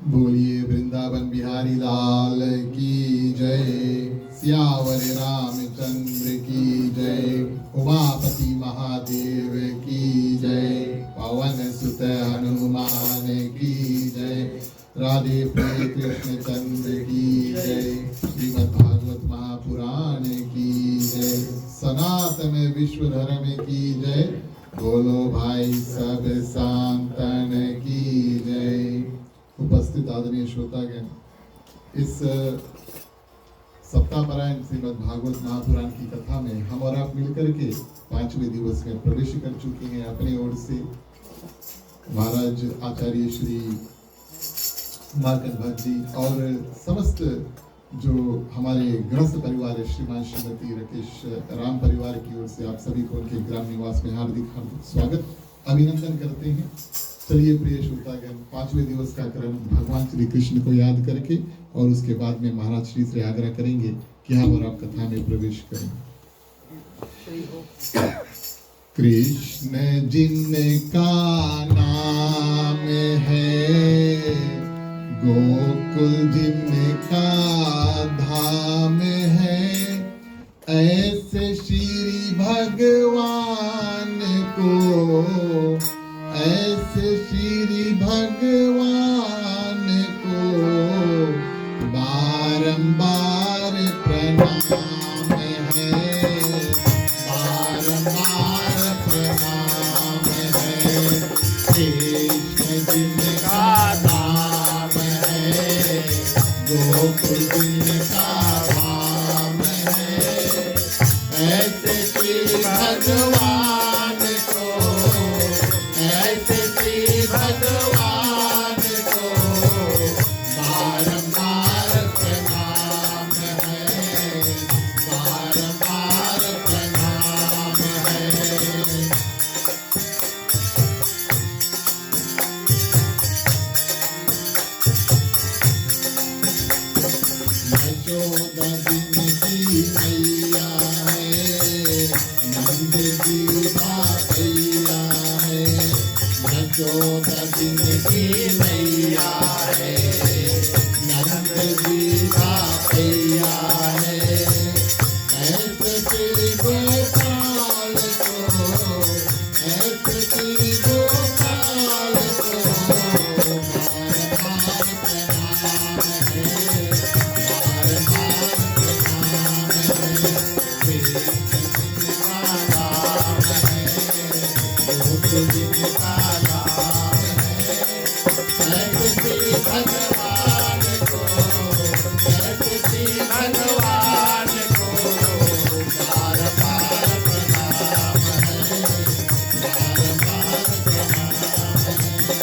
बोलिए वृंदावन बिहारी लाल की जय, सियावर रामचंद्र की जय, उमापति महादेव की जय, पवन सुत हनुमान की जय, राधे प्रिय कृष्ण चंद्र की जय, श्रीमद् भागवत महापुराण की जय, सनातन विश्व धर्म की जय, बोलो भाई सब संतन की जय। उपस्थित आदरणीय श्रोतागण, इस सप्ताहपरायण श्रीमद् भागवत महापुराण की कथा में हम और आप मिलकर के 5वें दिवस में प्रवेश कर चुके हैं। अपनी ओर से महाराज आचार्य श्री मार्कंड भट्ट जी और समस्त जो हमारे गृहस्थ परिवार है, श्रीमान श्रीमती राकेश राम परिवार की ओर से आप सभी को उनके ग्राम निवास में हार्दिक स्वागत अभिनंदन करते हैं। चलिए प्रिय श्रोतागण, 5वें दिवस का क्रम भगवान श्री कृष्ण को याद करके और उसके बाद में महाराज श्री से आग्रह करेंगे कि हम और आप कथा में प्रवेश करें। कृष्ण जिनका नाम है, गोकुल जिनका धाम है, ऐसे श्री भगवान को, ऐसे श्री भगवान को बारंबार प्रणाम है, बारंबार प्रणाम है। कृष्ण जिनका नाम है, गोकुल जिनका धाम है, ऐसे श्री भगवान को, ऐसे श्री भगवान को बारंबार प्रणाम है, बारंबार प्रणाम है। यशोदा जिनकी मैया है, नंद जी भैया है, यशोदा जिनकी मैया है, नंद जी भैया है, ऐसे श्री गोपाल को, ऐसे श्री गोपाल को बारंबार प्रणाम है, बारंबार प्रणाम है। कृष्ण नाम है, गोकुल जिनका नाम है, ऐसे श्री भगवान को, ऐसे श्री भगवान को बारंबार प्रणाम है, बारंबार प्रणाम है।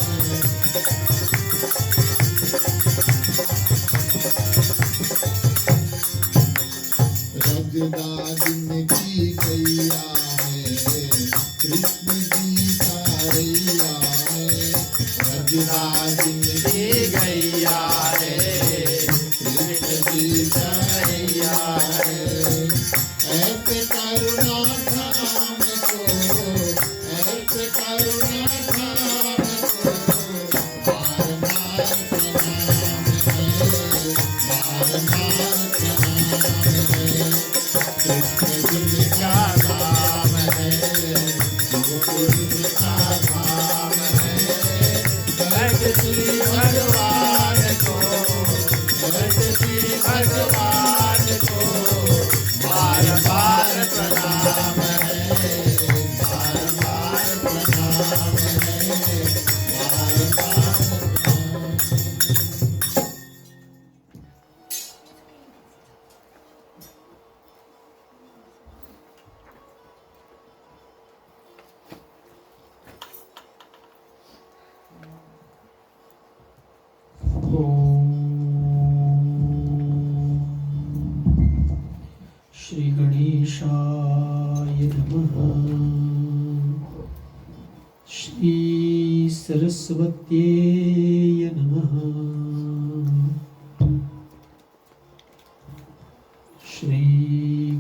रजदा जिनकी गैया है, कृष्ण जी सारैया है, रजदा जिनकी गैया है, कृष्ण जी सारैया है, ऐसे करुणा धाम को, ऐसे करुणा धाम को बारंबार प्रणाम है, बारंबार प्रणाम है। कृष्ण जिनका नाम है, गोकुल जिनका धाम है, ऐसे श्री भगवान को, ऐसे श्री भगवान को बारंबार प्रणाम है, बारंबार प्रणाम है, बारंबार प्रणाम। श्री गणेशाय नमः। श्री सरस्वत्यै नमः। श्री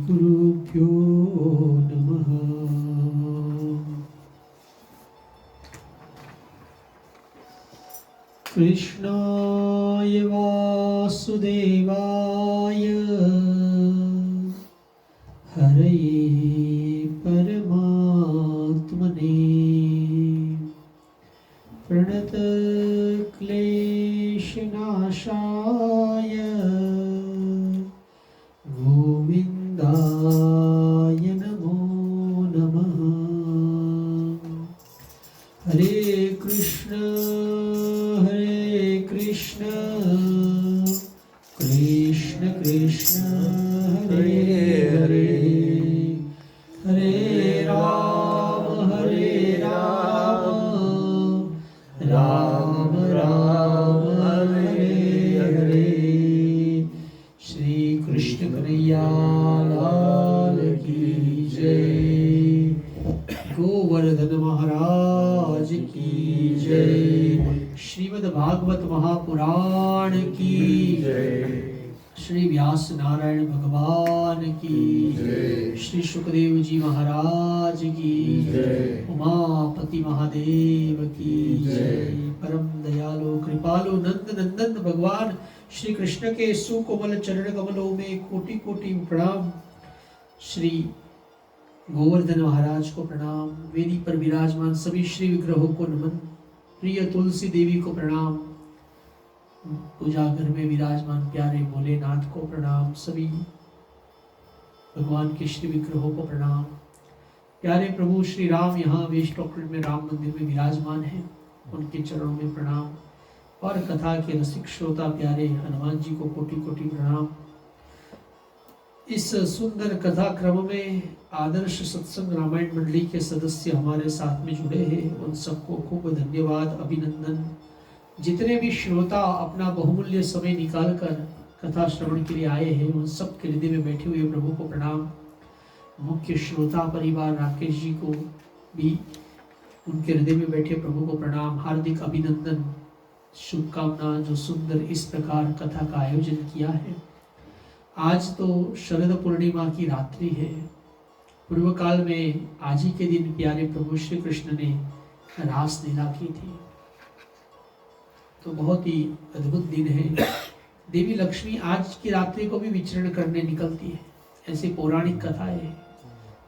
गुरुभ्यो नमः। कृष्णाय वासुदेवाय हरये परमात्मने प्रणतक्लेशनाशाय गोविन्दाय नमो नमः। हरे कृष्ण कृष्ण कृष्ण हरे हरे, हरे राम राम राम हरे हरे। श्री कृष्ण कन्हैया लाल की जय। गोवर्धन महाराज की जय। श्रीमद् भागवत महापुराण की जय। श्री व्यास नारायण भगवान की जय। श्री सुखदेव जी महाराज की जय। उमापति महादेव की जय। परम दयालु कृपालु नंद नंदन भगवान श्री कृष्ण के सुकोमल चरण कमलों में कोटि कोटि प्रणाम। श्री गोवर्धन महाराज को प्रणाम। वेदी पर विराजमान सभी श्री विग्रहों को नमन। प्रिय तुलसी देवी को प्रणाम। पूजा घर में विराजमान प्यारे भोलेनाथ को प्रणाम। सभी भगवान के श्री विग्रहों को प्रणाम। प्यारे प्रभु श्री राम यहाँ वेस्ट डॉक्टर में राम मंदिर में विराजमान हैं, उनके चरणों में प्रणाम। और कथा के रसिक श्रोता प्यारे हनुमान जी को कोटि कोटि प्रणाम। इस सुंदर कथा क्रम में आदर्श सत्संग रामायण मंडली के सदस्य हमारे साथ में जुड़े हैं, उन सबको खूब धन्यवाद, अभिनंदन। जितने भी श्रोता अपना बहुमूल्य समय निकालकर कथा श्रवण के लिए आए हैं, उन सब के हृदय में बैठे हुए प्रभु को प्रणाम। मुख्य श्रोता परिवार राकेश जी को भी उनके हृदय में बैठे प्रभु को प्रणाम, हार्दिक अभिनंदन, शुभकामना। जो सुंदर इस प्रकार कथा का आयोजन किया है। आज तो शरद पूर्णिमा की रात्रि है। पूर्व काल में आज ही के दिन प्यारे प्रभु श्री कृष्ण ने रास लीला की थी, तो बहुत ही अद्भुत दिन है। देवी लक्ष्मी आज की रात्रि को भी विचरण करने निकलती है, ऐसी पौराणिक कथा है।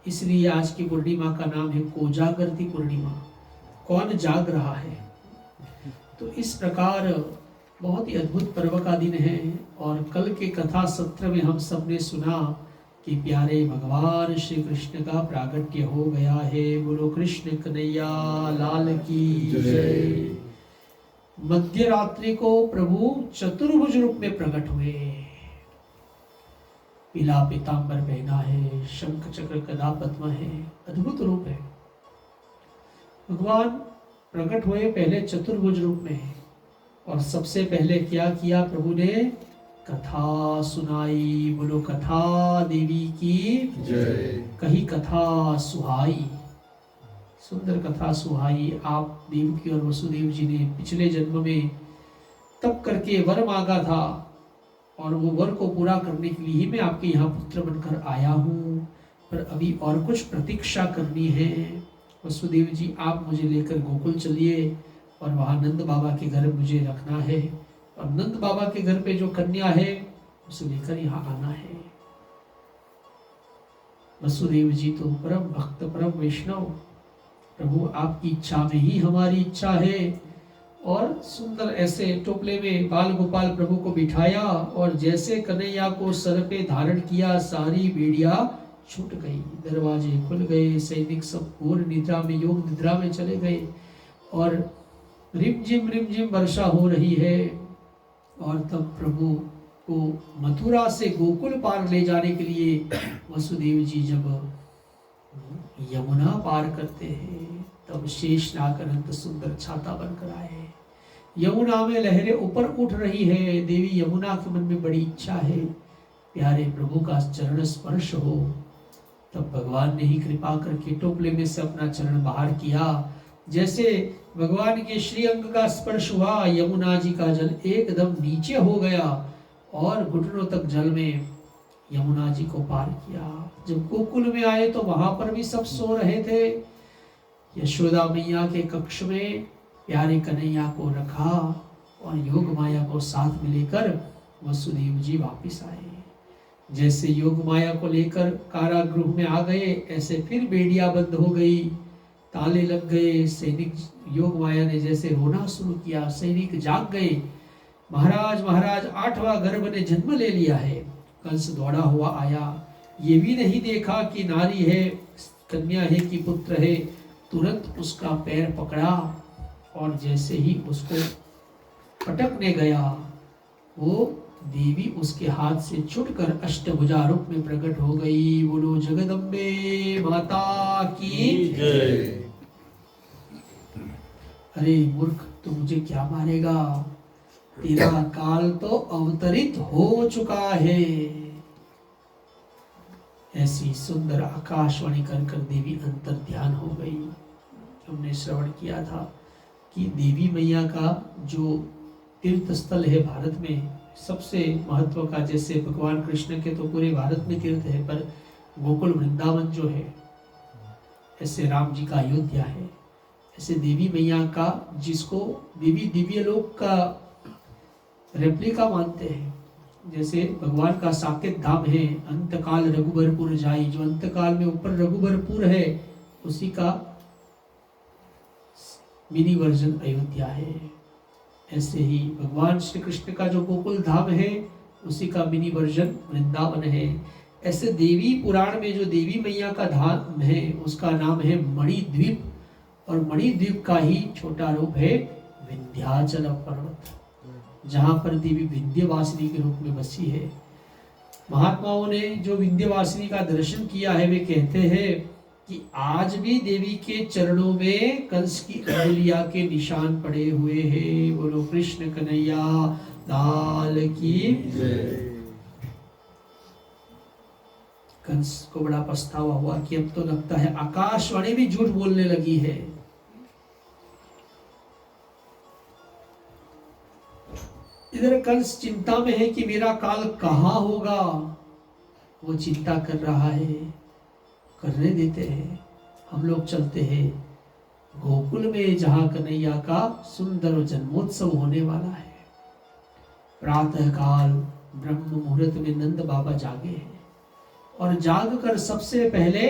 इसलिए आज की पूर्णिमा का नाम है कोजागरती पूर्णिमा। कौन जाग रहा है। तो इस प्रकार बहुत ही अद्भुत पर्व का दिन है। और कल के कथा सत्र में हम सबने सुना कि प्यारे भगवान श्री कृष्ण का प्रागट्य हो गया है। बोलो कृष्ण कन्हैया लाल की जय। मध्य रात्रि को प्रभु चतुर्भुज रूप में प्रकट हुए। पीला पीतांबर पहना है, शंख चक्र गदा पद्म है, अद्भुत रूप है। भगवान प्रकट हुए पहले चतुर्भुज रूप में, और सबसे पहले क्या किया प्रभु ने, कथा सुनाई। बोलो कथा देवी की जय। कही कथा सुहाई, सुंदर कथा सुहाई। आप देवकी और वसुदेव जी ने पिछले जन्म में तप करके वर मांगा था, और वो वर को पूरा करने के लिए ही मैं आपके यहाँ पुत्र बनकर आया हूँ। पर अभी और कुछ प्रतीक्षा करनी है। वसुदेव जी आप मुझे लेकर गोकुल चलिए, और वहाँ नंद बाबा के घर मुझे रखना है, और नंद बाबा के घर पे जो कन्या है उसे लेकर यहाँ आना है। वसुदेव जी तो परम भक्त परम वैष्णव, प्रभु आपकी इच्छा में ही हमारी इच्छा है। और सुंदर ऐसे टोपले में बाल गोपाल प्रभु को बिठाया, और जैसे कन्हैया को सर पे धारण किया, सारी बेड़िया छूट गई, दरवाजे खुल गए, सैनिक सब घोर निद्रा में, योग निद्रा में चले गए, और रिमझिम वर्षा हो रही है। और तब प्रभु को मथुरा से गोकुल पार ले जाने के लिए वसुदेव जी जब यमुना पार करते हैं, तब शेषनाग अनंत सुंदर छाता बनकर आए। यमुना में लहरें ऊपर उठ रही है। देवी यमुना के मन में बड़ी इच्छा है प्यारे प्रभु का चरण स्पर्श हो। तब भगवान ने ही कृपा करके टोपले में से अपना चरण बाहर किया। जैसे भगवान के श्री अंग का स्पर्श हुआ, यमुना जी का जल एकदम नीचे हो गया, और घुटनों तक जल में यमुना जी को पार किया। जब गोकुल में आए तो वहां पर भी सब सो रहे थे। यशोदा मैया के कक्ष में प्यारे कन्हैया को रखा, और योग माया को साथ में लेकर वसुदेव जी वापिस आए। जैसे योग माया को लेकर कारागृह में आ गए, ऐसे फिर बेड़िया बंद हो गई, ताले लग गए। सैनिक योग माया ने जैसे रोना शुरू किया, सैनिक जाग गए, महाराज महाराज 8वां गर्भ ने जन्म ले लिया है। कंस दौड़ा हुआ आया, ये भी नहीं देखा कि नारी है, कन्या है कि पुत्र है। तुरंत उसका पैर पकड़ा और जैसे ही उसको पटकने गया, वो देवी उसके हाथ से छुटकर अष्टभुजा रूप में प्रकट हो गई। बोलो जगदम्बे माता की जय। अरे मूर्ख, तू मुझे क्या मारेगा? तेरा काल तो अवतरित हो चुका है। ऐसी सुंदर आकाशवाणी कर कर देवी अंतर ध्यान हो गई। हमने श्रवण किया था कि देवी मैया का जो तीर्थ स्थल है भारत में सबसे महत्व का, जैसे भगवान कृष्ण के तो पूरे भारत में तीर्थ है, पर गोकुल वृंदावन जो है, ऐसे राम जी का अयोध्या है, ऐसे देवी मैया का, जिसको देवी दिव्य लोक का रेप्लिका मानते हैं। जैसे भगवान का साकेत धाम है, अंतकाल रघुबरपुर जाई, जो अंतकाल में ऊपर रघुबरपुर है, उसी का मिनी वर्जन अयोध्या है। ऐसे ही भगवान श्री कृष्ण का जो गोकुल धाम है, उसी का मिनी वर्जन वृंदावन है। ऐसे देवी पुराण में जो देवी मैया का धाम है, उसका नाम है मणिद्वीप, और मणिद्वीप का ही छोटा रूप है विंध्याचल पर्वत, जहां पर देवी विंध्यवासिनी के रूप में बसी है। महात्माओं ने जो विंध्यवासिनी का दर्शन किया है, वे कहते हैं कि आज भी देवी के चरणों में कंस की अंगुलिया के निशान पड़े हुए हैं। बोलो कृष्ण कन्हैया लाल की जय। कंस को बड़ा पछतावा हुआ कि अब तो लगता है आकाशवाणी भी झूठ बोलने लगी है। इधर कंस चिंता में है कि मेरा काल कहाँ होगा, वो चिंता कर रहा है। करने देते हैं, हम लोग चलते हैं गोकुल में, जहां कन्हैया का सुंदर जन्मोत्सव होने वाला है। प्रातः काल ब्रह्म मुहूर्त में नंद बाबा जागे हैं और जाग कर सबसे पहले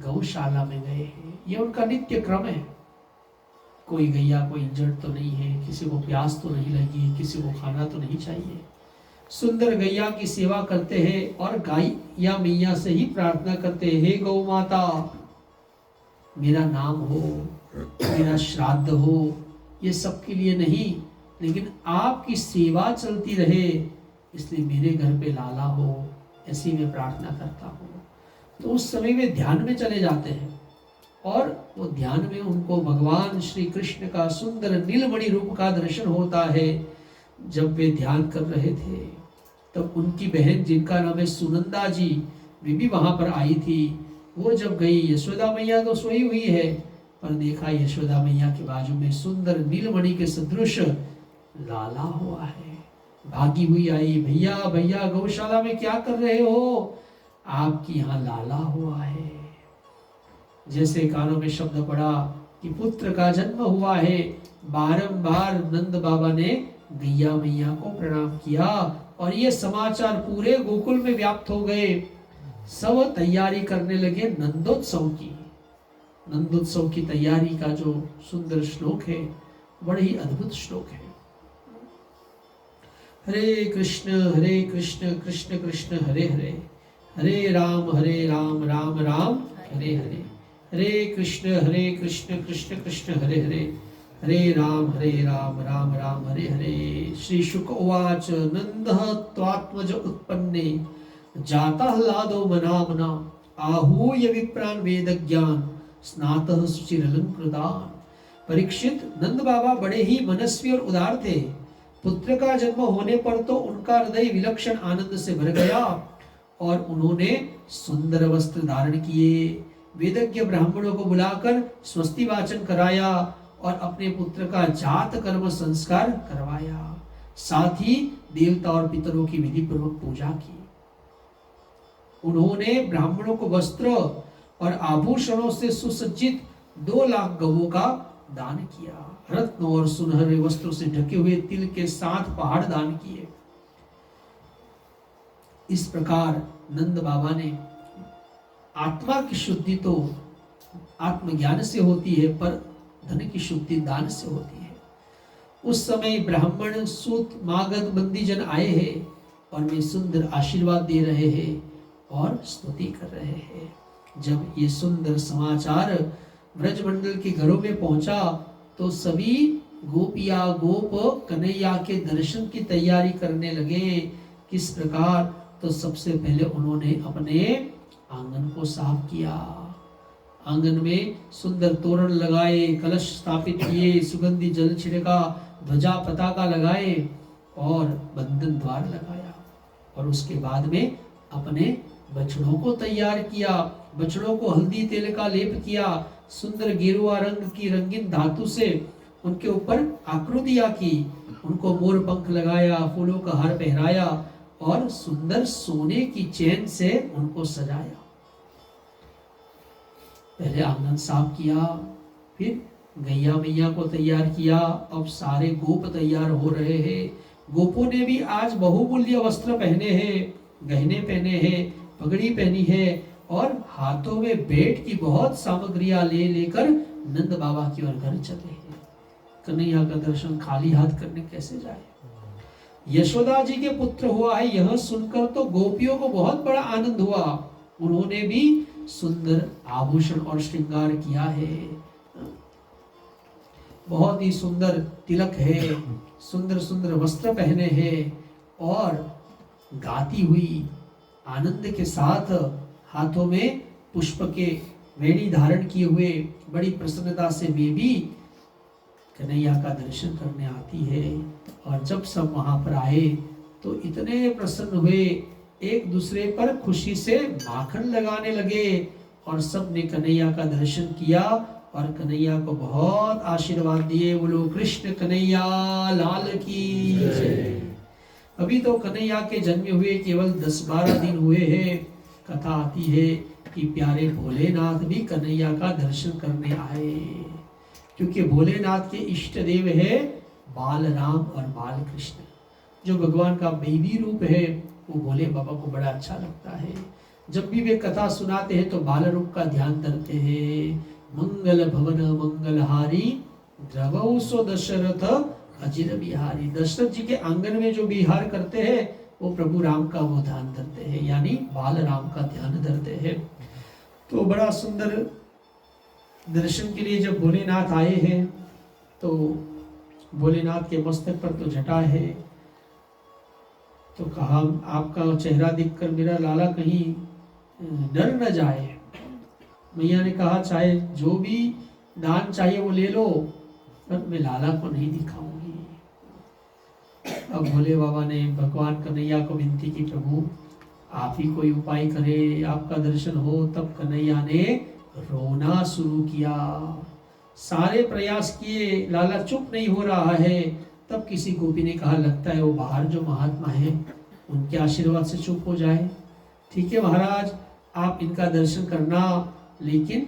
गौशाला में गए हैं। ये उनका नित्य क्रम है। कोई गैया कोई इंजर्ड तो नहीं है, किसी को प्यास तो नहीं लगी, किसी को खाना तो नहीं चाहिए। सुंदर गैया की सेवा करते हैं और गाय या मैया से ही प्रार्थना करते हैं, हे गौ माता, मेरा नाम हो, मेरा श्राद्ध हो, ये सबके लिए नहीं, लेकिन आपकी सेवा चलती रहे, इसलिए मेरे घर पे लाला हो, ऐसी मैं प्रार्थना करता हूँ। तो उस समय वे ध्यान में चले जाते हैं और वो ध्यान में उनको भगवान श्री कृष्ण का सुंदर नीलमणि रूप का दर्शन होता है। जब वे ध्यान कर रहे थे तब उनकी बहन, जिनका नाम है सुनंदा जी, वे भी वहां पर आई थी। वो जब गई, यशोदा मैया तो सोई हुई है, पर देखा यशोदा मैया के बाजू में सुंदर नीलमणि के सदृश लाला हुआ है। भागी हुई आई, भैया भैया गौशाला में क्या कर रहे हो? आपकी यहाँ लाला हुआ है। जैसे कानों में शब्द पड़ा कि पुत्र का जन्म हुआ है, बारंबार नंद बाबा ने गैया मैया को प्रणाम किया और ये समाचार पूरे गोकुल में व्याप्त हो गए। सब तैयारी करने लगे नंदोत्सव की। नंदोत्सव की तैयारी का जो सुंदर श्लोक है, बड़ा ही अद्भुत श्लोक है। हरे कृष्ण कृष्ण कृष्ण हरे हरे, हरे राम राम राम हरे हरे, हरे कृष्ण कृष्ण कृष्ण हरे हरे, हरे राम राम हरे हरे। श्री शुक उवाच नंदः त्वात्मज उत्पन्ने जातः लादो मनामना आहूय विप्रान वेदज्ञान स्नातः सुचिरलंकृतान। परीक्षित, नंद बाबा बड़े ही मनस्वी और उदार थे। पुत्र का जन्म होने पर तो उनका हृदय विलक्षण आनंद से भर गया और उन्होंने सुंदर वस्त्र धारण किए, वेदज्ञ ब्राह्मणों को बुलाकर स्वस्ति वाचन कराया और अपने पुत्र का जात कर्म संस्कार करवाया। साथ ही देवता और पितरों की विधि पूर्वक पूजा की। उन्होंने ब्राह्मणों को वस्त्र और आभूषणों से सुसज्जित 2 लाख गवों का दान किया। रत्न और सुनहरे वस्त्रों से ढके हुए तिल के 7 पहाड़ दान किए। इस प्रकार नंद बाबा ने, आत्मा की शुद्धि तो आत्मज्ञान से होती है, पर धन की शुद्धि दान से होती है। उस समय ब्राह्मण, सूत, मागध, बंदीजन आए हैं और वे सुंदर आशीर्वाद दे रहे हैं और स्तुति कर रहे हैं। जब ये सुंदर समाचार ब्रजमंडल के घरों में पहुंचा तो सभी गोपिया गोप कन्हैया के दर्शन की तैयारी करने लगे। किस प्रकार? तो सबसे पहले उन्होंने अपने आंगन को साफ किया। आंगन में सुंदर तोरण लगाए, कलश स्थापित किए, सुगंधी जल छिड़का, ध्वजा पताका लगाए और बंधन द्वार लगाया। और उसके बाद में अपने बछड़ों को तैयार किया। बछड़ों को हल्दी तेल का लेप किया, सुंदर गेरुआ रंग की रंगीन धातु से उनके ऊपर आकृतियां की, उनको मोर पंख लगाया, फूलों का हार पहनाया और सुंदर सोने की चैन से उनको सजाया। पहले आंगन साफ किया, फिर गैया मैया को तैयार किया। अब सारे गोप तैयार हो रहे हैं। गोपों ने भी आज बहुमूल्य वस्त्र पहने हैं, गहने पहने हैं, पगड़ी पहनी है और हाथों में बेट की बहुत सामग्रियां ले लेकर नंद बाबा की ओर घर चले हैं। कन्हैया का दर्शन खाली हाथ करने कैसे जाए? यशोदा जी के पुत्र हुआ है, यह सुनकर तो गोपियों को बहुत बड़ा आनंद हुआ। उन्होंने भी सुंदर आभूषण और श्रृंगार किया है। बहुत ही सुंदर तिलक है, सुंदर सुंदर वस्त्र पहने हैं और गाती हुई आनंद के साथ हाथों में पुष्प के वेणी धारण किए हुए बड़ी प्रसन्नता से वे भी कन्हैया का दर्शन करने आती है। और जब सब वहां पर आए तो इतने प्रसन्न हुए, एक दूसरे पर खुशी से माखन लगाने लगे और सब ने कन्हैया का दर्शन किया और कन्हैया को बहुत आशीर्वाद दिए। बोलो कृष्ण कन्हैया लाल की जय। अभी तो कन्हैया के जन्मे हुए केवल 10-12 दिन हुए हैं। कथा आती है कि प्यारे भोलेनाथ भी कन्हैया का दर्शन करने आए, क्योंकि भोलेनाथ के इष्ट देव है बाल राम और बाल कृष्ण। जो भगवान का बेबी रूप है वो भोले बाबा को बड़ा अच्छा लगता है। जब भी वे कथा सुनाते हैं तो बाल रूप का ध्यान धरते हैं। मंगल भवन मंगलहारी द्रवौ सो दशरथ अजिर बिहारी। दशरथ जी के आंगन में जो विहार करते हैं वो प्रभु राम का वो ध्यान धरते हैं, यानी बाल राम का ध्यान धरते हैं। तो बड़ा सुंदर दर्शन के लिए जब भोलेनाथ आए हैं तो भोलेनाथ के मस्तक पर तो जटा है, तो कहा आपका चेहरा देखकर मेरा लाला कहीं डर न जाए। मैया ने कहा चाहे जो भी दान चाहिए वो ले लो, पर मैं लाला को नहीं दिखाऊंगी। अब भोले बाबा ने भगवान कन्हैया को विनती की, प्रभु आप ही कोई उपाय करे, आपका दर्शन हो। तब कन्हैया ने रोना शुरू किया। सारे प्रयास किए, लाला चुप नहीं हो रहा है। तब किसी गोपी ने कहा लगता है वो बाहर जो महात्मा है उनके आशीर्वाद से चुप हो जाए। ठीक है महाराज, आप इनका दर्शन करना, लेकिन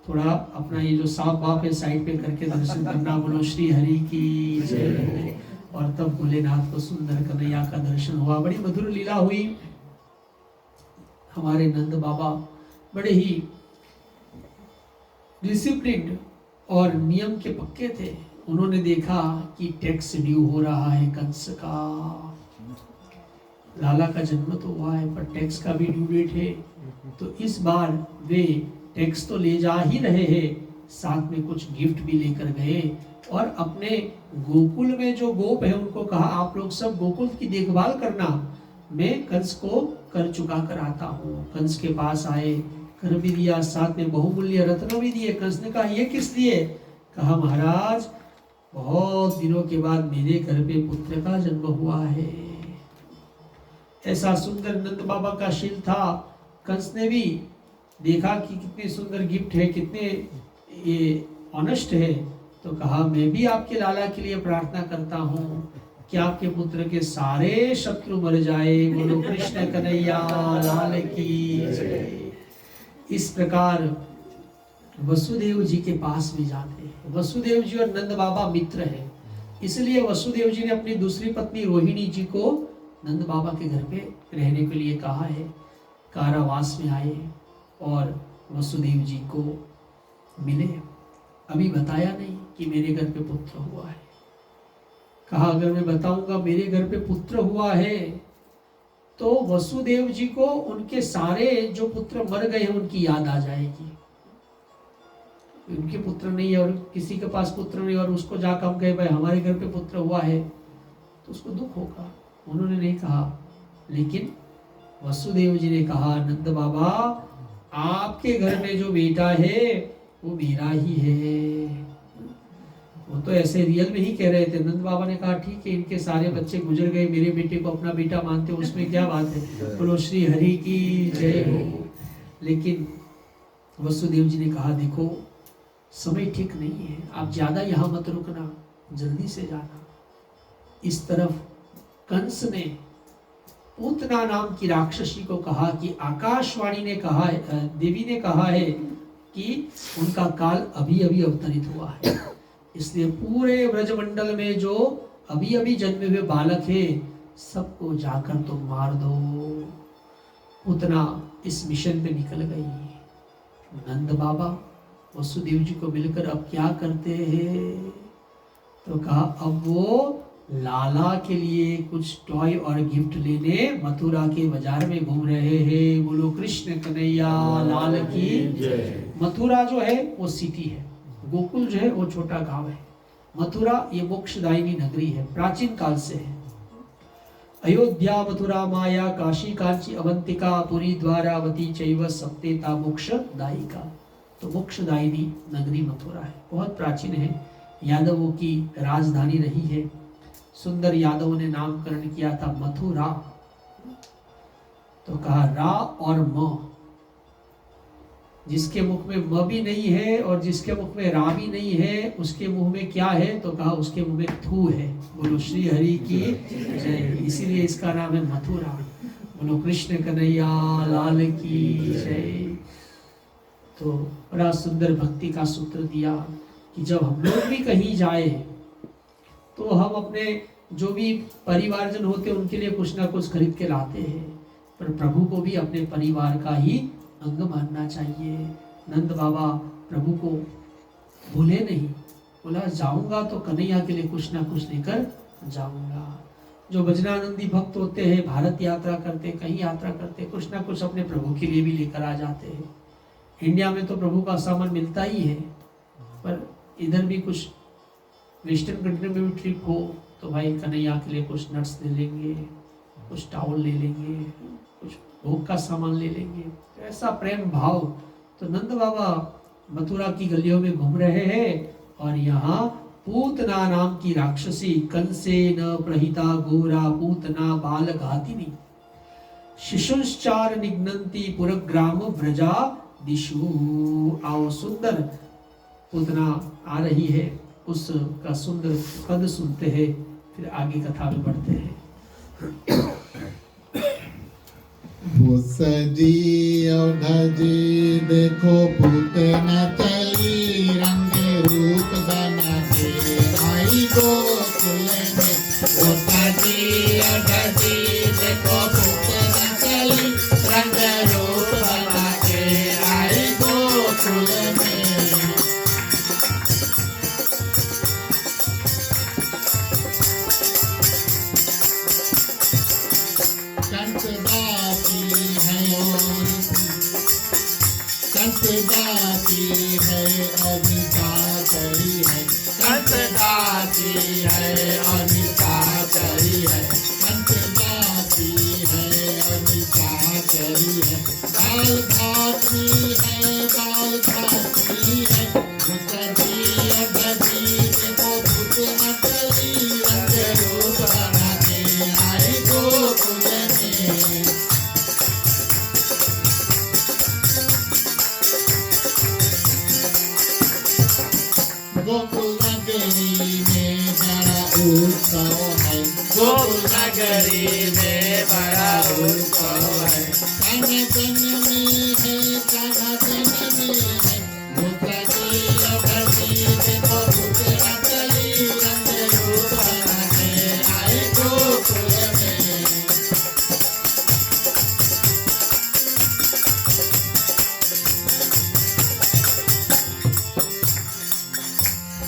थोड़ा अपना ये जो साफ बाप है साइड पे करके दर्शन करना। बोलो श्री हरि की जय। और तब भोलेनाथ को सुंदर कन्हैया का दर्शन हुआ। बड़ी मधुर लीला हुई। हमारे नंद बाबा बड़े ही डिसिप्लिन्ड और नियम के पक्के थे। उन्होंने देखा कि टैक्स ड्यू हो रहा है कंस का। लाला का जन्म तो हुआ है पर टैक्स का भी ड्यू डेट है, तो इस बार वे टैक्स तो ले जा ही रहे हैं, साथ में कुछ गिफ्ट भी लेकर गए और अपने गोकुल में जो गोप है उनको कहा आप लोग सब गोकुल की देखभाल करना, मैं कंस को कर चुका कर आता हूँ। कंस के पास आए, कर भी दिया, साथ में बहुमूल्य रत्न भी दिए। कंस ने कहा ये किस लिए? कहा महाराज बहुत दिनों के बाद मेरे घर पे पुत्र का जन्म हुआ है। ऐसा सुंदर नंद बाबा का शील था। कंस ने भी देखा कि कितने सुंदर गिफ्ट है, कितने ये ऑनेस्ट है, तो कहा मैं भी आपके लाला के लिए प्रार्थना करता हूँ कि आपके पुत्र के सारे शत्रु मर जाए। बोलो कृष्ण कन्हैया लाल की जय। इस प्रकार वसुदेव जी के पास भी जाते हैं। वसुदेव जी और नंद बाबा मित्र हैं, इसलिए वसुदेव जी ने अपनी दूसरी पत्नी रोहिणी जी को नंद बाबा के घर पे रहने के लिए कहा है। कारावास में आए और वसुदेव जी को मिले। अभी बताया नहीं कि मेरे घर पे पुत्र हुआ है। कहा अगर मैं बताऊंगा मेरे घर पे पुत्र हुआ है तो वसुदेव जी को उनके सारे जो पुत्र मर गए हैं उनकी याद आ जाएगी। उनके पुत्र नहीं है और किसी के पास पुत्र नहीं और उसको जाकर हम कहे भाई हमारे घर पे पुत्र हुआ है तो उसको दुख होगा। उन्होंने नहीं कहा, लेकिन वसुदेव जी ने कहा नंद बाबा आपके घर में जो बेटा है वो मेरा ही है। वो तो ऐसे रियल में ही कह रहे थे। नंद बाबा ने कहा ठीक है, इनके सारे बच्चे गुजर गए, मेरे बेटे को अपना बेटा मानते, उसमें क्या बात है, बोलो श्री हरि की जय हो। लेकिन वसुदेव जी ने कहा देखो समय ठीक नहीं है, आप ज्यादा यहाँ मत रुकना, जल्दी से जाना। इस तरफ कंस ने पूतना नाम की राक्षसी को कहा कि आकाशवाणी ने कहा है, देवी ने कहा है कि उनका काल अभी अभी अवतरित हुआ है, इसलिए पूरे ब्रजमंडल में जो अभी अभी जन्मे हुए बालक है सबको जाकर तुम मार दो। पूतना इस मिशन पे निकल गई। नंद बाबा वसुदेव जी को मिलकर अब क्या करते हैं, तो कहा अब वो लाला के लिए कुछ टॉय और गिफ्ट लेने मथुरा के बाजार में घूम रहे हैं। बोलो कृष्ण कन्हैया लाल की। मथुरा जो है वो सिटी है, गोकुल जो है वो छोटा गांव है। मथुरा ये मोक्षदायिनी नगरी है, प्राचीन काल से है। अयोध्या मथुरा माया काशी कांची अवंतिका पुरी द्वारावती चैव सप्तेता मोक्षदायिका। तो मोक्षदायिनी नगरी मथुरा है, बहुत प्राचीन है, यादवों की राजधानी रही है। सुंदर यादव ने नामकरण किया था मथुरा। तो कहा रा और म, जिसके मुख में म भी नहीं है और जिसके मुख में रा भी नहीं है उसके मुंह में क्या है, तो कहा उसके मुंह में थू है। बोलो श्री हरि की जय। इसीलिए इसका नाम है मथुरा। बोलो कृष्ण कन्हैया लाल की जय। तो बड़ा सुंदर भक्ति का सूत्र दिया कि जब हम लोग भी कहीं जाए तो हम अपने जो भी परिवारजन होते हैं उनके लिए कुछ ना कुछ खरीद के लाते हैं, पर प्रभु को भी अपने परिवार का ही अंग मानना चाहिए। नंद बाबा प्रभु को भूले नहीं, बोला जाऊंगा तो कन्हैया के लिए कुछ ना कुछ लेकर जाऊंगा। जो भजनानंदी भक्त होते हैं भारत यात्रा करते, कहीं यात्रा करते, कुछ ना कुछ अपने प्रभु के लिए भी लेकर आ जाते हैं। इंडिया में तो प्रभु का सामान मिलता ही है, पर इधर भी कुछ वेस्टर्न कंट्री में भी ट्रिप हो तो भाई कन्हैया के लिए कुछ नट्स ले लेंगे, कुछ टावल ले लेंगे, कुछ भोग का सामान ले लेंगे। ऐसा प्रेम भाव। तो नंद बाबा मथुरा की गलियों में घूम रहे हैं और यहाँ पूतना नाम की राक्षसी कंसे न प्रहिता घोरा पूतना बाल घातिनी शिशुश्चार निघ्नन्ति पुरग्राम व्रजा दिशु। आओ सुंदर पूतना आ रही है, उसका सुंदर पद सुनते हैं, फिर आगे कथा में बढ़ते हैं। वो सजी और धजी देखो पूतना चली रंग रूप बना के आई गोकुल में। वो सजी और धजी देखो पूतना चली रंग रूप बना के आई गोकुल में। गाती है अनिता करी है, कंस गाती है अनिता करी है, कंस गाती है अनिता करी है। बाल घाती है, बाल घाती है, मुसदी अगदी देखो पूतना चली रंग रूप बना के आई गोकुल में। गोकुल नगरी में बड़ा उत्सव है, गोकुल नगरी में बड़ा उत्सव है। कन जन में है, कन जन में है,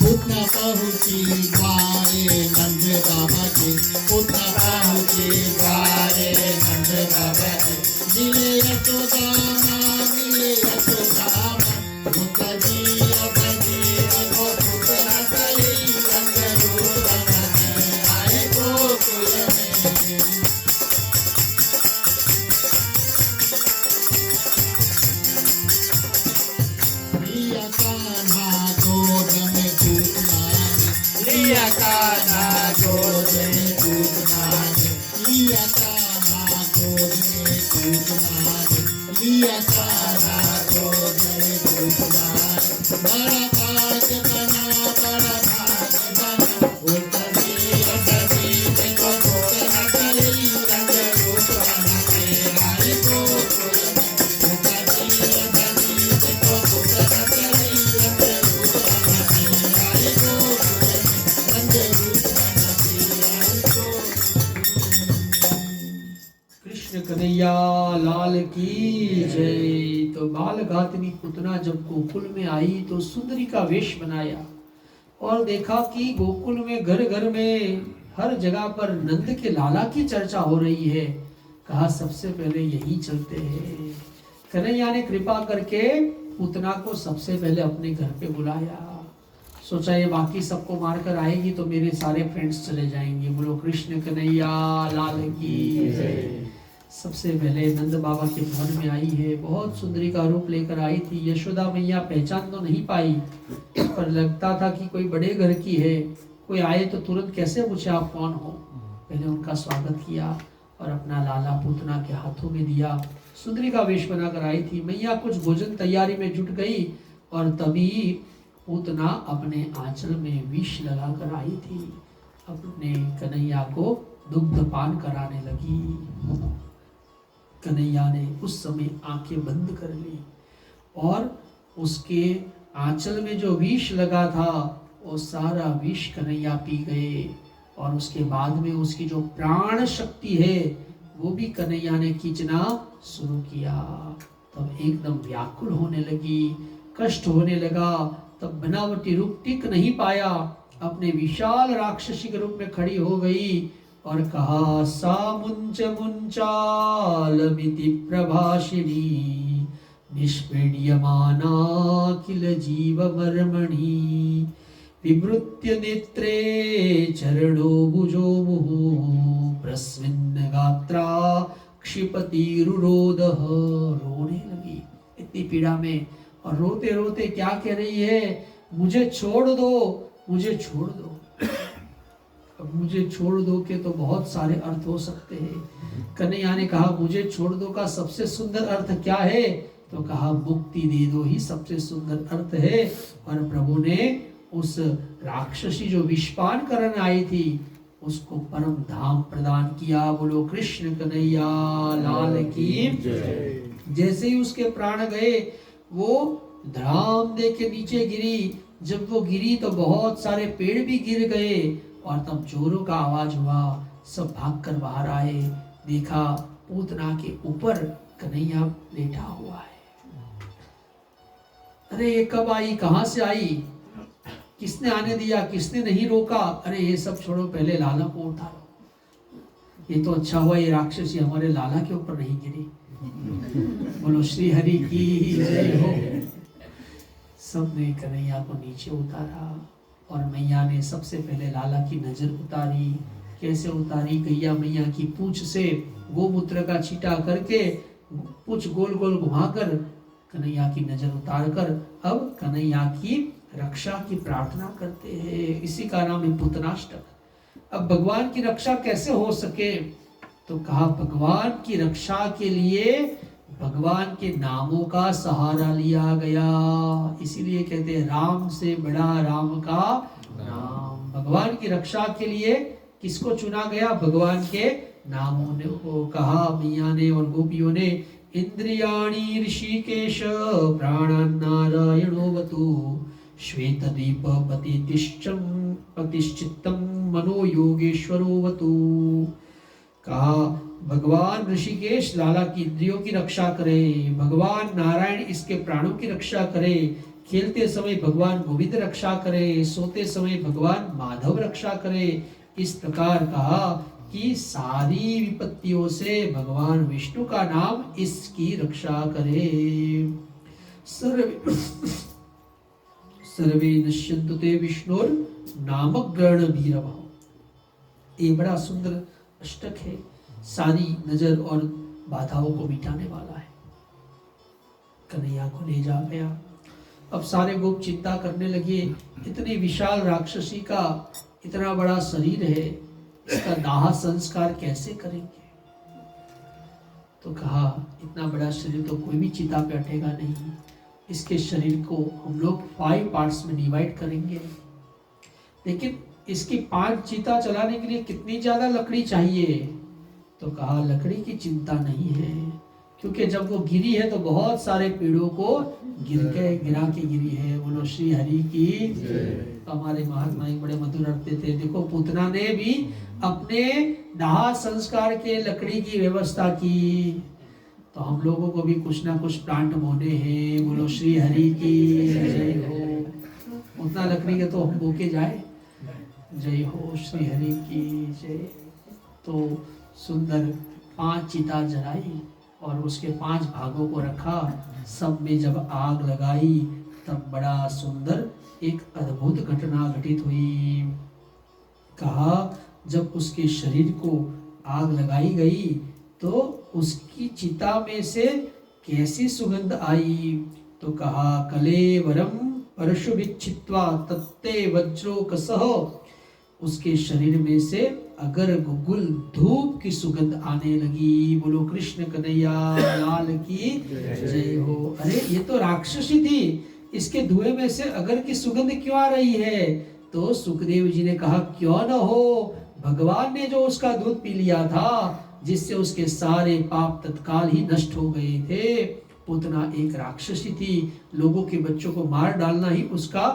पुतना पहुँची द्वारे नंद बाबा के, पुतना पहुँची द्वारे नंद बाबा के, मिले यशोदा माँ, मिले यशोदा माँ, मुक्ता जी अब जीवन को पुतना चली रंग रूप बनाने आए गोकुल में। लिया कान्हा गोद में पूतना ने, लिया कान्हा गोद में पूतना ने, लिया कान्हा गोद में पूतना ने, लिया कान्हा गोद में पूतना ने। बड़ा भाग बना, बड़ा भाग बना, उतर देखो पूतना चली रंग रूप बनाने आए गोकुल में। उतर देखो पूतना चली रंग रूप बनाने आए गोकुल में, रंग रूप बनाने आए गोकुल में। कृष्ण कन्हैया लाल की जय। तो बाल घातनी पुतना जब गोकुल में आई तो सुंदरी का वेश बनाया और देखा कि गोकुल में घर घर में हर जगह पर नंद के लाला की चर्चा हो रही है। कहा सबसे पहले यही चलते हैं। कन्हैया ने कृपा करके पुतना को सबसे पहले अपने घर पे बुलाया। सोचा ये बाकी सबको मारकर आएगी तो मेरे सारे फ्रेंड्स चले जाएंगे। बोलो कृष्ण कन्हैया लाल की जय। सबसे पहले नंद बाबा के भवन में आई है। बहुत सुंदरी का रूप लेकर आई थी। यशोदा मैया पहचान तो नहीं पाई पर लगता था कि कोई बड़े घर की है। कोई आए तो तुरंत कैसे पूछे आप कौन हो। पहले उनका स्वागत किया और अपना लाला पूतना के हाथों में दिया। सुंदरी का वेश बनाकर आई थी। मैया कुछ भोजन तैयारी में जुट गई और तभी पूतना अपने आंचल में विष लगाकर आई थी। अपने कन्हैया को दुग्ध पान कराने लगी। कन्हैया ने उस समय आंखें बंद कर ली और उसके आंचल में जो विष लगा था वो सारा विष कन्हैया पी गए। और उसके बाद में उसकी जो प्राण शक्ति है वो भी कन्हैया ने खींचना शुरू किया। तब एकदम व्याकुल होने लगी, कष्ट होने लगा। तब बनावटी रूप टिक नहीं पाया, अपने विशाल राक्षसी के रूप में खड़ी हो गई और कहा सा मुंच मुंचालमिति प्रभाषिणी निष्पीड्यमाना किल जीव मर्मणि विवृत्य नेत्रे चरणो भुजो मुहुः प्रस्मिन् गात्रा क्षिपतिरुरोधः। रोने लगी इतनी पीड़ा में और रोते रोते क्या कह रही है, मुझे छोड़ दो, मुझे छोड़ दो। अब मुझे छोड़ दो के तो बहुत सारे अर्थ हो सकते हैं। कन्हैया ने कहा मुझे छोड़ दो का सबसे सुंदर अर्थ क्या है, तो कहा मुक्ति दे दो ही सबसे सुंदर अर्थ है। और प्रभु ने उस राक्षसी जो विषपान करने आई थी उसको परम धाम प्रदान किया। बोलो कृष्ण कन्हैया लाल की जय। जैसे ही उसके प्राण गए वो धड़ाम दे के नीचे गिरी। जब वो गिरी तो बहुत सारे पेड़ भी गिर गए और तब जोरों का आवाज हुआ। सब भागकर बाहर आए, देखा पूतना के ऊपर कन्हैया लेटा हुआ है। अरे ये कब आई, कहां से आई, किसने आने दिया, किसने नहीं रोका। अरे ये सब छोड़ो, पहले लाला को उतारो। ये तो अच्छा हुआ ये राक्षसी हमारे लाला के ऊपर नहीं गिरी। बोलो श्री हरि की जय हो। सबने कन्हैया को नीचे उतारा और मैया ने सबसे पहले लाला की नजर उतारी। कैसे उतारी, गैया मैया की पूंछ से गोमूत्र का छींटा करके पूंछ गोल गोल घुमाकर कन्हैया की नजर उतारकर अब कन्हैया की रक्षा की प्रार्थना करते हैं। इसी का नाम है पूतनाष्टक। अब भगवान की रक्षा कैसे हो सके, तो कहा भगवान की रक्षा के लिए भगवान के नामों का सहारा लिया गया। इसीलिए कहते हैं राम से बड़ा राम का नाम। भगवान की रक्षा के लिए किसको चुना गया, भगवान के नामों ने को कहा। मैया ने और गोपियों ने इंद्रियाणि ऋषिकेश प्राणान्नारायणोऽवतु श्वेतदीप पतिश्चित्तं मनो योगेश्वरोऽवतु। कहा भगवान ऋषिकेश लाला की इंद्रियों की रक्षा करे, भगवान नारायण इसके प्राणों की रक्षा करे, खेलते समय भगवान गोविंद रक्षा करे, सोते समय भगवान माधव रक्षा करे। इस प्रकार कहा कि सारी विपत्तियों से भगवान विष्णु का नाम इसकी रक्षा करे। सर्वे नश्यन्तु ते विष्णुर नामग्रहण भीरवः। ये बड़ा सुंदर अष्टक है, सारी नजर और बाधाओं को मिटाने वाला है। कन्हैया को ले जा गया। अब सारे गोप चिंता करने लगे, इतनी विशाल राक्षसी का इतना बड़ा शरीर है, इसका दाह संस्कार कैसे करेंगे। तो कहा इतना बड़ा शरीर तो कोई भी चिता पे अटेगा नहीं, इसके शरीर को हम लोग 5 पार्ट्स में डिवाइड करेंगे। लेकिन इसकी 5 चिता चलाने के लिए कितनी ज्यादा लकड़ी चाहिए। तो कहा लकड़ी की चिंता नहीं है, क्योंकि जब वो गिरी है तो बहुत सारे पेड़ों को गिरा के गिरी है। बोलो श्री हरि की। तो हमारे महात्मा एक बड़े मधुर रखते थे, देखो पूतना ने भी अपने दाह संस्कार के लकड़ी की व्यवस्था की, तो हम लोगों को भी कुछ ना कुछ प्लांट बोने हैं। बोलो श्री हरि की जय हो। उतना लकड़ी के तो हम बोके जाए। जय हो श्री हरि की जय। तो सुंदर 5 चिता जलाई और उसके 5 भागों को रखा। सब में जब आग लगाई तब बड़ा सुंदर एक अद्भुत घटना घटित हुई। कहा जब उसके शरीर को आग लगाई गई तो उसकी चिता में से कैसी सुगंध आई। तो कहा कलेवरम परशुभिच्छित्वा तत्ते वज्रो कसह। उसके शरीर में से अगर गुगुल धूप की सुगंध आने लगी। बोलो कृष्ण कन्हैया लाल की जय हो। अरे ये तो राक्षसी थी, इसके धुएं में से अगर की सुगंध क्यों आ रही है। तो सुखदेव जी ने कहा क्यों न हो, भगवान ने जो उसका दूध पी लिया था जिससे उसके सारे पाप तत्काल ही नष्ट हो गए थे। पूतना एक राक्षसी थी, लोगों के बच्चों को मार डालना ही उसका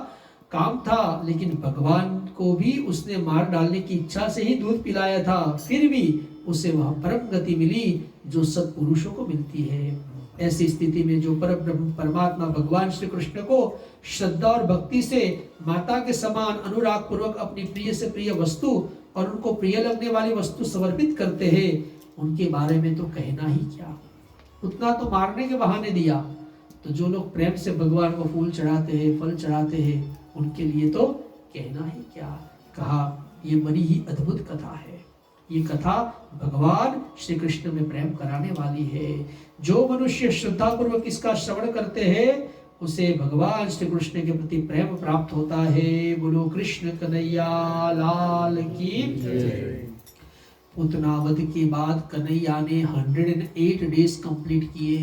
काम था, लेकिन भगवान को भी उसने मार डालने की इच्छा से ही दूध पिलाया था। फिर भी उसे वह परम गति मिली जो सत्पुरुषों को मिलती है। ऐसी स्थिति में जो परब्रह्म परमात्मा भगवान श्री कृष्ण को श्रद्धा और भक्ति से माता के समान अनुराग पूर्वक अपनी प्रिय से प्रिय वस्तु और उनको प्रिय लगने वाली वस्तु समर्पित करते हैं, उनके बारे में तो कहना ही क्या। उतना तो मारने के बहाने दिया, तो जो लोग प्रेम से भगवान को फूल चढ़ाते हैं, फल चढ़ाते हैं, उनके लिए तो कहना ही क्या। कहा ये बड़ी ही अद्भुत कथा है। ये कथा भगवान श्री कृष्ण में प्रेम कराने वाली है। जो मनुष्य श्रद्धा पूर्वक इसका श्रवण करते हैं उसे भगवान श्री कृष्ण के प्रति प्रेम प्राप्त होता है। बोलो कृष्ण कन्हैया लाल की जय। पूतनावध के बाद कन्हैया ने 108 डेज कंप्लीट किए।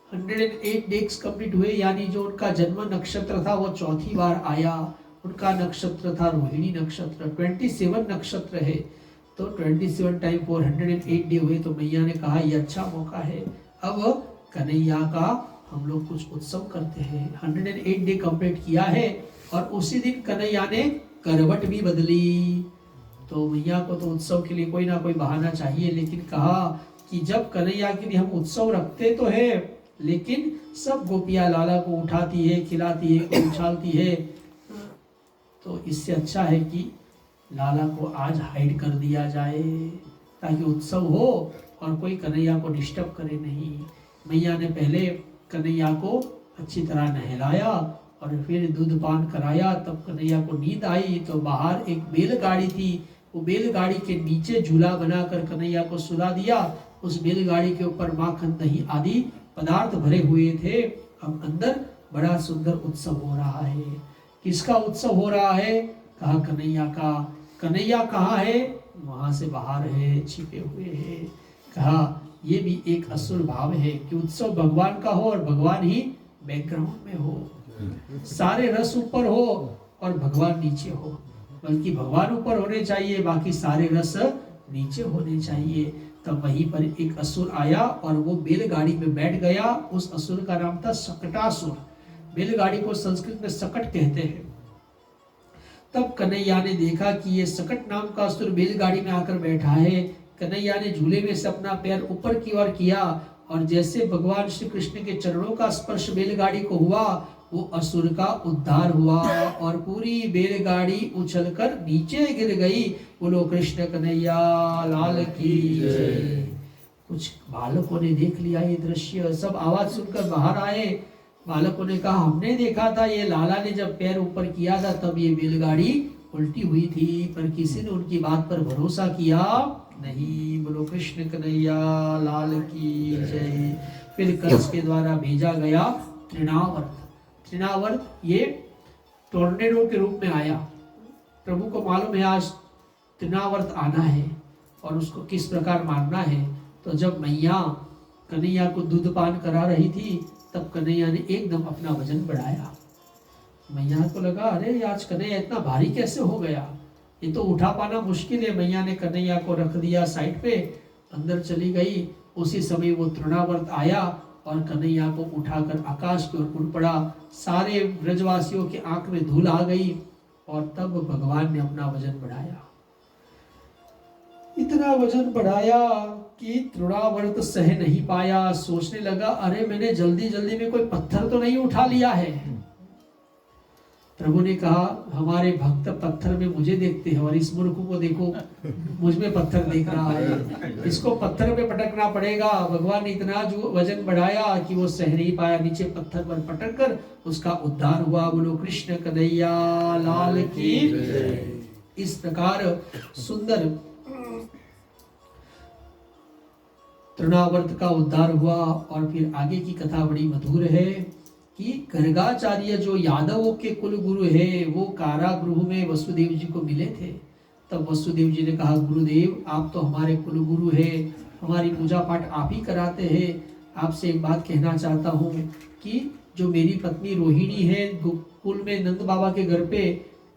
108 डेज कंप्लीट हुए, यानी जो उनका जन्म नक्षत्र था वो चौथी बार आया। उनका नक्षत्र था रोहिणी नक्षत्र। 27 नक्षत्र है, तो 27 टाइम 408 डे हुए। तो मैया ने कहा ये अच्छा मौका है, अब कन्हैया का हम लोग कुछ उत्सव करते हैं। 108 डे कंप्लीट किया है और उसी दिन कन्हैया ने करवट भी बदली। तो मैया को तो उत्सव के लिए कोई ना कोई बहाना चाहिए, लेकिन कहा कि जब कन्हैया के लिए हम उत्सव रखते तो है, लेकिन सब गोपियां लाला को उठाती है, खिलाती है, उछालती है, तो इससे अच्छा है कि लाला को आज हाइड कर दिया जाए ताकि उत्सव हो और कोई कन्हैया को डिस्टर्ब करे नहीं। मैया ने पहले कन्हैया को अच्छी तरह नहलाया और फिर दूध पान कराया। तब कन्हैया को नींद आई तो बाहर एक बैलगाड़ी थी, वो बैलगाड़ी के नीचे झूला बनाकर कन्हैया को सुला दिया। उस बैलगाड़ी के ऊपर माखन दही आदि पदार्थ भरे हुए थे। अब अंदर बड़ा सुंदर उत्सव हो रहा है। किसका उत्सव हो रहा है? कहा कन्हैया का। कन्हैया कहाँ है? वहां से बाहर है, छिपे हुए हैं। कहा ये भी एक असुर भाव है कि उत्सव भगवान का हो और भगवान ही बैकग्राउंड में हो, सारे रस ऊपर हो और भगवान नीचे हो। बल्कि भगवान ऊपर होने चाहिए, बाकी सारे रस नीचे होने चाहिए। तब वहीं पर एक असुर आया और वो बैलगाड़ी में बैठ गया। उस असुर का नाम था सकटासुर। बैलगाड़ी को संस्कृत में सकट कहते हैं। तब कन्हैया ने देखा कि ये सकट नाम का असुर बैलगाड़ी में आकर बैठा है। कन्हैया ने झूले में से अपना पैर ऊपर की ओर किया और जैसे भगवान श्री कृष्ण के चरणों का स्पर्श बैलगाड़ी को हुआ, वो असुर का उद्धार हुआ और पूरी बैलगाड़ी उछलकर नीचे गिर गई। बोलो कृष्ण कन्हैया लाल की जय। कुछ बालकों ने देख लिया ये दृश्य, सब आवाज सुनकर बाहर आए। बालकों ने कहा हमने देखा था, ये लाला ने जब पैर ऊपर किया था तब ये बैलगाड़ी उल्टी हुई थी, पर किसी ने उनकी बात पर भरोसा किया नहीं। बोलो कृष्ण कन्हैया लाल की जय। फिर कंस के द्वारा भेजा गया तृणावर्त। तृणावर्त ये टोर्नेडो के रूप में आया। प्रभु को मालूम है आज तृणावर्त आना है और उसको किस प्रकार मारना है। तो जब मैया कन्हैया को दूध पान करा रही थी तब कन्हैया ने एकदम अपना वजन बढ़ाया। मैया को लगा अरे आज कन्हैया इतना भारी कैसे हो गया, ये तो उठा पाना मुश्किल है। मैया ने कन्हैया को रख दिया साइड पे, अंदर चली गई। उसी समय वो तृणावर्त आया और कन्हैया को उठाकर आकाश की ओर उड़ पड़ा। सारे ब्रजवासियों की आंख में धूल आ गई और तब भगवान ने अपना वजन बढ़ाया। इतना वजन बढ़ाया कि तृणावर्त सह नहीं पाया। सोचने लगा अरे मैंने जल्दी जल्दी में कोई पत्थर तो नहीं उठा लिया है। प्रभु ने कहा हमारे भक्त पत्थर में मुझे देखते हैं और इस मूर्ख को देखो मुझ में पत्थर देख रहा है, इसको पत्थर पे पटकना पड़ेगा। भगवान ने इतना जो वजन बढ़ाया कि वो सह नहीं पाया, नीचे पत्थर पर पटक कर उसका उद्धार हुआ। बोलो कृष्ण कन्हैया लाल की। इस प्रकार सुंदर तृणावर्त का उद्धार हुआ। और फिर आगे की कथा बड़ी मधुर है कि गर्गाचार्य जो यादवों के कुल गुरु है वो कारागृह में वसुदेव जी को मिले थे। तब वसुदेव जी ने कहा गुरुदेव आप तो हमारे कुल गुरु है, हमारी पूजा पाठ आप ही कराते हैं। आपसे एक बात कहना चाहता हूँ कि जो मेरी पत्नी रोहिणी है गोकुल में नंद बाबा के घर पे,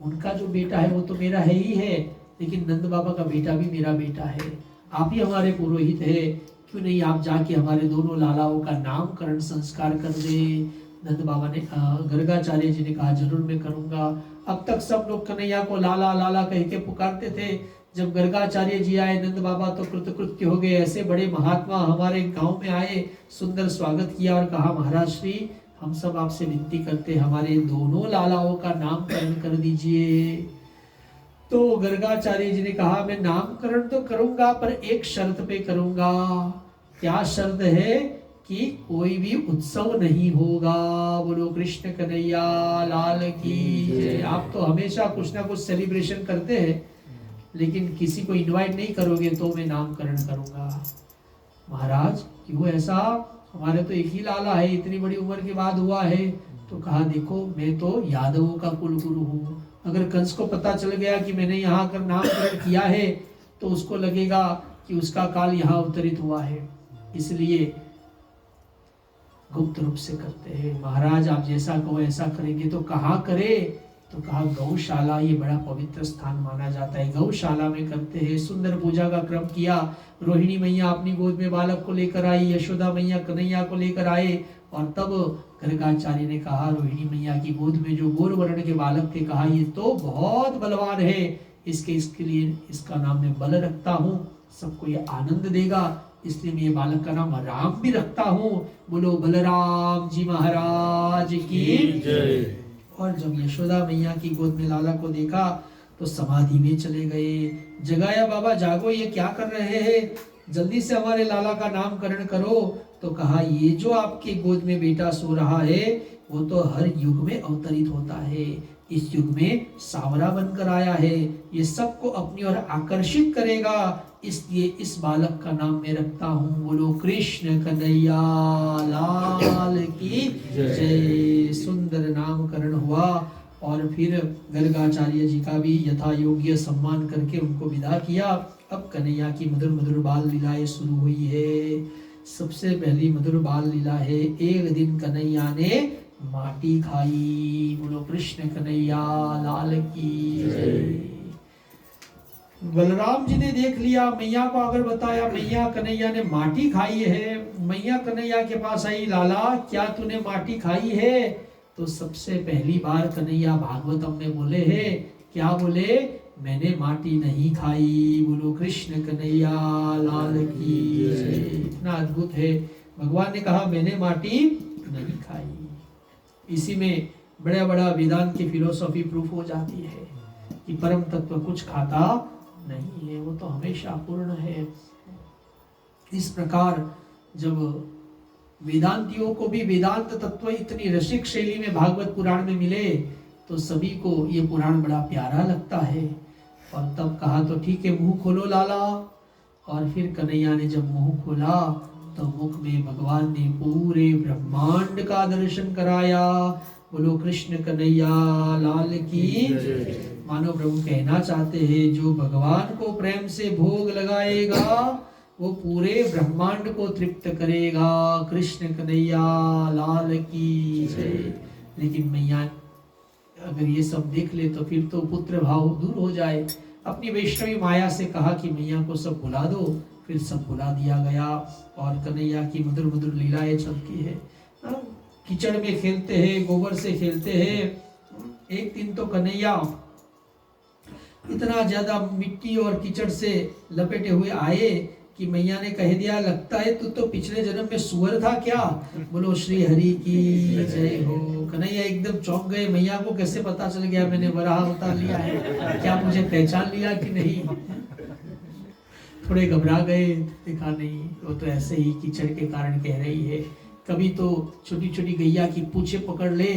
उनका जो बेटा है वो तो मेरा है ही है, लेकिन नंद बाबा का बेटा भी मेरा बेटा है। आप ही हमारे पुरोहित है, क्यों नहीं आप जाके हमारे दोनों लालाओं का नामकरण संस्कार कर दे। नंद बाबा ने गर्गाचार्य जी ने कहा जरूर मैं करूंगा। अब तक सब लोग कन्हैया को लाला लाला कह के पुकारते थे। जब गर्गाचार्य जी आए नंद बाबा तो कृतकृत्य हो गए। ऐसे बड़े महात्मा हमारे गांव में आए, सुंदर स्वागत किया और कहा महाराज श्री हम सब आपसे विनती करते हमारे दोनों लालाओं का नामकरण कर दीजिए। तो गर्गाचार्य जी ने कहा मैं नामकरण तो करूंगा पर एक शर्त पे करूंगा। क्या शर्त है कि कोई भी उत्सव नहीं होगा। बोलो कृष्ण कन्हैया लाल की जय। आप तो हमेशा कुछ ना कुछ सेलिब्रेशन करते हैं, लेकिन किसी को इनवाइट नहीं करोगे तो मैं नामकरण करूंगा। महाराज क्यों ऐसा, हमारे तो एक ही लाला है, इतनी बड़ी उम्र के बाद हुआ है। तो कहा देखो मैं तो यादवों का कुल गुरु हूँ, अगर कंस को पता चल गया कि मैंने यहाँ आकर नामकरण किया है तो उसको लगेगा कि उसका काल यहाँ अवतरित हुआ है, इसलिए गुप्त रूप से करते हैं। महाराज आप जैसा कहो ऐसा करेंगे। तो कहाँ करे, तो कहा गौशाला, ये बड़ा पवित्र स्थान माना जाता है, गौशाला में करते हैं। सुंदर पूजा का क्रम किया। रोहिणी मैया अपनी गोद में बालक को लेकर आई, यशोदा मैया कन्हैया को लेकर आए और तब गर्गाचार्य ने कहा रोहिणी मैया की गोद में जो गोर वर्ण के बालक थे, कहा ये तो बहुत बलवान है, इसके लिए इसका नाम मैं बल रखता हूँ, सबको ये आनंद देगा, इसलिए मैं ये बालक का नाम राम भी रखता हूँ। बोलो बलराम जी महाराज की जय। और जब यशोदा मैया की गोद में लाला को देखा तो समाधि में चले गए। जगाया बाबा जागो, ये क्या कर रहे हैं, जल्दी से हमारे लाला का नामकरण करो। तो कहा ये जो आपके गोद में बेटा सो रहा है वो तो हर युग में अवतरित होता है, इस युग में सांवरा बनकर आया है, ये सबको अपनी ओर आकर्षित करेगा, इसलिए इस बालक का नाम मैं रखता हूँ। बोलो कृष्ण कन्हैया लाल की जय। सुंदर नामकरण हुआ और फिर गर्गाचार्य जी का भी यथा योग्य सम्मान करके उनको विदा किया। अब कन्हैया की मधुर मधुर बाल लीलाएं शुरू हुई है। सबसे पहली मधुर बाल लीला है, एक दिन कन्हैया ने माटी खाई। बोलो कृष्ण कन्हैया लाल की जय। बलराम जी ने देख लिया, मैया को अगर बताया, मैया कन्हैया ने माटी खाई है। मैया कन्हैया के पास आई, लाला क्या तूने माटी खाई है? तो सबसे पहली बार कन्हैया भागवतम में बोले हैं, क्या बोले? मैंने माटी नहीं खाई। बोलो कृष्ण कन्हैया लाल की जय। इतना अद्भुत है, भगवान ने कहा मैंने माटी नहीं खाई। इसी में बड़ा बड़ा वेदांत की फिलोसॉफी प्रूफ हो जाती है कि परम तत्व कुछ खाता नहीं है, वो तो हमेशा पूर्ण है। इस प्रकार जब वेदांतियों को भी वेदांत तत्व इतनी रसिक शैली में भागवत पुराण में मिले तो सभी को ये पुराण बड़ा प्यारा लगता है। और तब कहा तो ठीक है, मुंह खोलो लाला। और फिर कन्हैया ने जब मुंह खोला तो मुख में भगवान ने पूरे ब्रह्मांड का दर्शन कराया। बोलो कृष्ण कन्हैया लाल की। मानो प्रभु कहना चाहते हैं, जो भगवान को प्रेम से भोग लगाएगा वो पूरे ब्रह्मांड को तृप्त करेगा। कृष्ण कन्हैया लाल की जय। लेकिन मैया अगर ये सब देख ले तो फिर तो पुत्र भाव दूर हो जाए। अपनी वैष्णवी माया से कहा कि मैया को सब बुला दो। फिर सब बुला दिया गया और कन्हैया की मधुर मधुर लीलाएं चलती है। कीचड़ में खेलते हैं, गोबर से खेलते हैं। एक दिन तो कन्हैया इतना ज्यादा मिट्टी और कीचड़ से लपेटे हुए आए कि मैया ने कह दिया, लगता है तू तो पिछले जन्म में सुअर था क्या? बोलो श्री हरि की जय हो। कन्हैया एकदम चौंक गए, मैया को कैसे पता चल गया मैंने वराह अवतार लिया है? क्या मुझे पहचान लिया कि नहीं? थोड़े घबरा गए, देखा नहीं वो तो ऐसे ही कीचड़ के कारण कह रही है। कभी तो छोटी छोटी गैया की पूछे पकड़ ले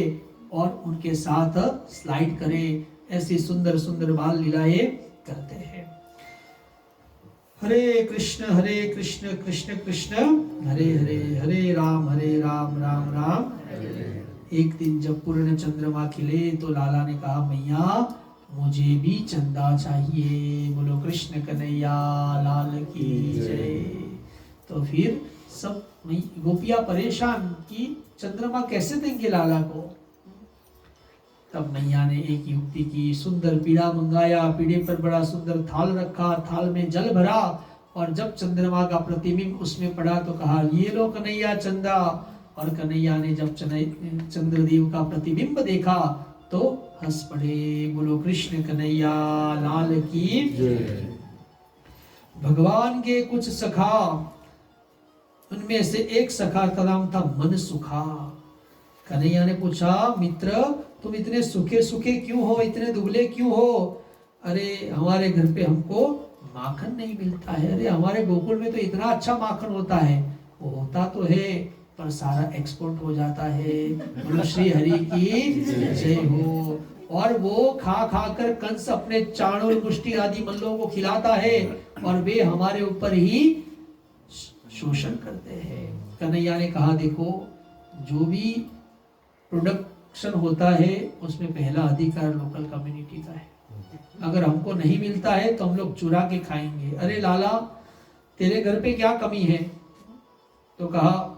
और उनके साथ स्लाइड करे, ऐसी सुंदर सुंदर बाल लीलाएं करते हैं। हरे कृष्ण कृष्ण कृष्ण हरे हरे, हरे राम राम राम हरे। एक दिन जब पूर्ण चंद्रमा खिले तो लाला ने कहा, मैया मुझे भी चंदा चाहिए। बोलो कृष्ण कन्हैया लाल की जय। तो फिर सब गोपियां परेशान कि चंद्रमा कैसे देंगे लाला को। तब मैया ने एक युक्ति की, सुंदर पीड़ा मंगाया, पीड़े पर बड़ा सुंदर थाल रखा, थाल में जल भरा और जब चंद्रमा का प्रतिबिंब उसमें पड़ा तो कहा, ये लो कन्हैया चंदा। और कन्हैया ने जब चंद्रदेव का प्रतिबिंब देखा तो हंस पड़े। बोलो कृष्ण कन्हैया लाल की जय। भगवान के कुछ सखा, उनमें से एक सखा का नाम था मनसुखा। कन्हैया ने पूछा, मित्र तुम इतने सूखे सूखे क्यों हो, इतने दुबले क्यों हो? अरे हमारे घर पे हमको माखन नहीं मिलता है। अरे हमारे गोकुल में तो इतना अच्छा माखन होता है। वो होता तो है पर सारा एक्सपोर्ट हो जाता है। बोलो श्री हरि की जय हो। और वो खा खा कर कंस अपने चाणूर मुष्टि आदि मल्लों को खिलाता है और वे हमारे ऊपर ही शोषण करते हैं। कन्हैया ने कहा, देखो जो भी प्रोडक्शन होता है उसमें पहला अधिकार लोकल कम्युनिटी का है। अगर हमको नहीं मिलता है तो हम लोग चुरा के खाएंगे। अरे लाला तेरे घर पे क्या कमी है? तो कहा,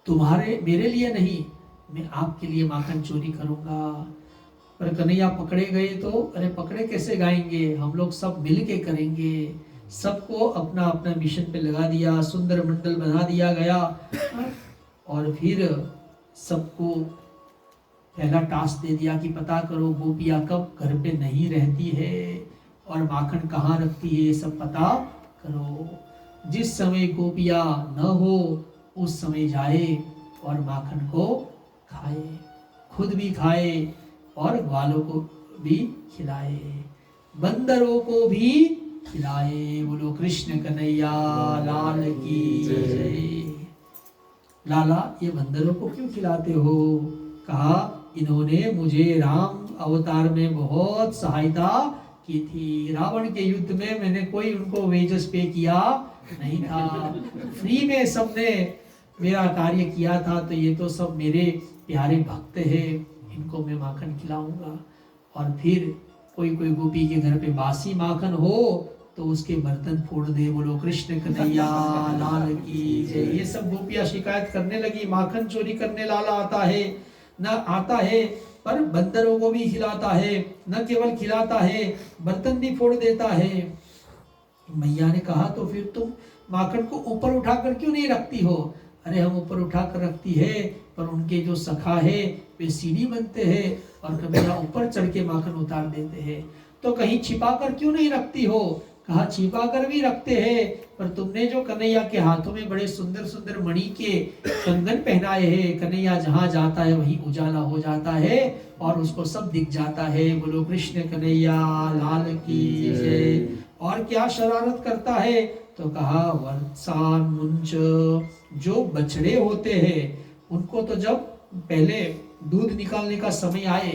तुम्हारे मेरे लिए नहीं, मैं आपके लिए माखन चोरी करूंगा। पर कन्हैया पकड़े गए तो अरे पकड़े कैसे गाएंगे, हम लोग सब मिल के करेंगे। सबको अपना अपना मिशन पे लगा दिया, सुंदर मंडल बना दिया गया और फिर सबको पहला टास्क दे दिया कि पता करो गोपियां कब घर पे नहीं रहती है और माखन कहाँ रखती है, सब पता करो। जिस समय गोपियां न हो उस समय जाए और माखन को खाए, खुद भी खाए और ग्वालों को भी खिलाए, बंदरों को भी खिलाए। बोलो कृष्ण कन्हैया लाल की जय। लाला ये बंदरों को क्यों खिलाते हो? कहा, इन्होंने मुझे राम अवतार में बहुत सहायता की थी। रावण के युद्ध में मैंने कोई उनको वेजेस पे किया नहीं था, फ्री में सबने मेरा कार्य किया था। तो ये तो सब मेरे प्यारे भक्त हैं, इनको मैं माखन खिलाऊंगा। और फिर कोई कोई गोपी के घर पे बासी माखन हो तो उसके बर्तन फोड़ दे। बोलो कृष्ण कन्हैया लाल की जय। ये सब गोपियां शिकायत करने लगी, माखन चोरी करने लाला आता है न आता है। पर बंदरों को भी खिलाता है, न केवल खिलाता है बर्तन भी फोड़ देता है। मैया ने कहा तो फिर तुम माखन को ऊपर उठाकर क्यों नहीं रखती हो? अरे हम ऊपर उठाकर रखती है, पर उनके जो सखा है वे सीढ़ी बनते हैं और कभी ऊपर चढ़ के माखन उतार देते हैं, तो कहीं छिपा कर क्यों नहीं रखती हो? कहा छिपा कर भी रखते हैं, पर तुमने जो कन्हैया के हाथों में बड़े सुंदर सुंदर मणि के कंगन पहनाए हैं, कन्हैया जहाँ जाता है वहीं उजाला हो जाता है और उसको सब दिख जाता है। बोलो कृष्ण कन्हैया लाल की जय। और क्या शरारत करता है? तो कहा वर्षान मुंच, जो बछड़े होते हैं उनको तो जब पहले दूध निकालने का समय आए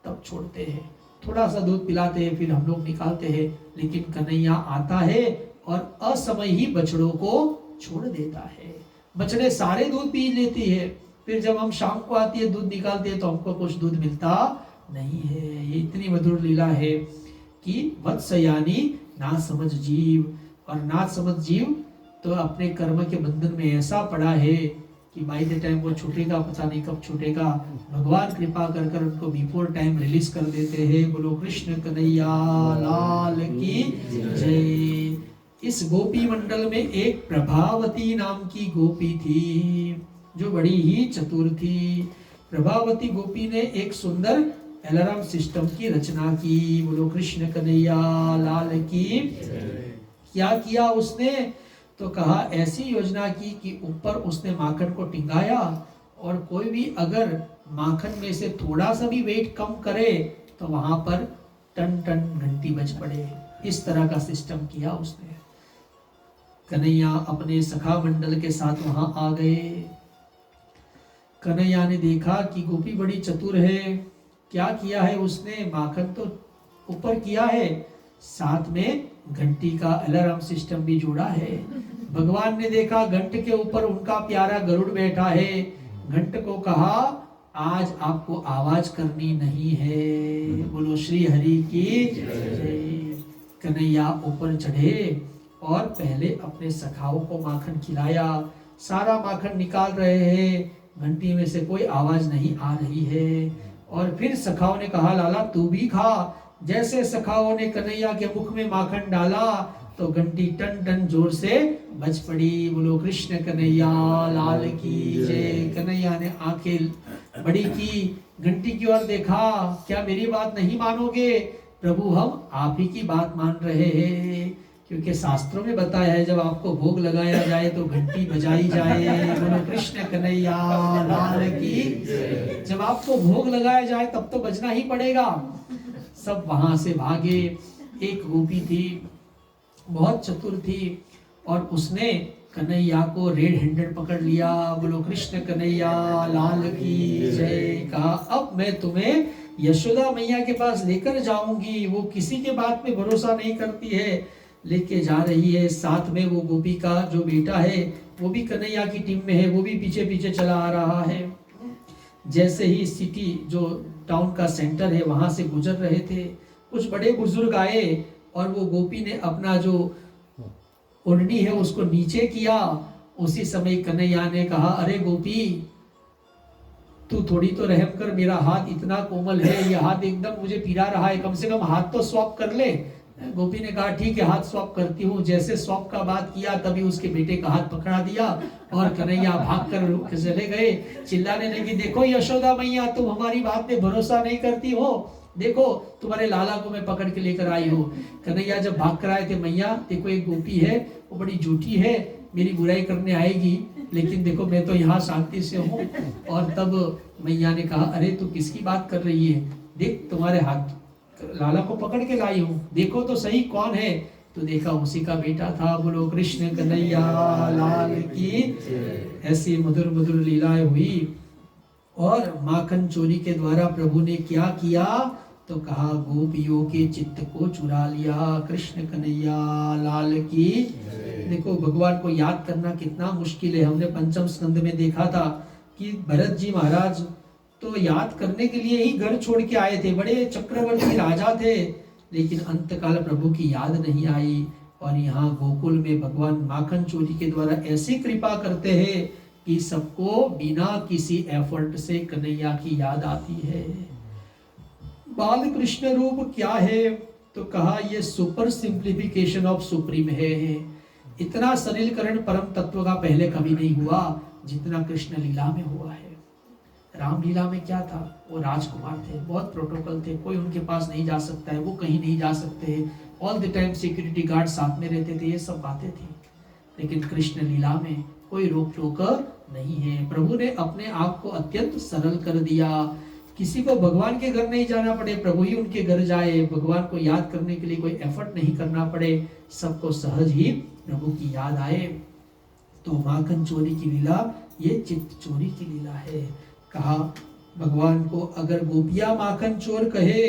तब छोड़ते हैं, थोड़ा सा दूध पिलाते हैं, फिर हम लोग निकालते हैं, लेकिन कन्हैया आता है और असमय ही बछड़ों को छोड़ देता है। बछड़े सारे दूध पी लेती है, फिर जब हम शाम को आती है दूध निकालते हैं तो हमको कुछ दूध मिलता नहीं है। ये इतनी मधुर लीला है कि वत्स यानी ना समझ जीव, और ना समझ जीव तो अपने कर्म के बंधन में ऐसा पड़ा है कि बाय द टाइम वो छूटेगा पता नहीं कब छूटेगा। भगवान कृपा कर कर उनको बिफोर टाइम रिलीज कर देते हैं। बोलो कृष्ण कन्हैया लाल की जय। इस गोपी मंडल में एक प्रभावती नाम की गोपी थी जो बड़ी ही चतुर थी। प्रभावती गोपी ने एक सुंदर अलार्म सिस्टम की रचना की। बोलो कृष्ण कन्हैया लाल की। क्या किया उसने? तो कहा ऐसी योजना की कि ऊपर उसने माखन को टिंगाया और कोई भी अगर माखन में से थोड़ा सा भी वेट कम करे तो वहां पर टन टन घंटी बज पड़े। इस तरह का सिस्टम किया उसने। कन्हैया अपने सखा मंडल के साथ वहां आ गए। कन्हैया ने देखा कि गोपी बड़ी चतुर है। क्या किया है उसने? माखन तो ऊपर किया है, साथ में घंटी का अलार्म सिस्टम भी जोड़ा है। भगवान ने देखा घंट के ऊपर उनका प्यारा गरुड़ बैठा है। घंट को कहा आज आपको आवाज करनी नहीं है। बोलो श्री हरि की जय। कन्हैया ऊपर चढ़े और पहले अपने सखाओं को माखन खिलाया। सारा माखन निकाल रहे हैं, घंटी में से कोई आवाज नहीं आ रही है। और फिर सखाओं ने कहा लाला तू भी खा। जैसे सखाओं ने कन्हैया के मुख में माखन डाला तो घंटी टन टन जोर से बज पड़ी। बोलो कृष्ण कन्हैया लाल की जय। कन्हैया ने आंखें बड़ी की, घंटी की ओर देखा। क्या मेरी बात नहीं मानोगे? प्रभु हम आप ही की बात मान रहे हैं, क्योंकि शास्त्रों में बताया है जब आपको भोग लगाया जाए तो घंटी बजाई जाए। बोलो कृष्ण कन्हैया लाल की। जब आपको भोग लगाया जाए तब तो बजना ही पड़ेगा। सब वहां से भागे। एक गोपी थी, बहुत चतुर थी, और उसने कन्हैया को रेड हैंडेड पकड़ लिया। बोलो कृष्ण कन्हैया लाल की जय। कहा अब मैं तुम्हें यशोदा मैया के पास लेकर जाऊंगी। वो किसी के बात पे भरोसा नहीं करती है, लेके जा रही है। साथ में वो गोपी का जो बेटा है वो भी कन्हैया की टीम में है, वो भी पीछे पीछे चला आ रहा है। जैसे ही सिटी जो टाउन का सेंटर है वहां से गुजर रहे थे, कुछ बड़े बुजुर्ग आए और वो गोपी ने अपना जो ओढ़नी है उसको नीचे किया। उसी समय कन्हैया ने कहा अरे गोपी तू थोड़ी तो रहम कर, मेरा हाथ इतना कोमल है, ये हाथ एकदम मुझे पीड़ा रहा है, कम से कम हाथ तो स्वैप कर ले। गोपी ने कहा ठीक है हाथ स्वैप करती हूँ। जैसे स्वैप का बात किया तभी उसके बेटे का हाथ पकड़ा दिया और कन्हैया भागकर चले गए। चिल्लाने लगी देखो यशोदा मैया तुम हमारी बात पे भरोसा नहीं करती हो, देखो तुम्हारे लाला को मैं पकड़ के लेकर आई हूँ। कन्हैया जब भाग कर आए थे, मैया देखो एक गोपी है वो बड़ी झूठी है, मेरी बुराई करने आएगी, लेकिन देखो मैं तो यहाँ शांति से हूँ। और तब मैया ने कहा अरे तू किसकी बात कर रही है, देख तुम्हारे हाथ लाला को पकड़ के लाई हूँ, देखो तो सही कौन है। तो देखा उसी का बेटा था। बोलो कृष्ण कन्हैया लाल की। ऐसी मधुर मधुर लीलाएं हुई। और माखन चोरी के द्वारा प्रभु ने क्या किया? तो कहा गोपियों के चित्त को चुरा लिया। कृष्ण कन्हैया लाल की। देखो भगवान को याद करना कितना मुश्किल है। हमने पंचम स्कंद में देखा था कि भरत जी महाराज तो याद करने के लिए ही घर छोड़ के आए थे, बड़े चक्रवर्ती राजा थे, लेकिन अंतकाल प्रभु की याद नहीं आई। और यहाँ गोकुल में भगवान माखन चोरी के द्वारा ऐसी कृपा करते हैं कि सबको बिना किसी एफर्ट से कन्हैया की याद आती है। बाल कृष्ण रूप क्या है? तो कहा ये सुपर सिंप्लीफिकेशन ऑफ सुप्रीम है। इतना सलिलकरण परम तत्व का पहले कभी नहीं हुआ जितना कृष्ण लीला में हुआ है। रामलीला में क्या था? वो राजकुमार थे, बहुत प्रोटोकॉल थे, कोई उनके पास नहीं जा सकता है, वो कहीं नहीं जा सकते, all the time security guard साथ में रहते थे, ये सब बातें थी। लेकिन कृष्ण लीला में कोई रोक टोक नहीं है। प्रभु ने अपने आप को अत्यंत सरल कर दिया। किसी को भगवान के घर नहीं जाना पड़े, प्रभु ही उनके घर जाए, भगवान को याद करने के लिए कोई एफर्ट नहीं करना पड़े, सबको सहज ही प्रभु की याद आए। तो माखन चोरी की लीला ये चित्त चोरी की लीला है। कहा भगवान को अगर गोपिया माखन चोर कहे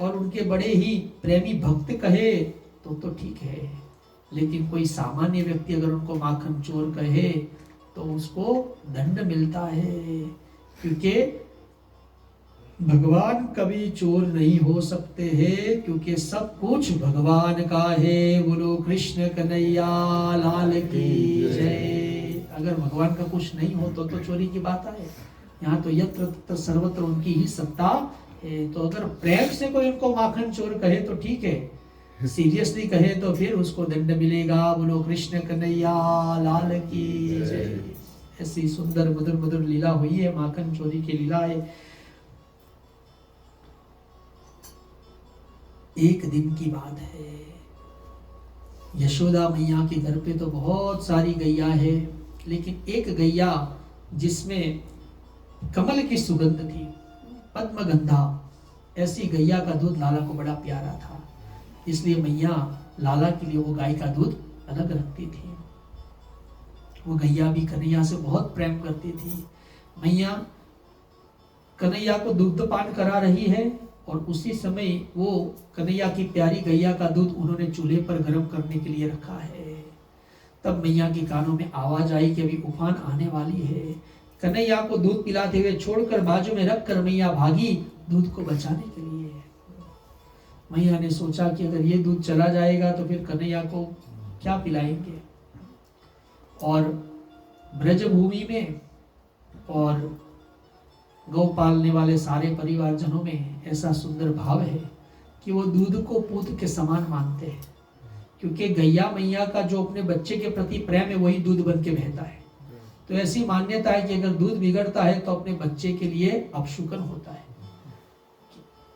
और उनके बड़े ही प्रेमी भक्त कहे तो ठीक है, लेकिन कोई सामान्य व्यक्ति अगर उनको माखन चोर कहे तो उसको दंड मिलता है, क्योंकि भगवान कभी चोर नहीं हो सकते हैं, क्योंकि सब कुछ भगवान का है। बोलो कृष्ण कन्हैया लाल की जय। अगर भगवान का कुछ नहीं हो तो चोरी की बात है। यहाँ तो यत्र तत्र सर्वत्र उनकी ही सत्ता है। तो अगर प्रेम से कोई उनको माखन चोर कहे तो ठीक है, सीरियसली कहे तो फिर उसको दंड मिलेगा। बोलो कृष्ण कन्हैया लाल की जय। ऐसी सुंदर मधुर मधुर लीला हुई है, माखन चोरी की लीला है। एक दिन की बात है, यशोदा मैया के घर पे तो बहुत सारी गैया है, लेकिन एक गैया जिसमें कमल की सुगंध थी, पद्मगंधा, ऐसी गैया का दूध लाला को बड़ा प्यारा था। इसलिए मैया लाला के लिए वो गाय का दूध अलग रखती थी। वो गैया भी कन्हैया से बहुत प्रेम करती थी। मैया कन्हैया को दुग्धपान करा रही है और उसी समय वो कन्हैया की प्यारी गैया का दूध उन्होंने चूल्हे पर गर्म करने के लिए रखा है। तब मैया के कानों में आवाज आई कि अभी उफान आने वाली है। कन्हैया को दूध पिलाते हुए छोड़कर बाजू में रखकर मैया भागी दूध को बचाने के लिए। मैया ने सोचा कि अगर ये दूध चला जाएगा तो फिर कन्हैया को क्या पिलाएंगे। और ब्रजभूमि में और गौ पालने वाले सारे परिवारजनों में ऐसा सुंदर भाव है कि वो दूध को पूत के समान मानते हैं, क्योंकि गैया मैया का जो अपने बच्चे के प्रति प्रेम है वही दूध बन के बहता है। तो ऐसी मान्यता है कि अगर दूध बिगड़ता है तो अपने बच्चे के लिए अपशुकन होता है।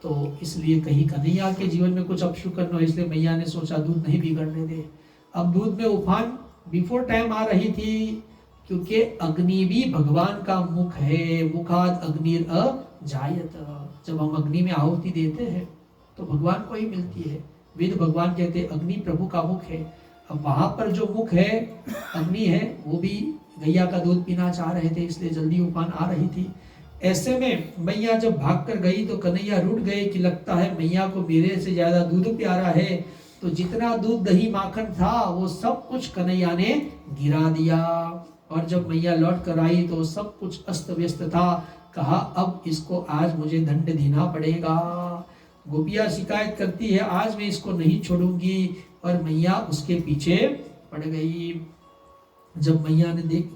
तो इसलिए कहीं कन्हैया के जीवन में कुछ अपशुकन हो, इसलिए मैया ने सोचा दूध नहीं बिगड़ने दे। अब दूध में उफान बिफोर टाइम आ रही थी, क्योंकि अग्नि भी भगवान का मुख है। मुखाद अग्निर अजायत। जब हम अग्नि में आहुति देते हैं तो भगवान को ही मिलती है। वेद भगवान कहते हैं अग्नि प्रभु का मुख है। अब वहां पर जो मुख है अग्नि है, वो भी गैया का दूध पीना चाह रहे थे, इसलिए जल्दी उफान आ रही थी। ऐसे में मैया जब भागकर गई तो कन्हैया रुठ गए कि लगता है मैया को मेरे से ज्यादा दूध प्यारा है। तो जितना दूध दही माखन था वो सब कुछ कन्हैया ने गिरा दिया। और जब मैया लौट कर आई तो सब कुछ अस्त व्यस्त था। कहा अब इसको आज मुझे दंड देना पड़ेगा। गोपिया शिकायत करती है आज मैं इसको नहीं छोड़ूंगी, और मैया उसके पीछे पड़ गई। जब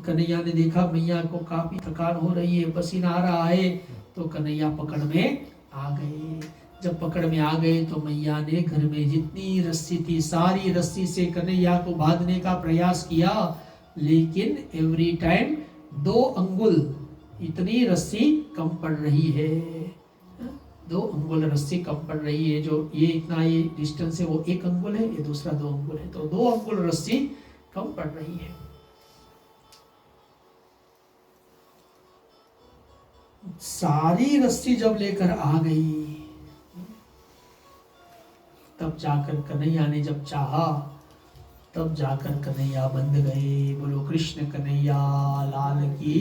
कन्हैया ने देखा मैया को काफी थकान हो रही है, पसीना आ रहा है, तो कन्हैया पकड़ में आ गए। जब पकड़ में आ गए तो मैया ने घर में जितनी रस्सी थी सारी रस्सी से कन्हैया को बांधने का प्रयास किया, लेकिन एवरी टाइम 2 अंगुल इतनी रस्सी कम पड़ रही है। 2 अंगुल रस्सी कम पड़ रही है। जो ये इतना ये डिस्टेंस है वो 1 अंगुल है, ये दूसरा 2 अंगुल है, तो 2 अंगुल रस्सी कम पड़ रही है। सारी रस्सी जब लेकर आ गई तब जाकर कन्हैया ने जब चाहा तब जाकर कन्हैया बंध गए। बोलो कृष्ण कन्हैया लाल की।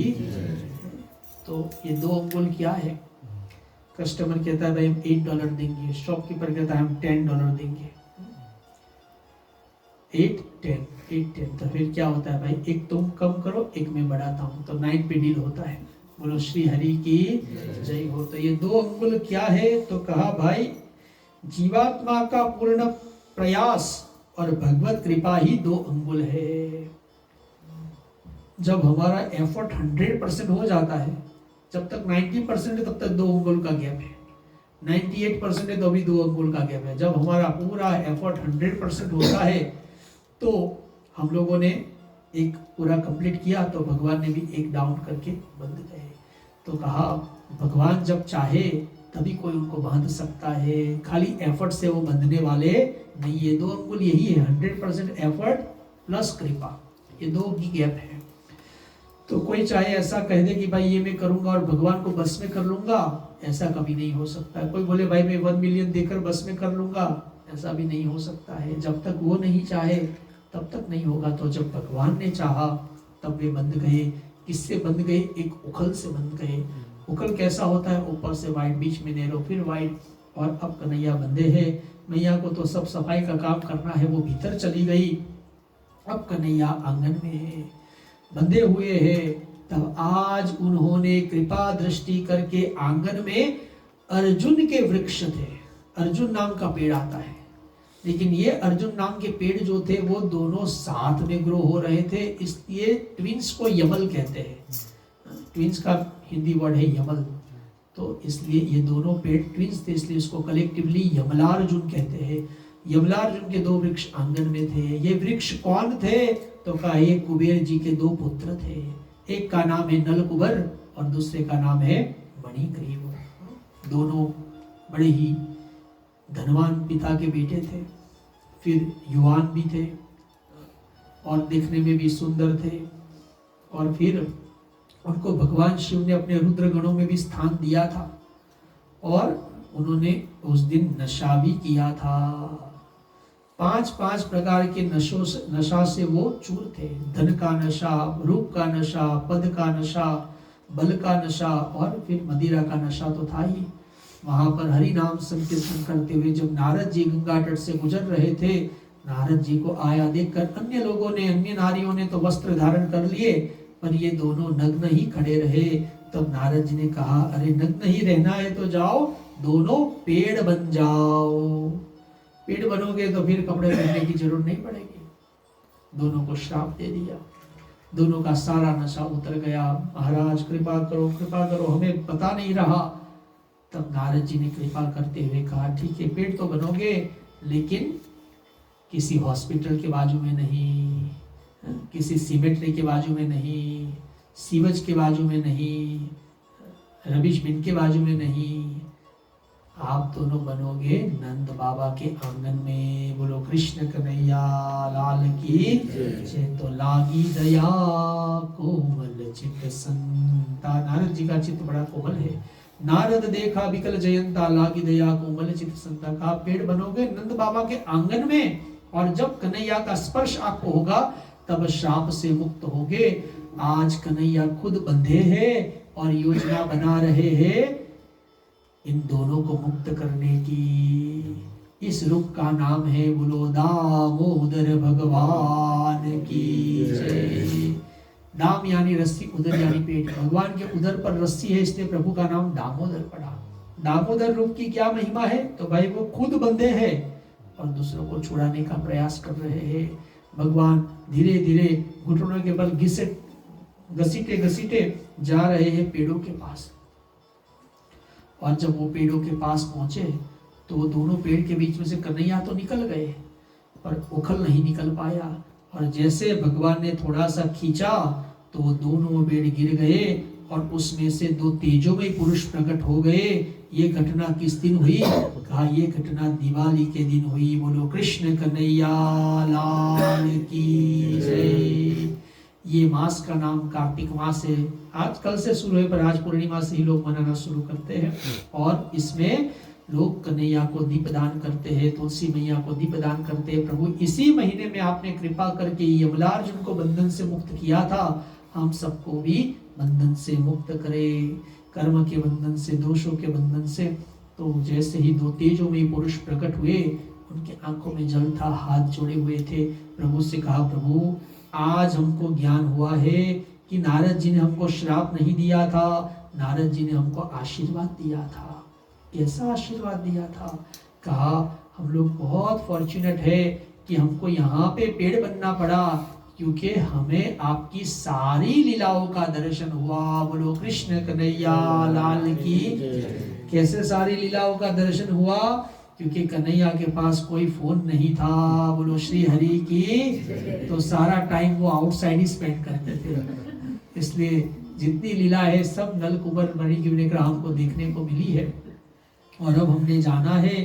तो ये 2 अंगुल क्या है? कस्टमर कहता है भाई हम $8 देंगे, शॉपकीपर कहता है हम $10 देंगे। 8 10 तो फिर क्या होता है भाई, एक तुम कम करो एक मैं बढ़ाता हूँ, तो 9 पे डील होता है। बोलो श्री हरि की जय हो। तो ये 2 अंगुल क्या है? तो कहा भाई जीवात्मा का पूर्ण प्रयास और भगवत कृपा ही 2 अंगुल है। जब हमारा एफर्ट 100% हो जाता है, जब तक 90% है तब तक 2 अंगुल का गैप है। 98% है तो अभी 2 अंगुल का गैप है। जब हमारा पूरा एफर्ट 100% होता है तो हम लोगों ने एक पूरा कंप्लीट किया तो भगवान ने भी एक डाउन करके बंध गए। तो कहा भगवान जब चाहे तभी कोई उनको बांध सकता है, खाली एफर्ट से वो बंधने वाले नहीं। ये 2 अंगुल यही है, 100% एफर्ट प्लस कृपा, ये 2 की गैप है। तो कोई चाहे ऐसा कह दे कि भाई ये मैं करूंगा और भगवान को बस में कर लूंगा, ऐसा कभी नहीं हो सकता है। कोई बोले भाई मैं 1 मिलियन देकर बस में कर लूंगा, ऐसा भी नहीं हो सकता है। जब तक वो नहीं चाहे तब तक नहीं होगा। तो जब भगवान ने चाहा तब वे बंध गए। किससे बंध गए? एक उखल से बंध गए। उखल कैसा होता है? ऊपर से वाइट, बीच में नैरो, फिर वाइट। और अब कन्हैया बंधे हैं। मैया को तो सब सफाई का काम करना है, वो भीतर चली गई। अब कन्हैया आंगन में है, बंधे हुए हैं। तब आज उन्होंने कृपा दृष्टि करके आंगन में अर्जुन के वृक्ष थे। अर्जुन नाम का पेड़ आता है, लेकिन ये अर्जुन नाम के पेड़ जो थे वो दोनों साथ में ग्रो हो रहे थे, इसलिए ट्विंस को यमल कहते हैं। ट्विंस का हिंदी वर्ड है यमल, तो इसलिए ये दोनों पेड़ ट्विंस थे, इसलिए इसको कलेक्टिवली यमलार्जुन कहते हैं। यमलार्जुन के 2 वृक्ष आंगन में थे। ये वृक्ष कौन थे? तो कहा एक कुबेर जी के 2 पुत्र थे। एक का नाम है नलकुबर और दूसरे का नाम है मणिग्रीव। दोनों बड़े ही धनवान पिता के बेटे थे, फिर युवान भी थे और देखने में भी सुंदर थे। और फिर उनको भगवान शिव ने अपने रुद्र गणों में भी स्थान दिया था और उन्होंने उस दिन नशा भी किया था। 5 प्रकार के नशा से वो चूर थे। धन का नशा, रूप का नशा, पद का नशा, बल का नशा और फिर मदिरा का नशा तो था ही। वहां पर हरि नाम संकीर्तन करते हुए जब नारद जी गंगा तट से गुजर रहे थे, नारद जी को आया देखकर अन्य लोगों ने, अन्य नारियों ने तो वस्त्र धारण कर लिए, पर ये दोनों नग्न ही खड़े रहे। तब नारद जी ने कहा अरे नग्न ही रहना है तो जाओ, दोनों पेड़ बन जाओ। पेड़ बनोगे तो फिर कपड़े पहनने की जरूरत नहीं पड़ेगी। दोनों को श्राप दे दिया, दोनों का सारा नशा उतर गया। महाराज कृपा करो, हमें पता नहीं रहा। तब नारद जी ने कृपा करते हुए कहा ठीक है पेड़ तो बनोगे, लेकिन किसी हॉस्पिटल के बाजू में नहीं, किसी सीमेट्री के बाजू में नहीं, सीवज के बाजू में नहीं, रबिश बिन के बाजू में नहीं, आप दोनों बनोगे नंद बाबा के आंगन में। बोलो कृष्ण कन्हैया लाल की जय। तो लागी दया कोमल चित्त संता। नारद जी का चित्त बड़ा कोमल है। नारद देखा विकल जयंता, लागी दया कोमल चित्त संता। का पेड़ बनोगे नंद बाबा के आंगन में, और जब कन्हैया का स्पर्श आपको होगा तब श्राप से मुक्त होगे। आज कन्हैया खुद बंधे हैं और योजना बना रहे हैं इन दोनों को मुक्त करने की। इस रूप का नाम है बोलो दामोदर भगवान की जय। दाम यानी रस्सी, उदर यानी पेट। भगवान के उदर पर रस्सी है, इसलिए प्रभु का नाम दामोदर पड़ा। दामोदर रूप की क्या महिमा है? तो भाई वो खुद बंधे हैं और दूसरों को छुड़ाने का प्रयास कर रहे हैं। भगवान धीरे धीरे घुटनों के बल घसीटे घसीटे जा रहे हैं पेड़ों के पास। और जब वो पेड़ों के पास पहुंचे तो वो दोनों पेड़ के बीच में से कन्हैया तो निकल गए, पर उखल नहीं निकल पाया। और जैसे भगवान ने थोड़ा सा खींचा तो वो दोनों पेड़ गिर गए और उसमें से 2 तेजोमय पुरुष प्रकट हो गए। ये घटना किस दिन हुई? कहा ये घटना दिवाली के दिन हुई। बोलो कृष्ण कन्हैया लाल की जय। ये मास का नाम कार्तिक मास है। आज कल से शुरू है, पर आज पूर्णिमा से ही लोग मनाना शुरू करते हैं। और इसमें लोग कन्हैया को दीपदान करते हैं, तुलसी मैया को दीपदान करते हैं। प्रभु इसी महीने में आपने कृपा करके यमलार्जुन को बंधन से मुक्त किया था, हम सबको भी बंधन से मुक्त करे, कर्म के बंधन से, दोषों के बंधन से। तो जैसे ही 2 तेजोमय पुरुष प्रकट हुए, उनके आंखों में जल था, हाथ जोड़े हुए थे। प्रभु से कहा प्रभु आज हमको ज्ञान हुआ है कि नारद जी ने हमको श्राप नहीं दिया था, नारद जी ने हमको आशीर्वाद दिया था। कैसा आशीर्वाद दिया था? कहा हम लोग बहुत फॉर्चुनेट है कि हमको यहाँ पे पेड़ बनना पड़ा, क्योंकि हमें आपकी सारी लीलाओं का दर्शन हुआ। बोलो कृष्ण कन्हैया लाल की। कैसे सारी लीलाओं का दर्शन हुआ? क्योंकि कन्हैया के पास कोई फोन नहीं था। बोलो श्री हरि की। तो सारा टाइम वो आउटसाइड ही स्पेंड करते थे। इसलिए जितनी लीला है सब नल कुंवर मणिग्रीव हमको देखने को मिली है। और अब हमने जाना है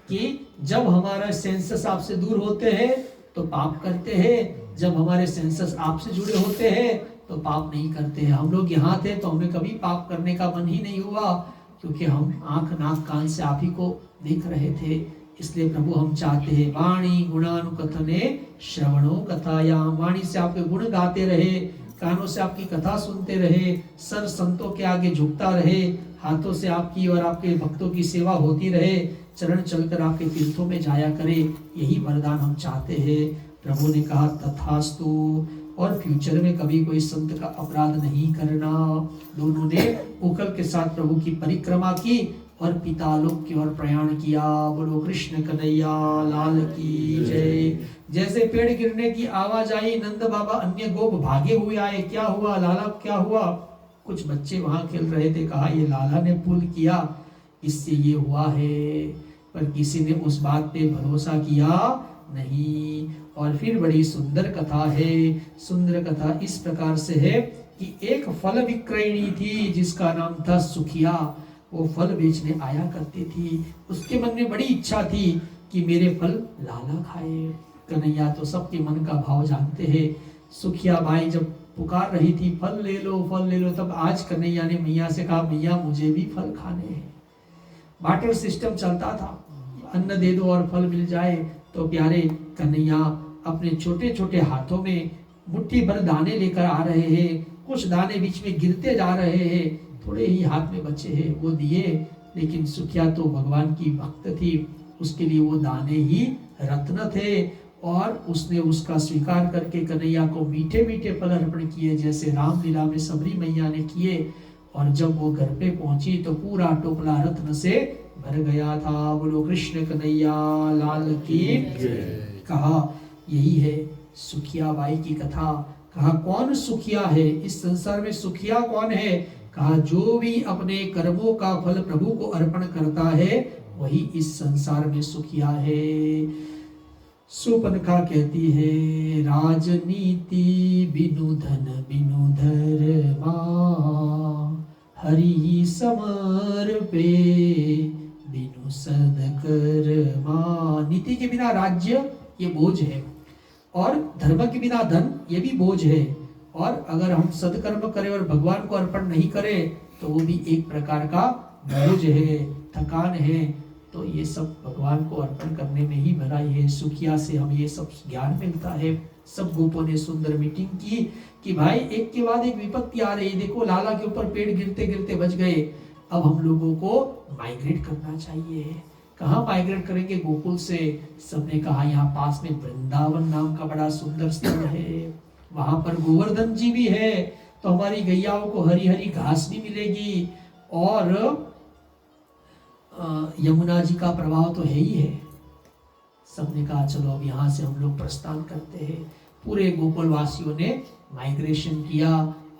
कि जब हमारा सेंसस आपसे दूर होते हैं तो पाप करते हैं, जब हमारे सेंसस आपसे जुड़े होते हैं तो पाप नहीं करते हैं। हम लोग यहाँ थे तो हमें कभी पाप करने का मन ही नहीं हुआ, क्योंकि हम आंख नाक कान से आप ही को देख रहे थे। इसलिए प्रभु हम चाहते हैं वाणी गुणानुकथने श्रवणो कथायां, वाणी से आपके गुण गाते रहे, कानों से आपकी कथा सुनते रहे, सर संतों के आगे झुकता रहे, हाथों से आपकी और आपके भक्तों की सेवा होती रहे, चरण चलकर आपके तीर्थों में जाया करे। यही वरदान हम चाहते हैं। प्रभु ने कहा तथास्तु। और फ्यूचर में कभी कोई संत का अपराध नहीं करना। दोनों ने उकल के साथ प्रभु की परिक्रमा की और पिता लोक की ओर प्रयाण किया। बोलो कृष्ण कन्हैया लाल की जय। जैसे पेड़ गिरने की आवाज आई, नंद बाबा अन्य गोप भागे हुए आए। क्या हुआ लाला, क्या हुआ? कुछ बच्चे वहां खेल रहे थे। कहा ये लाला ने पुल किया, इससे ये हुआ है। पर किसी ने उस बात पे भरोसा किया नहीं। और फिर बड़ी सुंदर कथा है। सुंदर कथा इस प्रकार से है कि एक फल विक्रयणी थी जिसका नाम था सुखिया। वो फल बेचने आया करती थी। उसके मन में बड़ी इच्छा थी कि मेरे फल लाला खाए। कन्हैया तो सबके मन का भाव जानते हैं। सुखिया बाई जब पुकार रही थी फल ले लो फल ले लो, तब आज कन्हैया ने मैया से कहा मैया मुझे भी फल खाने हैं। बाटर सिस्टम चलता था, अन्न दे दो और फल मिल जाए। तो प्यारे कन्हैया अपने छोटे छोटे हाथों में मुट्ठी भर दाने लेकर आ रहे हैं। कुछ दाने बीच में गिरते जा रहे हैं, थोड़े ही हाथ में बचे हैं, वो दिए। लेकिन सुखिया तो भगवान की भक्त थी, उसके लिए वो दाने ही रत्न थे। और उसने उसका स्वीकार करके कन्हैया को मीठे मीठे फल अर्पण किए, जैसे रामलीला में सबरी मैया ने किए। और जब वो घर पे पहुंची तो पूरा टोकला रत्न से भर गया था। बोलो कृष्ण कन्हैया लाल की। कहा यही है सुखिया बाई की कथा। कहा कौन सुखिया है इस संसार में? सुखिया कौन है? कहा जो भी अपने कर्मों का फल प्रभु को अर्पण करता है वही इस संसार में सुखिया है। सुपनखा कहती है राजनीति बिनु धन बिनु धर्मा, हरि समर्पे बिनु सदकर्मा। नीति के बिना राज्य ये बोझ है, और धर्म के बिना धन ये भी बोझ है। और अगर हम सदकर्म करें और भगवान को अर्पण नहीं करें तो वो भी एक प्रकार का बोझ है, थकान है। तो ये सब भगवान को अर्पण करने में ही भलाई है। सुखिया से हमें ये सब ज्ञान मिलता है। सब गोपों ने सुंदर मीटिंग की कि भाई एक के बाद एक विपत्ति आ रही। देखो लाला के ऊपर पेड़ गिरते गिरते बच गए, अब हम लोगों को माइग्रेट करना चाहिए। कहाँ माइग्रेट करेंगे? गोकुल से। सबने कहा यहाँ पास में वृंदावन नाम का बड़ा सुंदर स्थल है, वहां पर गोवर्धन जी भी है, तो हमारी गैयाओं को हरी हरी घास भी मिलेगी, और यमुना जी का प्रभाव तो है ही है। सबने कहा चलो अब यहाँ से हम लोग प्रस्थान करते हैं। पूरे गोकुल वासियों ने माइग्रेशन किया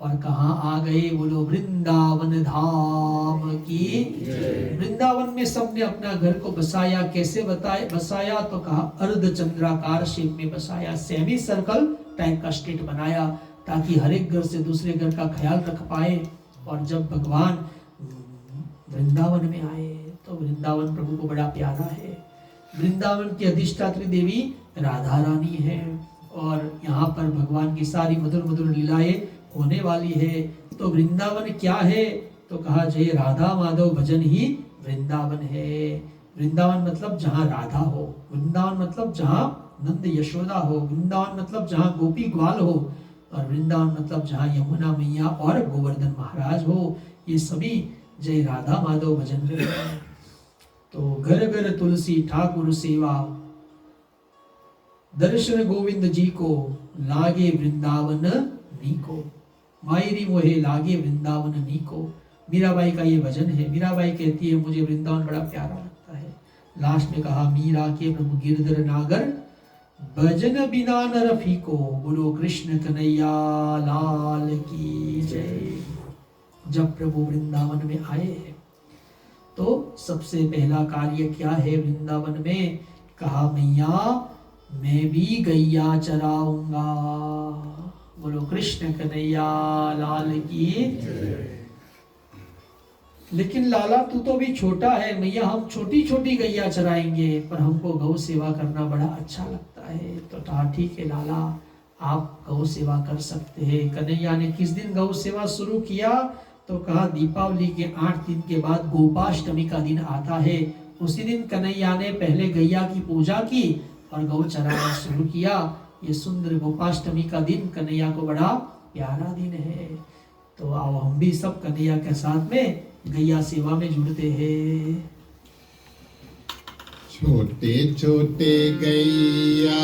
और कहाँ आ गए? बोलो वृंदावन धाम की। वृंदावन में सबने अपना घर को बसाया। कैसे बसाया? तो कहा अर्ध चंद्राकार शेप में बसाया, सेमी सर्कल टाइप का स्टेट बनाया, ताकि हर एक घर से दूसरे घर का ख्याल रख पाए। और जब भगवान वृंदावन में आए तो वृंदावन प्रभु को बड़ा प्यारा है। वृंदावन की अधिष्ठात्री देवी राधा रानी है, और यहाँ पर भगवान की सारी मधुर मधुर लीलाएं होने वाली है। तो वृंदावन क्या है? तो कहा जय राधा माधव भजन ही वृंदावन है। वृंदावन मतलब जहाँ राधा हो, वृंदावन मतलब जहाँ नंद यशोदा हो, वृंदावन मतलब जहाँ गोपी ग्वाल हो, और वृंदावन मतलब जहाँ यमुना मैया और गोवर्धन महाराज हो। ये सभी जय राधा माधव भजन में। तो घर घर तुलसी ठाकुर सेवा, दर्शन गोविंद जी को लागे वृंदावन नीको, मायरी मोहे लागे वृंदावन नीको। मीराबाई का ये भजन है। मीराबाई कहती है मुझे वृंदावन बड़ा प्यारा लगता है। लास्ट में कहा मीरा के प्रभु गिरधर नागर, भजन बिना नर फीको। बोलो कृष्ण कन्हैया लाल की जय। जब प्रभु वृंदावन में आए हैं तो सबसे पहला कार्य क्या है वृंदावन में? कहा मैया मैं भी गैया चराऊंगा। बोलो कृष्ण कन्हैया लाल की। लेकिन लाला तू तो भी छोटा है, मैया हम छोटी छोटी गैया चराएंगे, पर हमको गौ सेवा करना बड़ा अच्छा लगता है। तो कहा ठीक है लाला, आप गौ सेवा कर सकते हैं। कन्हैया ने किस दिन गौ सेवा शुरू किया? तो कहा दीपावली के 8 दिन के बाद गोपाष्टमी का दिन आता है। उसी दिन कन्हैया ने पहले गैया की पूजा की और गौ चराना शुरू किया। ये सुंदर गोपाष्टमी का दिन कन्हैया को बड़ा प्यारा दिन है। तो आओ हम भी सब कन्हैया के साथ में गैया सेवा में जुड़ते हैं। छोटे छोटे गैया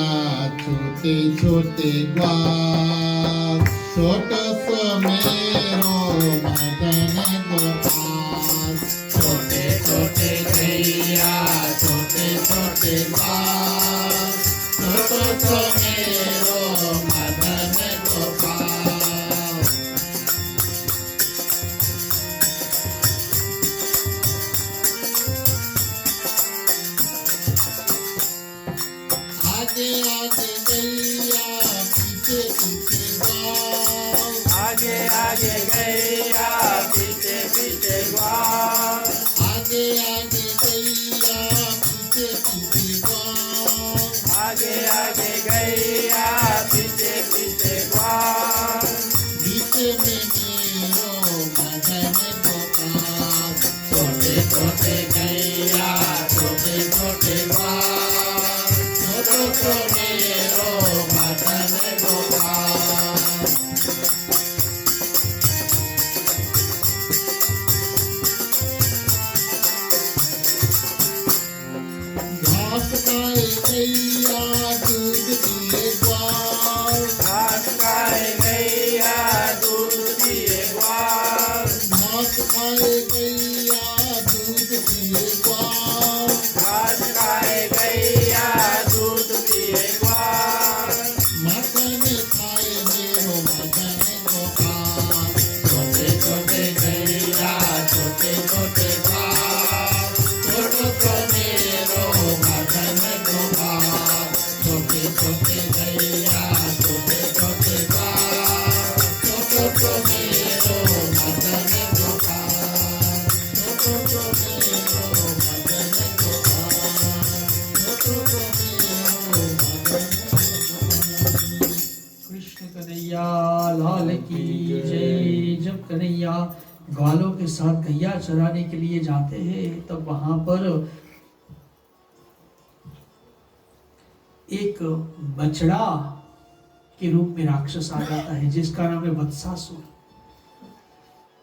छोटे छोटे ग्वाल, छोटो सो मेरो मदन गोपाल। छोटे छोटे गैया छोटे छोटे ग्वाल, छोटो सो मेरो मदन गोपाल। आगे आगे गैया पीछे पीछे ग्वाल, आगे आगे गैया पीछे पीछे ग्वाल, आगे आगे गैया पीछे पीछे ग्वाल। आगे आगे गैया पीछे पीछे ग्वाल, बीच में मेरो मदन गोपाल। छोटे छोटे गैया छोटे छोटे ग्वाल, छोटो सो मेरो मदन गोपाल। घास खाए गैया दूध पिए ग्वाल, घास खाए गैया दूध पिए ग्वाल, घास खाए गैया दूध पिए ग्वाल। घास खाए गैया दूध पिए ग्वाल, मदन खाए मेरो मदन गोपाल। छोटे छोटे गैया छोटे छोटे ग्वाल, छोटो सो मेरो मदन गोपाल। छोटे छोटे गैया छोटे छोटे ग्वाल, छोटो सो मेरो मदन गोपाल। छोटो सो मेरो मदन गोपाल, छोटो सो मेरो मदन गोपाल। कृष्ण कन्हैया लाल की जय। जब कन्हैया ग्वालों के साथ गैया चराने के लिए जाते हैं तब वहां पर एक बछड़ा के रूप में राक्षस आ जाता है जिसका नाम है वत्सासुर।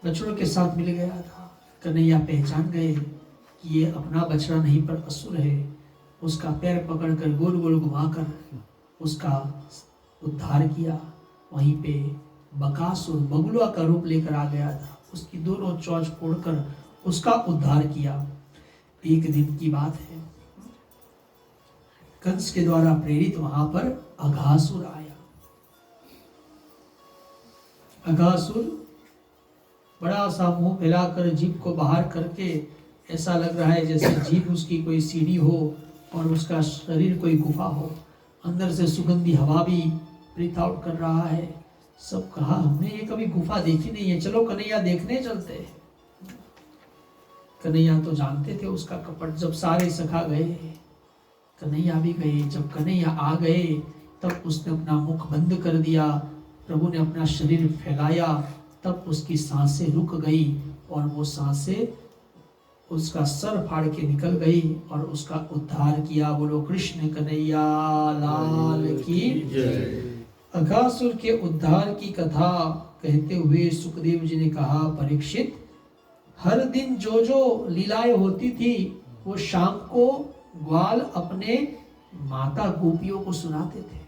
बछड़ों के साथ मिल गया था। कन्हैया पहचान गए कि ये अपना बछड़ा नहीं पर असुर है। उसका पैर पकड़कर गोल गोल घुमाकर उसका उद्धार किया। वहीं पे बकासुर बगुला का रूप लेकर आ गया था। उसकी दोनों चोंच फोड़कर उसका उद्धार किया। एक दिन की बात है, कंस के द्वारा प्रेरित वहां पर अघासुर आया। अघासुर बड़ा सा मुंह फैलाकर जीभ को बाहर करके ऐसा लग रहा है जैसे जीभ उसकी कोई सीढ़ी हो और उसका शरीर कोई गुफा हो। अंदर से सुगंधी हवा भी ब्रीथ आउट कर रहा है। सब कहा हमने ये कभी गुफा देखी नहीं है, चलो कन्हैया देखने चलते हैं। कन्हैया तो जानते थे उसका कपट। जब सारे सखा गए कन्हैया भी गए। जब कन्हैया आ गए तब उसने अपना मुख बंद कर दिया। प्रभु ने अपना शरीर फैलाया तब उसकी सांसें रुक गई और वो सांसें उसका सर फाड़ के निकल गई और उसका उद्धार किया। बोलो कृष्ण कन्हैया लाल की जय। अघासुर के उद्धार की कथा कहते हुए सुखदेव जी ने कहा, परीक्षित हर दिन जो जो लीलाएं होती थी वो शाम को ग्वाल अपने माता गोपियों को सुनाते थे।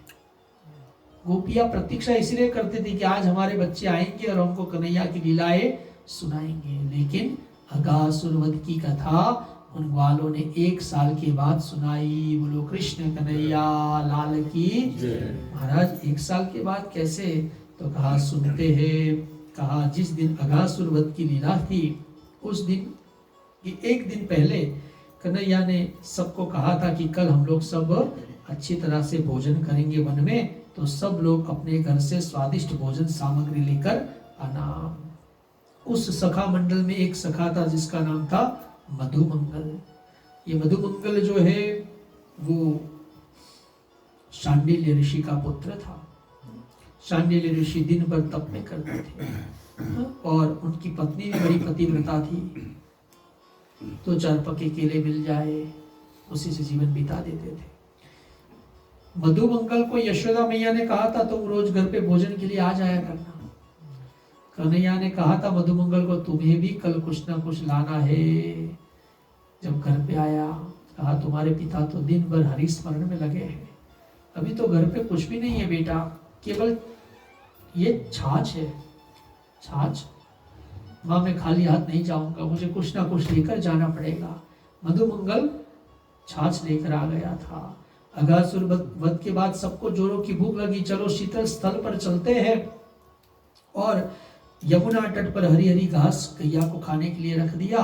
गोपियां प्रतीक्षा इसलिए करते थे कि आज हमारे बच्चे आएंगे और हमको कन्हैया की लीलाएं सुनाएंगे। लेकिन अघासुर वध की कथा उन ग्वालों ने 1 साल के बाद सुनाई। बोलो कृष्ण कन्हैया लाल की जय। महाराज 1 साल के बाद कैसे? तो कहा सुनते हैं। कहा जिस दिन अघासुर वध की लीला थी उस दिन कि एक दिन पहले कन्हैया ने सबको कहा था कि कल हम लोग सब अच्छी तरह से भोजन करेंगे वन में, तो सब लोग अपने घर से स्वादिष्ट भोजन सामग्री लेकर आना। उस सखा मंडल में एक सखा था जिसका नाम था मधुमंगल। ये मधुमंगल जो है वो शांडिल्य ऋषि का पुत्र था। शांडिल्य ऋषि दिन भर तप में करते थे और उनकी पत्नी भी बड़ी पतिव्रता थी, तो 4 पके केले मिल जाए उसी से जीवन बिता देते थे। मधुमंगल को यशोदा मैया ने कहा था तुम रोज घर पे भोजन के लिए आ जाया करना। कन्हैया ने कहा था मधुमंगल को तुम्हें भी कल कुछ ना कुछ लाना है। जब घर पे आया कहा तुम्हारे पिता तो दिन भर हरि स्मरण में लगे हैं, अभी तो घर पे कुछ भी नहीं है बेटा, केवल ये छाछ है, छाछ। माँ मैं खाली हाथ नहीं जाऊंगा, मुझे कुछ ना कुछ लेकर जाना पड़ेगा। मधुमंगल छाछ लेकर आ गया था। अगासुर वध के बाद सबको जोरों की भूख लगी, चलो शीतल स्थल पर चलते हैं। और यमुना तट पर हरी हरी घास गैया को खाने के लिए रख दिया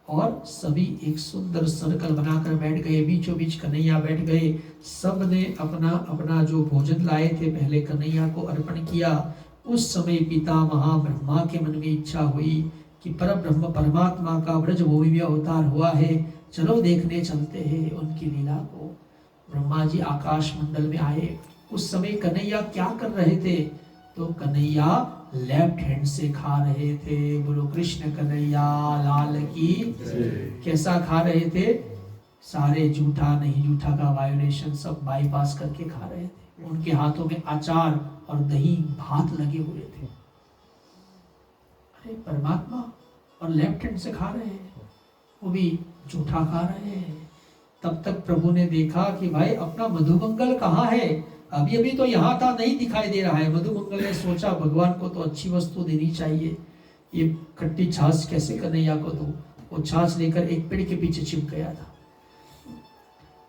और सभी एक सुंदर सर्कल बनाकर बैठ गए। बीचों बीच कन्हैया बैठ गए। सब ने अपना अपना जो भोजन लाए थे पहले कन्हैया को अर्पण किया। उस समय पिता महाब्रह्मा के मन में इच्छा हुई कि परब्रह्म परमात्मा का ब्रजभूमि में अवतार हुआ है, चलो देखने चलते हैं उनकी लीला को। ब्रह्मा जी आकाश मंडल में आए। उस समय कन्हैया क्या कर रहे थे? तो कन्हैया लेफ्ट हैंड से खा रहे थे। बोलो कृष्ण कन्हैया लाल की। कैसा खा रहे थे? सारे जूठा नहीं जूठा का वायोलेशन सब बाईपास करके खा रहे थे। उनके हाथों में अचार और दही भात लगे हुए थे। अरे परमात्मा, और लेफ्ट हैंड से खा रहे हैं, वो भी जूठा खा रहे हैं। तब तक प्रभु ने देखा कि भाई अपना मधुमंगल कहाँ है? अभी अभी तो यहाँ था, नहीं दिखाई दे रहा है। मधुमंगल ने सोचा भगवान को तो अच्छी वस्तु देनी चाहिए, ये खट्टी छाछ कैसे कन्हैया को दूं? वो छाछ लेकर एक पेड़ के पीछे छिप गया था।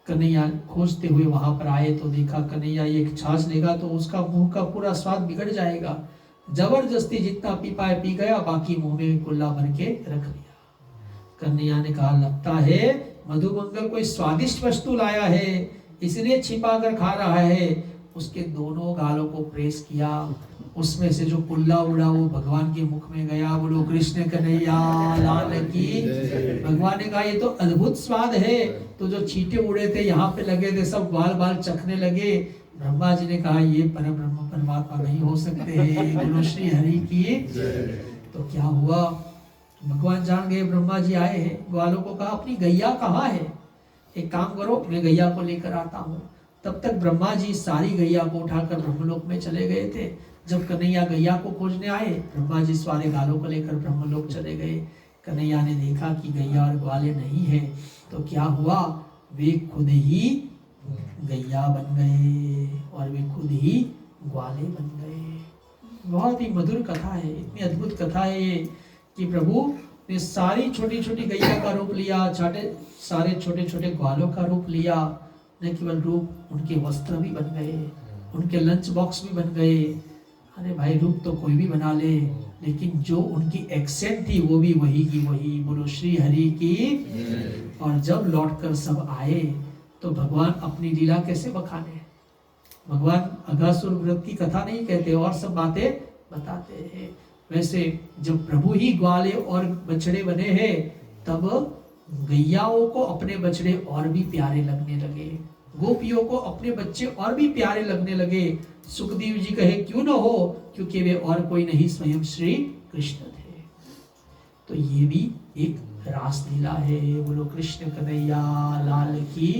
कन्हैया खोजते हुए वहां पर आए तो देखा कन्हैया ये छाछ लेगा तो उसका मुंह का पूरा स्वाद बिगड़ जाएगा। जबरदस्ती जितना पी पाए पी गया, बाकी मुंह में कुल्ला भर के रख लिया। कन्हैया ने कहा लगता है मधुमंगल कोई स्वादिष्ट वस्तु लाया है, इसलिए छिपा कर खा रहा है। उसके दोनों गालों को प्रेस किया, उसमें से जो कुल्ला उड़ा वो भगवान के मुख में गया। बोलो कृष्ण कन्हैया लाल की। भगवान ने कहा ये तो अद्भुत स्वाद है। तो जो छींटे उड़े थे यहाँ पे लगे थे, सब बाल बाल चखने लगे। ब्रह्मा जी ने कहा ये परब्रह्म परमात्मा नहीं हो सकते हैं। बोलो श्री हरि की। तो क्या हुआ? भगवान जान गए, ब्रह्मा जी आए हैं। ग्वालों को कहा अपनी गैया कहाँ है? एक काम करो, मैं गैया को लेकर आता हूँ। तब तक ब्रह्मा जी सारी गैया को उठाकर ब्रह्मलोक में चले गए थे। जब कन्हैया गैया को खोजने आए, ब्रह्मा जी सारे गालों को लेकर ब्रह्मलोक चले गए। कन्हैया ने देखा कि गैया और ग्वाले नहीं है, तो क्या हुआ? वे खुद ही गैया बन गए और वे खुद ही ग्वाले बन गए। बहुत ही मधुर कथा है, इतनी अद्भुत कथा है ये कि प्रभु ने सारी छोटी छोटी गैया का रूप लिया, सारे छोटे छोटे ग्वालों का रूप लिया। न केवल रूप, उनके वस्त्र भी बन गए, उनके लंच बॉक्स भी बन गए। अरे भाई रूप तो कोई भी बना ले, लेकिन जो उनकी एक्सेंट थी वो भी वही की वही। बोलो श्री हरि की। और जब लौटकर सब आए तो भगवान अपनी लीला कैसे बखाने? भगवान अगासुर व्रत की कथा नहीं कहते और सब बातें बताते हैं। वैसे जब प्रभु ही ग्वाले और बछड़े बने हैं, तब गैयाओं को अपने बछड़े और भी प्यारे लगने लगे, गोपियों को अपने बच्चे और भी प्यारे लगने लगे। सुखदेव जी कहे क्यों न हो, क्योंकि वे और कोई नहीं स्वयं श्री कृष्ण थे। तो ये भी एक रास लीला है। बोलो कृष्ण कन्हैया लाल की।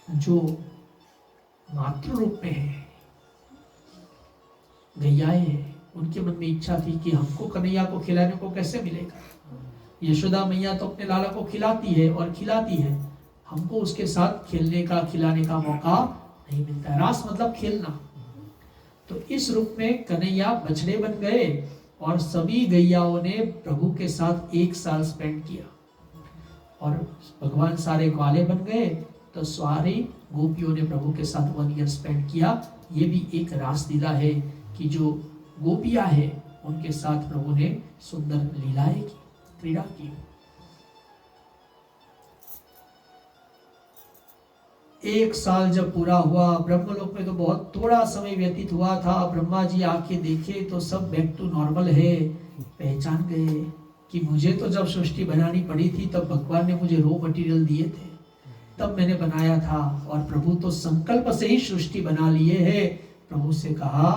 जो मातृ रूप में है गैयाएं, उनके मन में इच्छा थी कि हमको कन्हैया को खिलाने को कैसे मिलेगा। यशोदा मैया तो अपने लाला को खिलाती है और खिलाती है, हमको उसके साथ खेलने का खिलाने का मौका नहीं मिलता है। रास मतलब खेलना। तो इस रूप में कन्हैया बछड़े बन गए और सभी गैयाओं ने प्रभु के साथ 1 साल स्पेंड किया। और भगवान सारे ग्वाले बन गए तो सारी गोपियों ने प्रभु के साथ 1 ईयर स्पेंड किया। ये भी एक रास लीला है कि जो गोपियां हैं उनके साथ प्रभु ने सुंदर लीलाएं की। क्रीड़ा की। एक साल जब पूरा हुआ, ब्रह्मलोक में तो बहुत थोड़ा समय व्यतीत हुआ था। ब्रह्मा जी आके देखे तो सब बैक टू नॉर्मल है। पहचान गए कि मुझे तो जब सृष्टि बनानी पड़ी थी तब भगवान ने मुझे रॉ मटेरियल दिए थे, तब मैंने बनाया था। और प्रभु तो संकल्प से ही सृष्टि बना लिए है। प्रभु से कहा,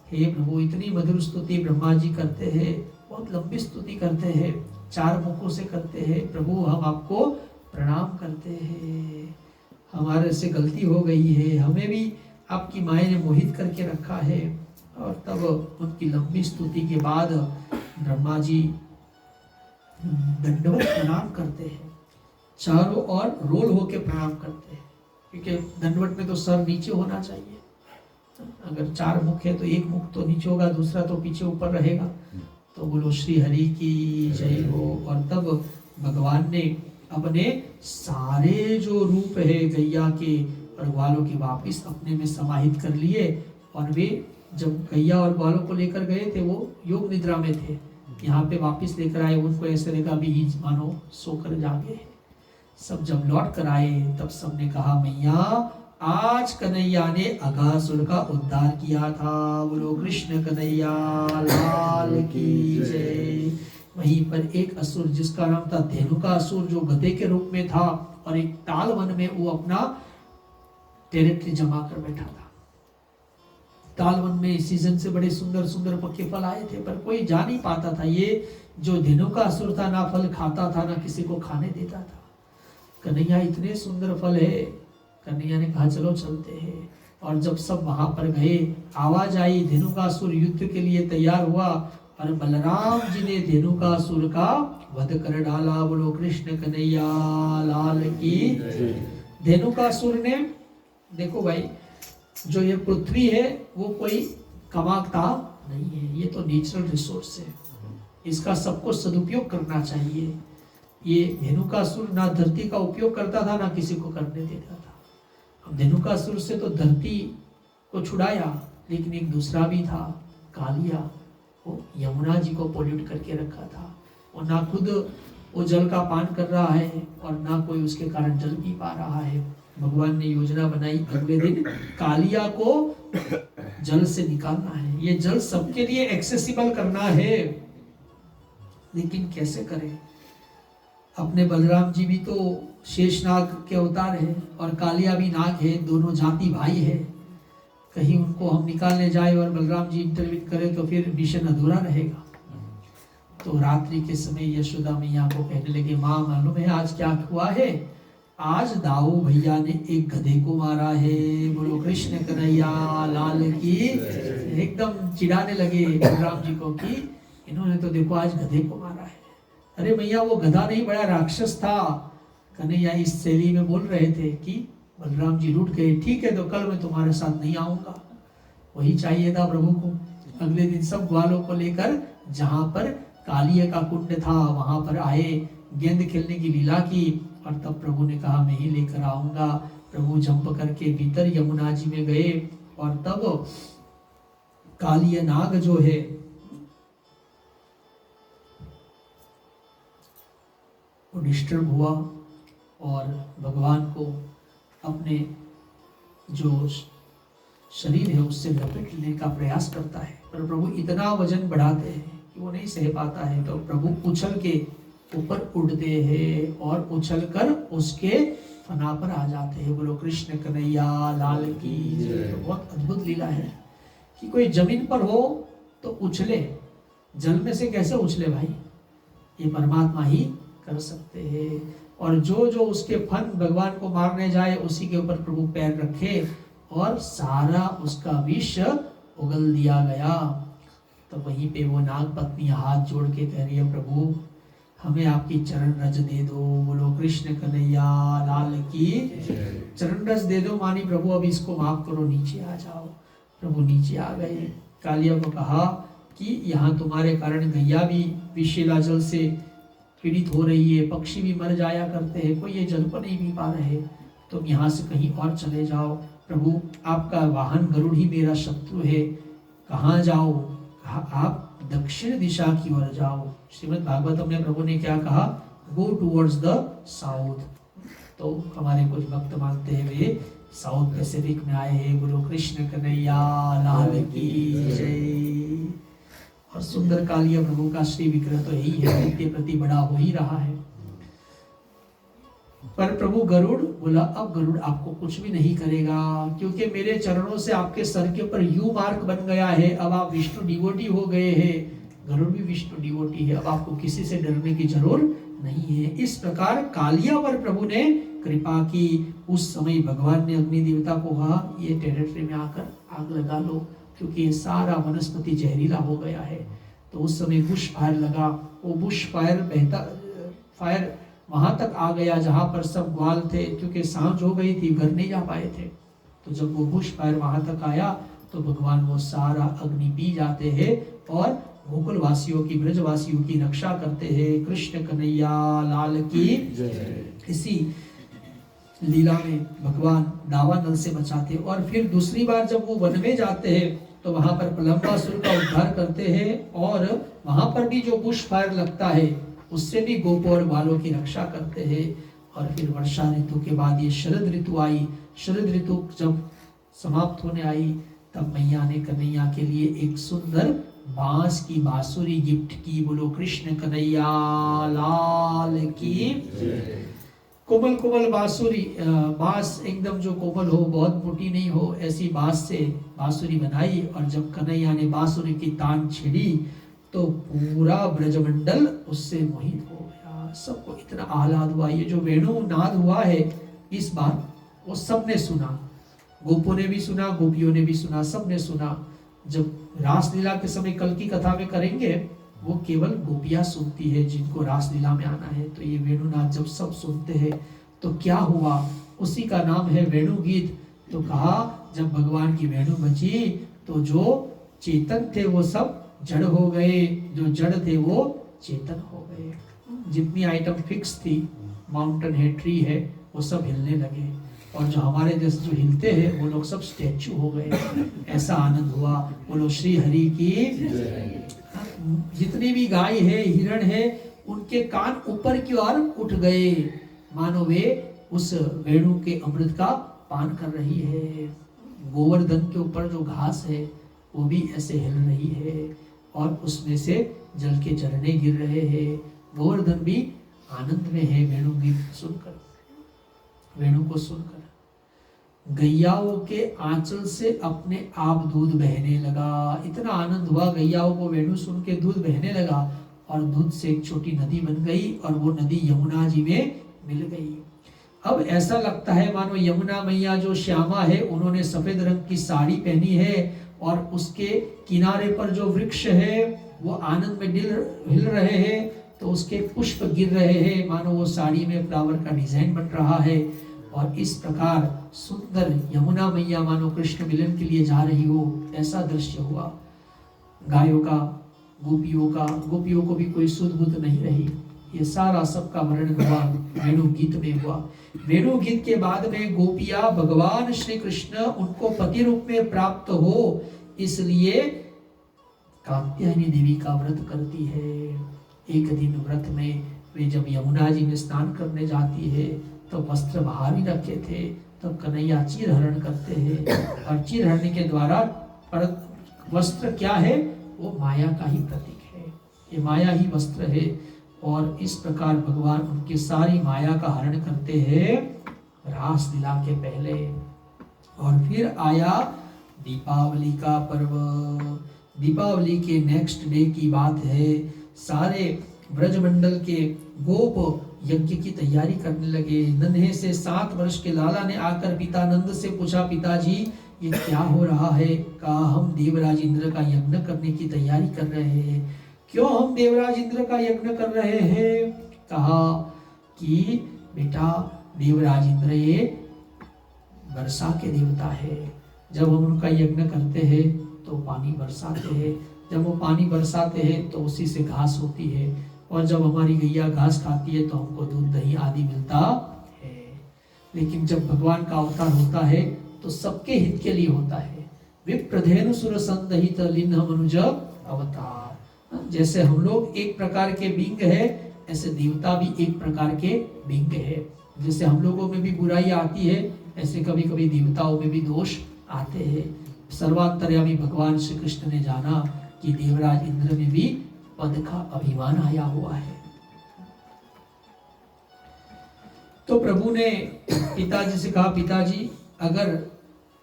हे प्रभु, इतनी मधुर स्तुति ब्रह्मा जी करते हैं, बहुत लंबी स्तुति करते हैं, 4 मुखों से करते हैं। प्रभु, हम आपको प्रणाम करते हैं, हमारे से गलती हो गई है, हमें भी आपकी माया ने मोहित करके रखा है। और तब उनकी लंबी स्तुति के बाद ब्रह्मा जी दंडवत प्रणाम करते हैं, चारों ओर रोल होके प्रणाम करते हैं, क्योंकि दंडवत में तो सर नीचे होना चाहिए। अगर 4 मुख है तो एक मुख तो नीचे होगा, दूसरा तो पीछे ऊपर रहेगा। तो बोलो श्री हरि की जय हो। और तब भगवान ने अपने सारे जो रूप है गैया के और ग्वालों के वापिस अपने में समाहित कर लिए। और वे जब गैया और ग्वालों को लेकर गए थे, वो योग निद्रा में थे, यहाँ पे वापिस लेकर आए। उनको ऐसे लगा भी ही मानो सोकर जागे। सब जब लौट कर आए तब सबने कहा, मैया आज कन्हैया ने अघासुर का उद्धार किया था। बोलो कृष्ण कन्हैया लाल की जय। वहीं पर एक असुर जिसका नाम था धेनुकासुर, जो गधे के रूप में था और एक ताल वन में वो अपना टेरिटरी जमा कर बैठा था। ताल वन में सीजन से बड़े सुंदर सुंदर पक्के फल आए थे, पर कोई जा नहीं पाता था। ये जो धेनुकासुर था, ना फल खाता था ना किसी को खाने देता था। कन्हैया इतने सुंदर फल है, कन्हैया ने कहा चलो चलते हैं। और जब सब वहां पर गए, आवाज आई, धेनुकासुर युद्ध के लिए तैयार हुआ और बलराम जी ने धेनुकासुर का वध कर डाला। बोलो कृष्ण कन्हैया लाल की। धेनुकासुर ने, देखो भाई, जो ये पृथ्वी है वो कोई कमाता नहीं है, ये तो नेचुरल रिसोर्स है, इसका सबको सदुपयोग करना चाहिए। ये धेनुकासुर ना धरती का उपयोग करता था ना किसी को करने देता था। अब धेनुकासुर से तो धरती को छुड़ाया, लेकिन एक दूसरा भी था, कालिया, वो यमुना जी को पोल्यूट करके रखा था। और ना खुद वो जल का पान कर रहा है और ना कोई उसके कारण जल पी पा रहा है। भगवान ने योजना बनाई, अगले दिन कालिया को जल से निकालना है, ये जल सबके लिए एक्सेसिबल करना है। लेकिन कैसे करें? अपने बलराम जी भी तो शेषनाग के अवतार है और कालिया भी नाग है, दोनों जाति भाई है। कहीं उनको हम निकालने जाए और बलराम जी इंटरव्यू करें तो फिर मिशन अधूरा रहेगा। तो रात्रि के समय यशोदा मैया को कहने लगे, माँ मालूम है आज क्या हुआ है? आज दाऊ भैया ने एक गधे को मारा है। बोलो कृष्ण कन्हैया लाल की। एकदम चिढ़ाने लगे बलराम जी को कि इन्होंने तो देखो आज गधे को मारा है। अरे मैया वो गधा नहीं, बड़ा राक्षस था। कन्हैया इस शैली में बोल रहे थे कि बलराम जी रूठ गए। ठीक है, तो कल मैं तुम्हारे साथ नहीं आऊंगा। वही चाहिए था प्रभु को। अगले दिन सब ग्वालों को लेकर जहां पर कालिया का कुंड था वहां पर आए, गेंद खेलने की लीला की। और तब प्रभु ने कहा मैं ही लेकर आऊंगा। प्रभु जंप करके भीतर यमुना जी में गए और तब कालिया नाग जो है वो डिस्टर्ब हुआ और भगवान को अपने जो शरीर है उससे लपेट लेने का प्रयास करता है, पर प्रभु इतना वजन बढ़ाते हैं कि वो नहीं सह पाता है। तो प्रभु उछल के ऊपर उड़ते हैं और उछल कर उसके फना पर आ जाते हैं। बोलो कृष्ण कन्हैया लाल की। तो बहुत अद्भुत लीला है कि कोई जमीन पर हो तो उछले, जल में से कैसे उछले भाई? ये परमात्मा ही कर सकते हैं। और जो जो उसके फन भगवान को मारने जाए उसी के ऊपर प्रभु पैर रखे और सारा उसका विष उगल दिया गया। तो वहीं पे वो नाग पत्नी हाथ जोड़ के कह रही है, प्रभु हमें आपकी चरण रज दे दो। बोलो कृष्ण कन्हैया लाल की। चरण रज दे दो मानी प्रभु अब इसको माफ करो, नीचे आ जाओ। प्रभु नीचे आ गए। कालिया को कहा कि यहाँ तुम्हारे कारण गैया भी विषैला जल से पीड़ित हो रही है, पक्षी भी मर जाया करते हैं, कोई ये जल को नहीं पी पा रहे, तुम यहाँ से कहीं और चले जाओ। प्रभु आपका वाहन गरुड़ ही मेरा शत्रु है, कहाँ जाओ? कहा आप दक्षिण दिशा की ओर जाओ। श्रीमद् भागवतम में प्रभु ने क्या कहा, गो टूवर्ड्स द साउथ। तो हमारे कुछ भक्त मानते हैं वे साउथ पैसिफिक में आए हैं। बोलो कृष्ण कन्हैया लाल की जय। और सुंदर कालिया प्रभु का श्री विग्रह तो यही है, नित्य प्रति बड़ा हो ही रहा है। पर प्रभु गरुड़ बोला, अब गरुड़ आपको कुछ भी नहीं करेगा, क्योंकि मेरे चरणों से आपके सर के ऊपर यू मार्क बन गया है। अब आप विष्णु डिवोटी हो गए हैं, गरुड़ भी विष्णु डिवोटी है, अब आपको किसी से डरने की जरूरत नहीं है। इस प्रकार कालिया पर प्रभु ने कृपा की। उस समय भगवान ने अग्नि देवता को कहा, ये टेरिटरी में आकर आग लगा लो, क्योंकि ये सारा वनस्पति जहरीला हो गया है। तो उस समय बुश फायर लगा। वो बुश फायर फायर वहां तक आ गया जहां पर सब ग्वाल थे, क्योंकि सांझ हो गई थी, घर नहीं जा पाए थे। तो जब वो बुश फायर वहां तक आया तो भगवान वो सारा अग्नि पी जाते हैं और गोकुल वासियों की, ब्रजवासियों की रक्षा करते हैं। कृष्ण कन्हैया लाल की जय। इसी लीला में भगवान दावानल से बचाते। और फिर दूसरी बार जब वो वन में जाते हैं तो वहां पर प्रलंबासुर का उद्धार करते हैं, और वहां पर भी जो बुश फायर लगता है उससे भी गोपों और बालों की रक्षा करते हैं। और फिर वर्षा ऋतु के बाद ये शरद ऋतु आई। शरद ऋतु जब समाप्त होने आई तब मैया ने कन्हैया के लिए एक सुंदर बांस की बांसुरी गिफ्ट की। बोलो कृष्ण कन्हैया लाल की। कोमल कोमल बांसुरी, बांस एकदम जो कोमल हो, बहुत मोटी नहीं हो, ऐसी बांस से बांसुरी बनाई। और जब कन्हैया ने बांसुरी की तान छेड़ी तो पूरा ब्रजमंडल उससे मोहित हो गया। सबको इतना आह्लाद हुआ। ये जो वेणु नाद हुआ है इस बार वो सबने सुना, गोपों ने भी सुना, गोपियों ने भी सुना, सबने सुना। जब रासलीला के समय कल की कथा में करेंगे, वो केवल गोपियां सुनती है जिनको रासलीला में आना है। तो ये वेणुनाद जब सब सुनते हैं तो क्या हुआ, उसी का नाम है वेणु गीत। तो कहा जब भगवान की वेणु बजी तो जो चेतन थे वो सब जड़ हो गए, जो जड़ थे वो चेतन हो गए। जितनी आइटम फिक्स थी, माउंटेन है, ट्री है, वो सब हिलने लगे। और जो हमारे जैसे जो हिलते हैं वो लोग सब स्टैचू हो गए। ऐसा आनंद हुआ। बोलो श्री हरि की। जितनी भी गाय है, हिरण है, उनके कान ऊपर की ओर उठ गए, मानो वे उस वेणु के अमृत का पान कर रही है। गोवर्धन के ऊपर जो घास है वो भी ऐसे हिल रही है और उसमें से जल के झरने गिर रहे हैं। गोवर्धन भी आनंद में है वेणु गीत सुनकर, वेणु को सुनकर। गैयाओं के आंचल से अपने आप दूध बहने लगा। इतना आनंद हुआ, गैयाओं को वेणु सुन के दूध बहने लगा और दूध से एक छोटी नदी बन गई और वो नदी यमुना जी में मिल गई। अब ऐसा लगता है मानो यमुना मैया जो श्यामा है, उन्होंने सफेद रंग की साड़ी पहनी है और उसके किनारे पर जो वृक्ष है वो आनंद में हिल रहे हैं, तो उसके पुष्प गिर रहे हैं, मानो वो साड़ी में फ्लावर का डिजाइन बन रहा है। और इस प्रकार सुंदर यमुना मैया मानो कृष्ण मिलन के लिए जा रही हो, ऐसा दृश्य हुआ। गायों का, गोपियों को भी कोई सुध बुध नहीं रही। ये सारा सबका वर्णन हुआ वेणु गीत में हुआ। वेणु गीत के बाद में गोपियां भगवान श्री कृष्ण उनको पति रूप में प्राप्त हो, इसलिए कात्यायनी देवी का व्रत करती है। एक दिन व्रत में वे जब यमुना जी में स्नान करने जाती है तो वस्त्र बाहर ही रखे थे, तब कन्हैया चीरहरण करते हैं और चीरहरण के द्वारा वस्त्र क्या है, वो माया का ही प्रतीक है। ये माया ही वस्त्र है और इस प्रकार भगवान उनकी सारी माया का हरण करते हैं रास लीला के पहले। और फिर आया दीपावली का पर्व। दीपावली के नेक्स्ट डे की बात है। सारे ब्रजमंडल के गोप यज्ञ की तैयारी करने लगे। नन्हे से 7 वर्ष के लाला ने आकर पिता नंद से पूछा, पिताजी ये क्या हो रहा है? कहा हम देवराज इंद्र का यज्ञ करने की तैयारी कर रहे हैं। क्यों हम देवराज इंद्र का यज्ञ कर रहे हैं? कहा कि बेटा देवराज इंद्र ये वर्षा के देवता है। जब हम उनका यज्ञ करते हैं तो पानी बरसाते हैं, जब वो पानी बरसाते हैं तो उसी से घास होती है, और जब हमारी गैया घास खाती है तो हमको दूध दही आदि मिलता है। लेकिन जब भगवान का अवतार होता है तो सबके हित के लिए होता है। विप्रधेनु सुर संदहित लिन्ह मनुज अवतार। जैसे हम लोग एक प्रकार के बींग है, ऐसे देवता भी एक प्रकार के बींग है। जैसे हम लोगों में भी बुराई आती है, ऐसे कभी कभी देवताओं में भी दोष आते हैं। सर्वांतर्यामी भगवान श्री कृष्ण ने जाना कि देवराज इंद्र में भी पद का अभिमान आया हुआ है। तो प्रभु ने पिताजी से कहा, पिताजी अगर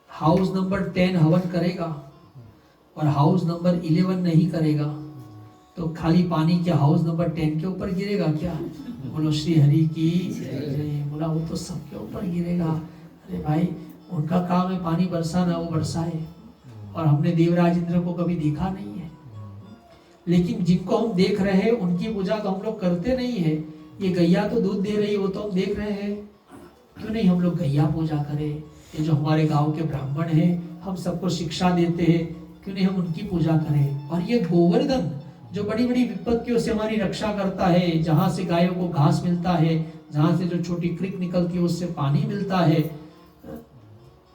हाउस नंबर 10 हवन करेगा और हाउस नंबर 11 नहीं करेगा तो खाली पानी क्या हाउस नंबर 10 के ऊपर गिरेगा क्या? बोलो श्री हरि की जय। बोला वो तो सबके ऊपर गिरेगा। अरे भाई, उनका काम है पानी बरसाना, वो बरसाए। और हमने देवराज इंद्र को कभी देखा नहीं है, लेकिन जिनको हम देख रहे हैं उनकी पूजा तो हम लोग करते नहीं है। ये गैया तो दूध दे रही है, वो तो हम देख रहे हैं, क्यों नहीं हम लोग गैया पूजा करें? ये जो हमारे गांव के ब्राह्मण हैं, हम सबको शिक्षा देते हैं, क्यों नहीं हम उनकी पूजा करें? और ये गोवर्धन जो बड़ी बड़ी विपत्तियों से हमारी रक्षा करता है, जहां से गायों को घास मिलता है, जहां से जो छोटी क्रिक निकलती है उससे पानी मिलता है,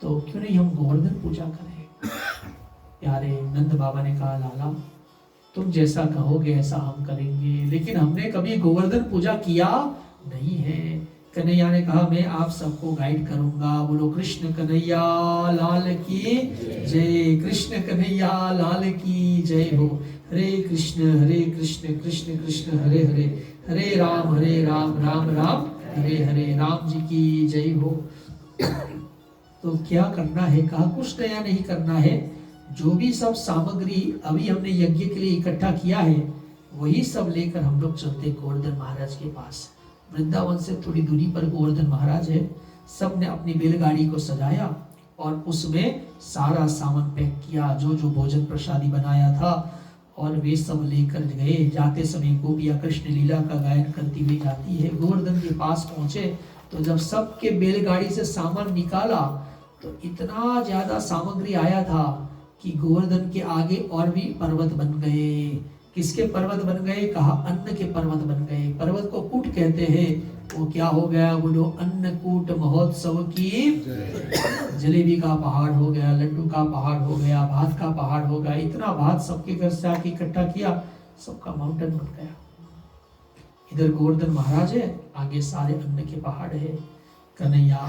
तो क्यों नहीं हम गोवर्धन पूजा करें? प्यारे नंद बाबा ने कहा, लाला तुम जैसा कहोगे ऐसा हम करेंगे, लेकिन हमने कभी गोवर्धन पूजा किया नहीं है। कन्हैया ने कहा, मैं आप सबको गाइड करूंगा। बोलो कृष्ण कन्हैया लाल की जय, कृष्ण कन्हैया लाल की जय हो। हरे कृष्ण कृष्ण कृष्ण हरे हरे, हरे राम राम राम हरे हरे। राम जी की जय हो। तो क्या करना है? कहा कुछ नया नहीं करना है, जो भी सब सामग्री अभी हमने यज्ञ के लिए इकट्ठा किया है वही सब लेकर हम लोग चलते गोवर्धन महाराज के पास। वृंदावन से थोड़ी दूरी पर गोवर्धन महाराज है। सब ने अपनी बैलगाड़ी को सजाया और उसमें सारा सामान पैक किया, जो जो भोजन प्रसादी बनाया था, और वे सब लेकर गए। जाते समय गोपियां कृष्ण लीला का गायन करती हुई जाती है। गोवर्धन के पास पहुंचे तो जब सबके बैलगाड़ी से सामान निकाला तो इतना ज्यादा सामग्री आया था कि गोवर्धन के आगे और भी पर्वत बन गए। किसके पर्वत बन गए? कहा अन्न के पर्वत बन गए। पर्वत को कूट कहते हैं। वो क्या हो गया? बोलो अन्नकूट महोत्सव की जलेबी का पहाड़ हो गया, लड्डू का पहाड़ हो गया, भात का पहाड़ हो गया। इतना भात सबके घर से आके इकट्ठा किया, सबका माउंटेन बन गया। इधर गोवर्धन महाराज है, आगे सारे अन्न के पहाड़ है। कन्हैया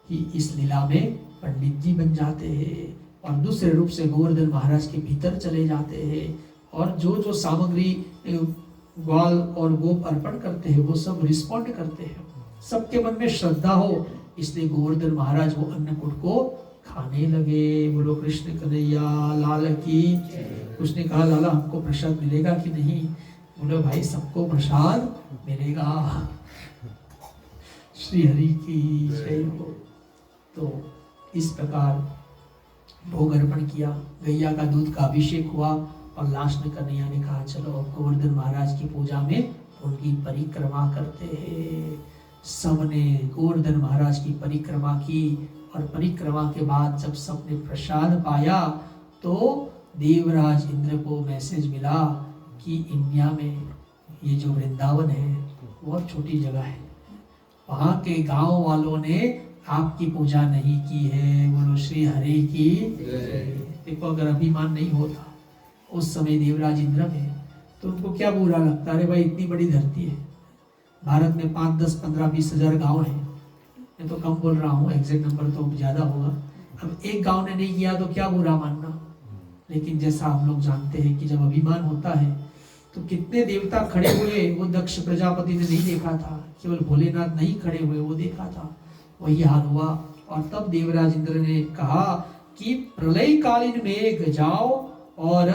की इस लीला में पंडित जी बन जाते हैं और दूसरे रूप से गोवर्धन महाराज के भीतर चले जाते हैं, और जो जो सामग्री ग्वाल और गोप अर्पण करते हैं वो सब रिस्पॉन्ड करते हैं। सबके मन में श्रद्धा हो, इसलिए गोवर्धन महाराज वो अन्नकूट को खाने लगे। बोलो कृष्ण कन्हैया लाल की। उसने कहा, लाला हमको प्रसाद मिलेगा कि नहीं? बोलो भाई सबको प्रसाद मिलेगा। श्री हरि की जय हो। तो इस प्रकार भोग अर्पण किया, गैया का दूध का अभिषेक हुआ, और लास्ट में कन्हैया ने कहा, चलो अब गोवर्धन महाराज की पूजा में उनकी परिक्रमा करते हैं। सबने गोवर्धन महाराज की परिक्रमा की, और परिक्रमा के बाद जब सबने प्रसाद पाया तो देवराज इंद्र को मैसेज मिला कि इंडिया में ये जो वृंदावन है बहुत छोटी जगह है, वहाँ के गांव वालों ने आपकी पूजा नहीं की है। बोलो श्री हरि की। देखो अगर अभिमान नहीं होता उस समय देवराज इंद्र में, तो उनको क्या बुरा लगता? अरे भाई इतनी बड़ी धरती है, भारत में 5, 10, 15, 20 हजार गाँव है। मैं तो कम बोल रहा हूँ, एग्जैक्ट नंबर तो ज्यादा होगा। अब एक गांव ने नहीं किया तो क्या बुरा मानना? लेकिन जैसा हम लोग जानते हैं कि जब अभिमान होता है तो कितने देवता खड़े हुए, वो दक्ष प्रजापति ने नहीं देखा था, केवल भोलेनाथ नहीं खड़े हुए, वो देखा था। वही हाल हुआ। और तब देवराज इंद्र ने कहा कि प्रलय कालीन मेघ जाओ और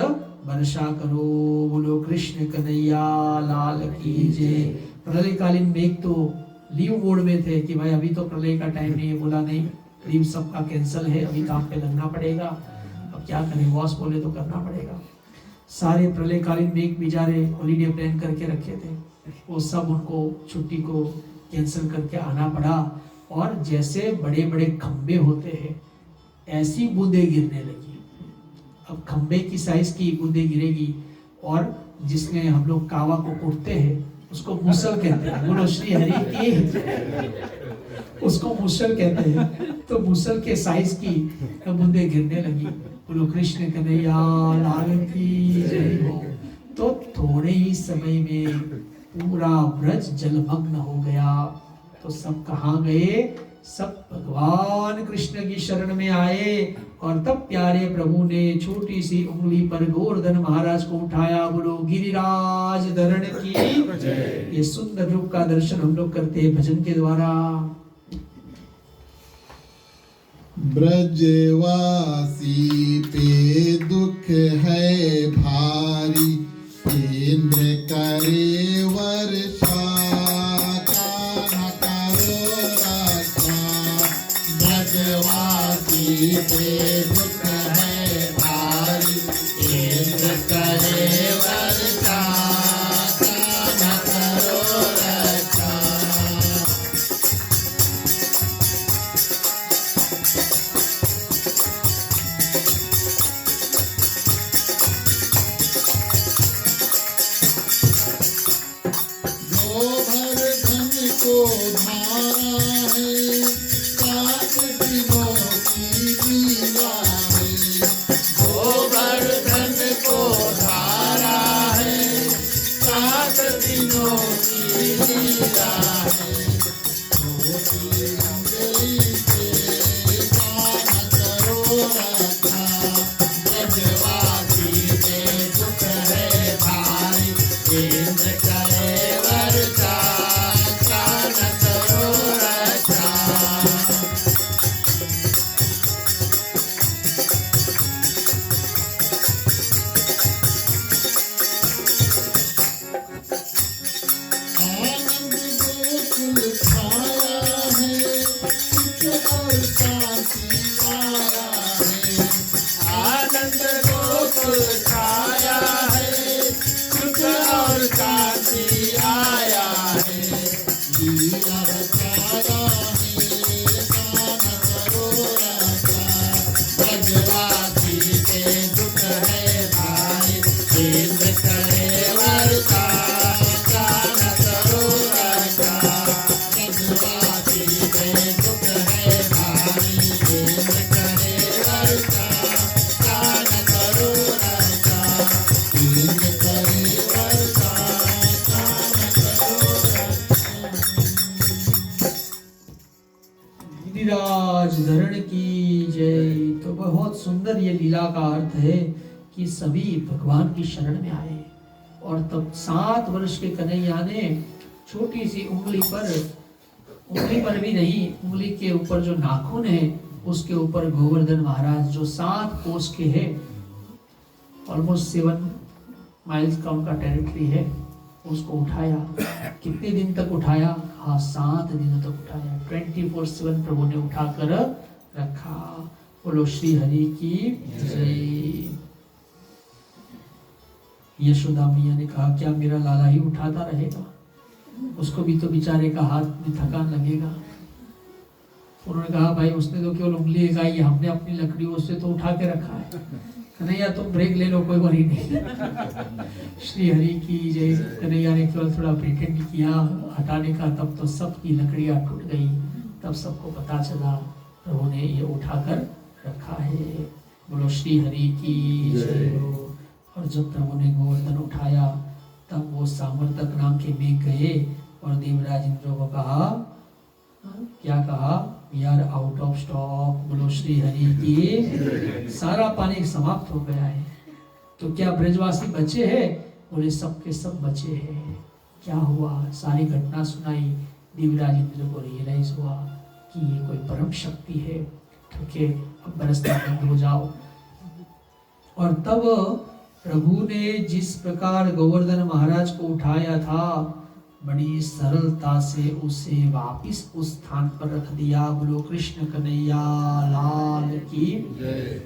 वर्षा करो। बोलो कृष्ण कन्हैया लाल की जय। प्रलय कालीन मेघ तो लीव मोड में थे कि भाई अभी तो प्रलय का टाइम नहीं है। बोला नहीं, लीव सबका कैंसिल है, अभी काम पे लगना पड़ेगा। अब क्या करें, बॉस बोले तो करना पड़ेगा। सारे प्रलय कालीन मेघ बेचारे हॉलीडे प्लान करके रखे थे, वो सब उनको छुट्टी को कैंसिल करके आना पड़ा। और जैसे बड़े बड़े खंबे होते हैं ऐसी बूंदे गिरने लगी। अब खंबे की साइज की बूंदे गिरेगी, और जिसमें हम लोग कावा को कुटते हैं उसको मूसल कहते हैं। बोलो श्री हरि की। उसको मूसल कहते हैं। तो मूसल के साइज की बूंदे गिरने लगी। बोलो कृष्ण कन्हैया लाल की जय हो। तो थोड़े ही समय में पूरा ब्रज जलमग्न हो गया। तो सब कहाँ गए? सब भगवान कृष्ण की शरण में आए। और तब प्यारे प्रभु ने छोटी सी उंगली पर गोवर्धन महाराज को उठाया। बोलो गिरिराज धरण की। ये सुंदर रूप का दर्शन हम लोग करते हैं भजन के द्वारा। ब्रजवासी पे दुख है भारी, इंद्र करे वर्षा, कान्हा करो रक्षा। ब्रजवासी पे दुख है भारी, इंद्र करे वर्षा, कान्हा करो रक्षा। गोवर्धन को धारा है, 7 दिनों की लीला है। गोवर्धन को धारा है, 7 दिनों की लीला है। छोटी अंजलि से कान्हा करो रक्षा। ब्रजवासी पे दुख है भारी, इंद्र करे वर्षा, कान्हा करो रक्षा। आनंद गोकुल छाया है, सुख और शांति आया है। आनंद गोकुल छाया है, सुख और शांति आया है। लीला रचाया है, कान्हा करो रक्षा। ब्रजवासी पे दुख है भारी, इंद्र करे वर्षा, कान्हा करो रक्षा। ब्रजवासी पे दुख है भारी, इंद्र करे वर्षा, कान्हा करो रक्षा। इंद्र करे वर्षा, कान्हा करो रक्षा। गिरिराज धरण की जय। तो बहुत सुंदर ये लीला का अर्थ है कि सभी भगवान की शरण में आए। और तब 7 वर्ष के कन्हैया ने छोटी सी उंगली पर भी नहीं, उंगली के ऊपर जो नाखून है उसके ऊपर गोवर्धन महाराज जो 7 कोस के है, ऑलमोस्ट 7 माइल्स का उनका टेरिटरी है, उसको उठाया। कितने दिन तक उठाया? हाँ, 7 दिनों तक उठाया। 24/7 प्रभु ने उठाकर रखा। बोलो श्री हरि की जय। यशोदा मैया ने कहा क्या मेरा लाला ही उठाता रहेगा? उसको भी तो बेचारे का हाथ में थकान लगेगा। उन्होंने कहा भाई उसने तो केवल उंगली लगाई है, हमने अपनी लकड़ियों से तो उठा के रखा है। कन्हैया तुम ब्रेक ले लो, कोई वरी नहीं। श्री हरि की जय। कन्हैया ने केवल थोड़ा प्रिटेंड किया हटाने का, तब तो सबकी लकड़ियां टूट गई। तब सबको पता चला प्रभु ने ये उठाकर रखा है। बोलो श्री हरि की जय। और जब प्रभु ने गोवर्धन उठाया तब वो सामर्थक नाम के मेघ गए और देवराज इंद्र को कहा, क्या कहा? We are out of stock. बोलो श्री हरि की। सारा पानी समाप्त हो गया है। तो क्या ब्रजवासी बचे हैं? बोले सबके सब बचे हैं। क्या हुआ? सारी घटना सुनाई। देवराज इंद्र को रियलाइज हुआ कि ये कोई परम शक्ति है। ठीक है, अब बरसना बंद हो जाओ। और तब प्रभु ने जिस प्रकार गोवर्धन महाराज को उठाया था, बड़ी सरलता से उसे वापिस उस स्थान पर रख दिया। बोलो कृष्ण कन्हैया लाल की जय।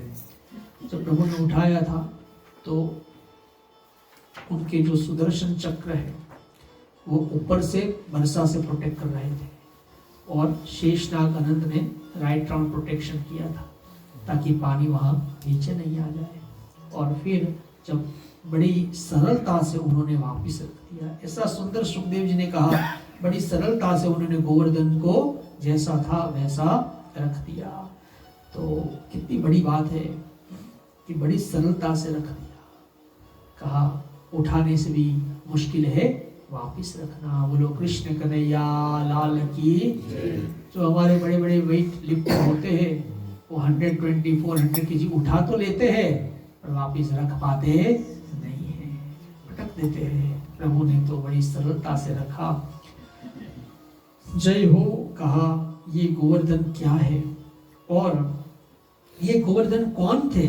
जब प्रभु ने उठाया था तो उनके जो सुदर्शन चक्र है वो ऊपर से वर्षा से प्रोटेक्ट कर रहे थे, और शेषनाग अनंत ने राइट राउंड प्रोटेक्शन किया था ताकि पानी वहां नीचे नहीं आ जाए। और फिर जब बड़ी सरलता से उन्होंने वापिस रख दिया। ऐसा सुंदर सुखदेव जी ने कहा, बड़ी सरलता से उन्होंने गोवर्धन को जैसा था वैसा रख दिया। तो कितनी बड़ी बात है कि बड़ी सरलता से रख दिया। कहा उठाने से भी मुश्किल है वापिस रखना। बोलो कृष्ण कन्हैया लाल की। जो हमारे बड़े बड़े वेट लिफ्टर होते हैं वो 120-400 केजी उठा तो लेते हैं पर वापिस रख पाते नहीं है, पटक देते हैं। प्रभु ने तो बड़ी सरलता से रखा। जय हो कहा। ये गोवर्धन क्या है और ये गोवर्धन कौन थे,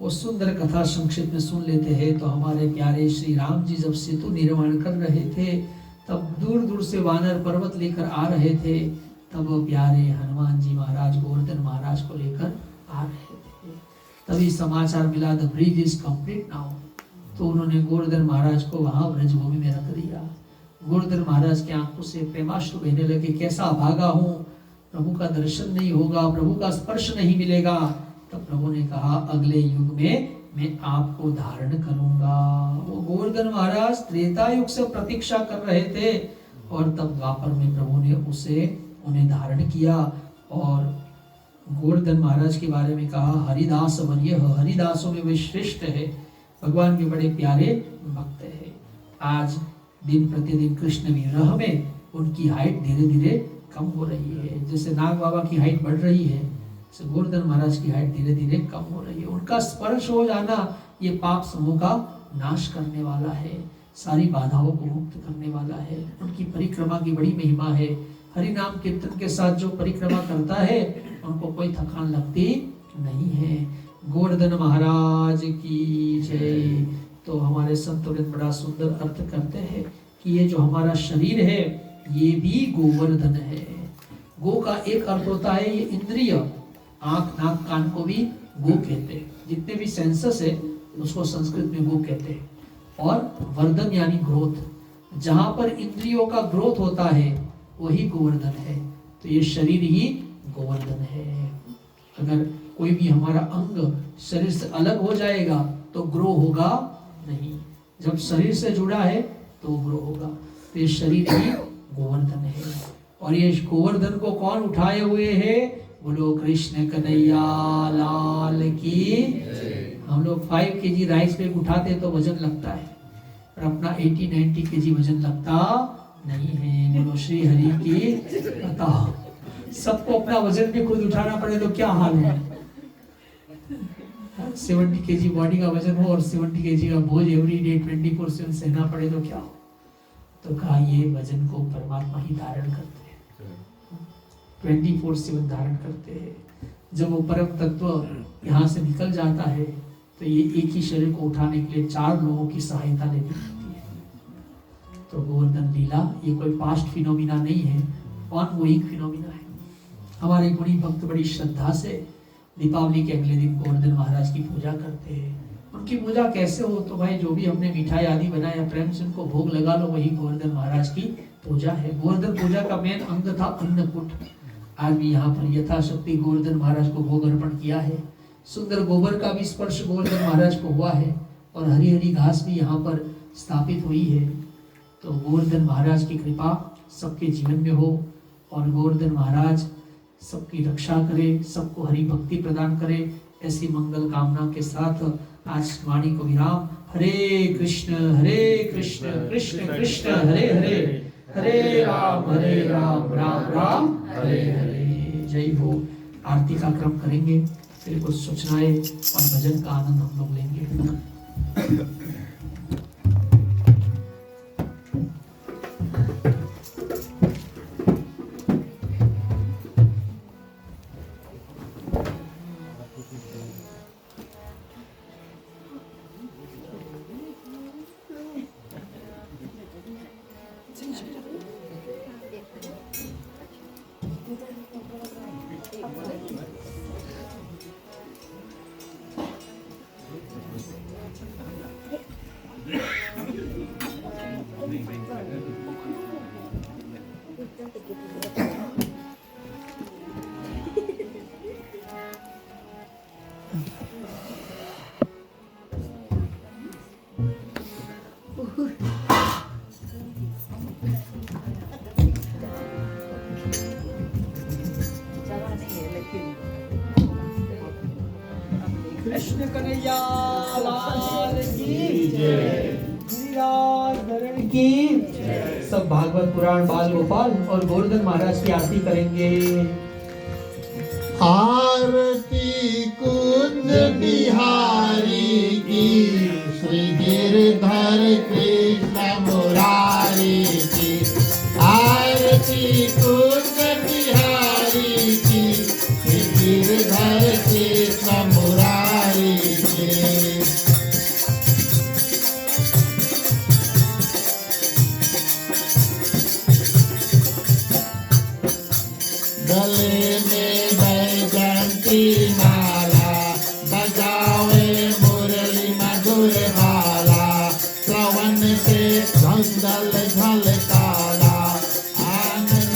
वो सुंदर कथा संक्षिप्त में सुन लेते हैं। तो हमारे प्यारे श्री राम जी जब सेतु निर्माण कर रहे थे तब दूर दूर से वानर पर्वत लेकर आ रहे थे। तब प्यारे हनुमान जी महाराज गोवर्धन महाराज को लेकर आ रहे थे। तभी समाचार मिला the bridge is complete now. तो उन्होंने गोवर्धन महाराज को वहां ब्रजभूमि में रख दिया। गोवर्धन महाराज की आंखों से प्रेमाश्रु बहने लगे। कैसा भागा हूँ, प्रभु का दर्शन नहीं होगा, प्रभु का स्पर्श नहीं मिलेगा। तब प्रभु ने कहा अगले युग में मैं आपको धारण करूंगा। वो गोवर्धन महाराज त्रेता युग से प्रतीक्षा कर रहे थे और तब द्वापर में प्रभु ने उन्हें धारण किया। और गोवर्धन महाराज के बारे में कहा हरिदास वर्य, हरिदासों में वे श्रेष्ठ है, भगवान के बड़े प्यारे भक्त है। आज दिन प्रतिदिन कृष्ण विरह में उनकी हाइट धीरे धीरे कम हो रही है। जैसे नाग बाबा की हाइट बढ़ रही है, जैसे गोवर्धन महाराज की हाइट धीरे धीरे कम हो रही है। उनका स्पर्श हो जाना ये पाप समूह का नाश करने वाला है, सारी बाधाओं को मुक्त करने वाला है। उनकी परिक्रमा की बड़ी महिमा है। हरि नाम कीर्तन के साथ जो परिक्रमा करता है उनको कोई थकान लगती नहीं है। गोवर्धन महाराज की जय। तो हमारे संत बड़ा सुंदर अर्थ करते हैं कि ये जो हमारा शरीर है ये भी गोवर्धन है। गो का एक अर्थ होता है ये इंद्रिय, आंख नाक कान को भी गो कहते हैं। जितने भी सेंसस है उसको संस्कृत में गो कहते हैं। और वर्धन यानी ग्रोथ, जहां पर इंद्रियों का ग्रोथ होता है वही गोवर्धन है। तो ये शरीर ही गोवर्धन है। अगर कोई भी हमारा अंग शरीर से अलग हो जाएगा तो ग्रो होगा नहीं, जब शरीर से जुड़ा है तो ग्रो होगा। तो ये शरीर ही गोवर्धन है। और ये गोवर्धन को कौन उठाए हुए है, बोलो कृष्ण कन्हैया लाल की। हम लोग 5 kg राइस बैग उठाते तो वजन लगता है, पर अपना 80-90 kg वजन लगता नहीं है। बोलो श्री हरि की। बताओ सबको अपना वजन भी खुद उठाना पड़े तो क्या हाल है। 70 kg बॉडी का वजन हो और 70 kg का बोझ एवरी डे 24/7 सहना पड़े तो क्या हो। तो कहा ये वजन को परमात्मा ही धारण करते हैं, 24/7 धारण करते हैं। जब वो परम तत्व यहाँ से निकल जाता है तो ये एक ही शरीर को उठाने के लिए 4 लोगों की सहायता लेनी पड़ती है। तो गोवर्धन लीला ये कोई पास्ट फिनोमिना नहीं है, ऑनगोइंग फिनोमिना है। हमारे गुणी भक्त बड़ी श्रद्धा से दीपावली के अगले दिन गोवर्धन महाराज की पूजा करते हैं। उनकी पूजा कैसे हो, तो भाई जो भी हमने मिठाई आदि बनाया प्रेम से उनको भोग लगा लो, वही गोवर्धन महाराज की पूजा है। गोवर्धन पूजा का मेन अंग था अन्नकूट। आज भी यहाँ पर यथाशक्ति गोवर्धन महाराज को भोग अर्पण किया है। सुंदर गोबर का भी स्पर्श गोवर्धन महाराज को हुआ है और हरी हरी घास भी यहाँ पर स्थापित हुई है। तो गोवर्धन महाराज की कृपा सबके जीवन में हो और गोवर्धन महाराज सबकी रक्षा करे, सबको हरि भक्ति प्रदान करे। ऐसी मंगल कामना के साथ आज वाणी को विराम। हरे कृष्ण कृष्ण कृष्ण हरे हरे, हरे राम राम राम हरे हरे। जय हो। आरती का क्रम करेंगे, फिर कुछ सूचनाएं और भजन का आनंद हम लोग लेंगे। कृष्ण कन्हैया लाल की जय। लाल धरण की। सब भागवत पुराण बाल गोपाल और गोवर्धन महाराज की आरती करेंगे। आरती कुंज बिहारी की, श्री गिरधर कृष्ण मुरारी की। आरती कुंज बिहारी की, श्री गिरधर कृष्ण मुरारी की। गले में बैजंती माला, बजावे मुरली मधुर भाला। श्रवण से धंधल झलकारा, आनंद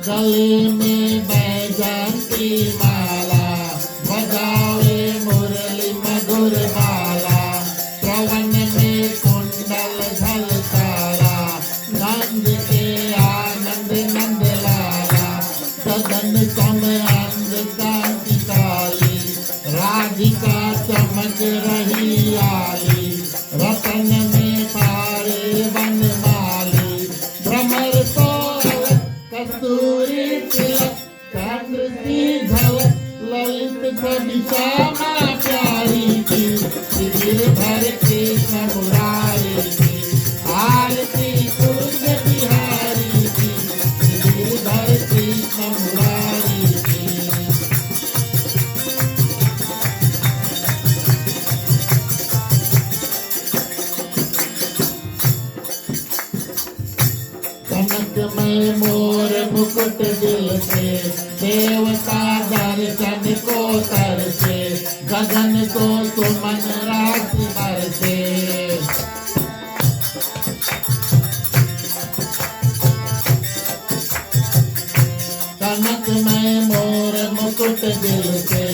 गले में बैजंती माला, बजावे मुरली मधुर भाला। श्रवण में कुंडल झलकारा, नंद के आनंद नंद लाला। सदन सम अंग कांति काली, राधिका चमक रही आली। रतन में पारे वनमाली, भ्रमर तो कस्तूरी तिलक। चंद्र सी झलक ललित छवि श्यामा प्यारी की, श्री गिरधर कृष्ण मुरारी की। आरती कुंज बिहारी की, श्री गिरधर कृष्ण मुरारी की। कनकमय मोर मुकुट दिल से, देवता दर्शन को तरसे। गगन को सुमन राशि बरसे। कनकमय मोर मुकुट दिल से,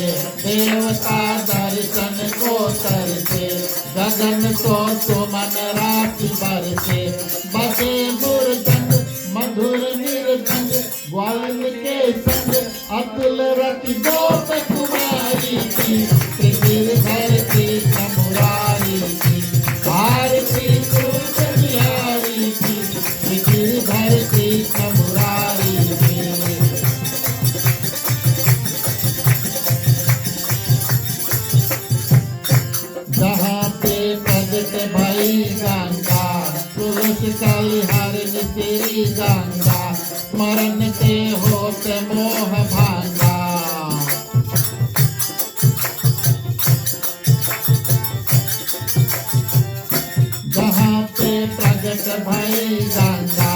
देवता दर्शन को तरसे। गगन को सुमन राशि बरसे। बसे मुरझंग मधुर निर्भंग, ग्वालन के संग अतुल रति गोप कुमारी की। श्री गिरधर कृष्ण मुरारी की। आरती कुंज बिहारी की, श्री गिरधर कृष्ण मुरारी की। जहाँ पे प्रगट भई गंगा, तुलसी कलिहरण तेरी गंगा। स्मरण से होत मोह भांगा। जहाँ पे प्रगट भई गंगा,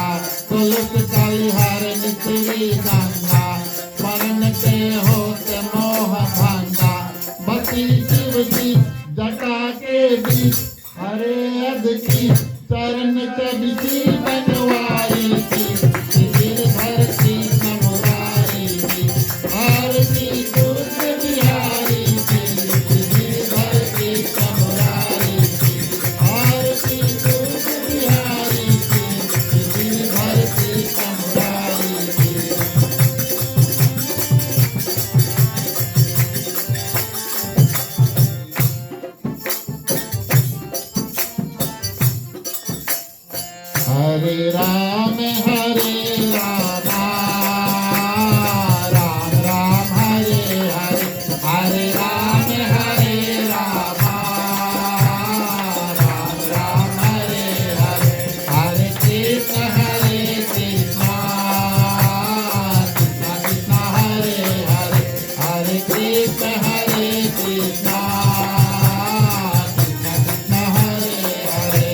तुलसी कलिहरण तेरी गंगा। स्मरण से होत मोह भांगा। बसी शिव जी जटा के बीच, हरे अध की चरण चबिसी बनवारी की। श्री गिरधर कृष्ण मुरारी की। आरती कुंज बिहारी की, श्री गिरधर कृष्ण मुरारी की। आरती कुंज बिहारी की, श्री गिरधर कृष्ण मुरारी की। हरे राम राम राम हरे हरे। हरे राम राम राम हरे हरे। हरे कृष्ण कृष्ण कृष्ण हरे हरे। हरे कृष्ण कृष्ण कृष्ण कृष्ण हरे हरे।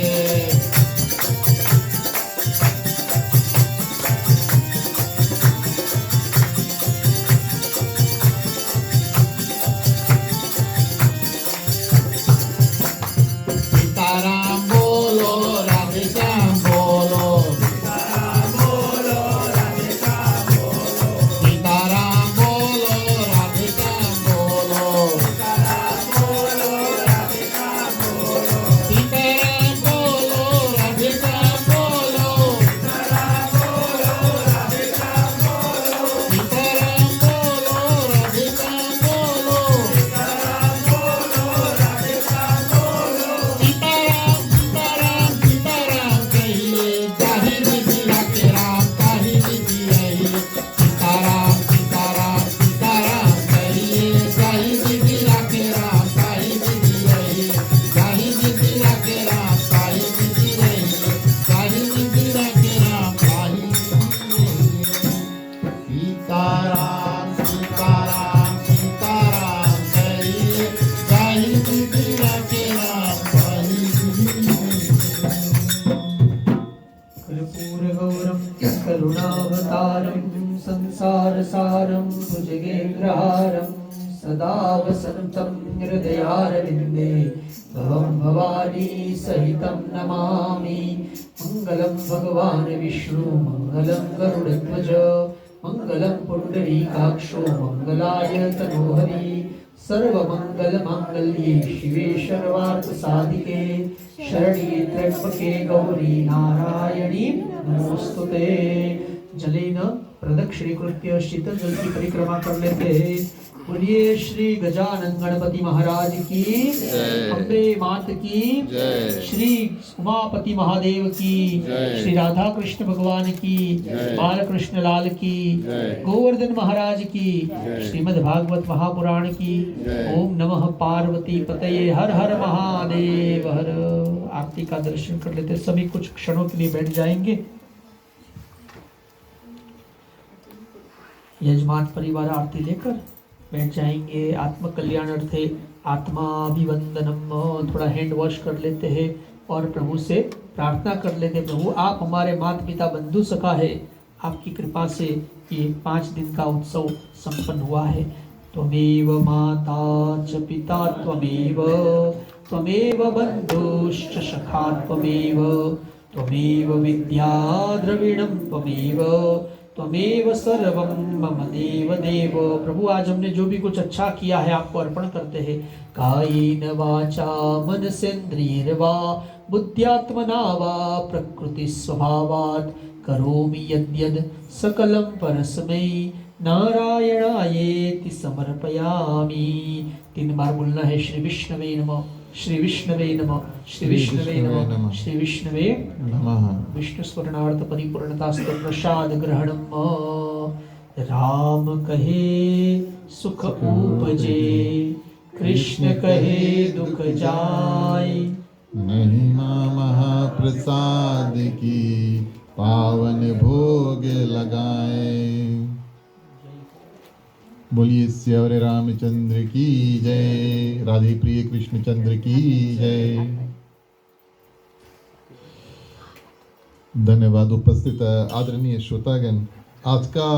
करुणावतारं संसारसारं भुजगेन्द्रहारं सदा वसन्तं हृदयारविन्दे भवं भवानी सहितं नमामि। मङ्गलं भगवान् विष्णु मङ्गलं गरुडध्वज मङ्गलं पुण्डरीकाक्षो मङ्गलाय तनोहरि सर्वमङ्गलमाङ्गल्ये शिवे सर्वार्थसाधिके शरण्ये त्र्यम्बके गौरी नारायणी नमोस्तुते। जलेन प्रदक्षिणीकृत्य शीतल जल की परिक्रमा कर लेते हैं। बोलिए श्री गजानन गणपति महाराज की जय। अम्बे मात की जय। श्री उमापति महादेव की जय। श्री राधा कृष्ण भगवान की जय। बालकृष्ण लाल की जय। गोवर्धन महाराज की जय। श्रीमद् भागवत महापुराण की जय। ओम नमः पार्वती पतये हर हर महादेव हर। आरती का दर्शन कर लेते सभी कुछ क्षणों के लिए बैठ जाएंगे। यजमान परिवार आरती लेकर बैठ जाएंगे। आत्म कल्याणार्थे आत्माभिवंदनम, थोड़ा हैंड वॉश कर लेते हैं और प्रभु से प्रार्थना कर लेते हैं। प्रभु आप हमारे माता पिता बंधु सखा है, आपकी कृपा से ये 5 दिन का उत्सव संपन्न हुआ है। त्वमेव माता च पिता त्वमेव, त्वमेव बन्धुश्च सखा त्वमेव, त्वमेव विद्या द्रविणं त्वमेव, त्वमेव सर्वं मम देव देव। प्रभु आज हमने जो भी कुछ अच्छा किया है आपको अर्पण करते हैं। कायेन वाचा मनसेन्द्रियर्वा बुद्ध्यात्मना वा प्रकृति स्वभावात् करोमि यद्यद् सकलं परस्मै नारायणायेति समर्पयामि। 3 बार बोलना है। श्री विष्णवे नमः, श्री विष्णवे नमः, श्री विष्णवे नमः, श्री विष्णवे नमः। विष्णु स्मरणार्थ परिपूर्णता स्तव प्रसाद ग्रहणम। राम कहे सुख उपजे, कृष्ण कहे दुख जाय। महिमा महाप्रसाद की पावन भोग लगाए। बोलिए श्यावर रामचंद्र की जय, राधे प्रिय कृष्णचंद्र की जय। धन्यवाद उपस्थित आदरणीय श्रोतागण। आज का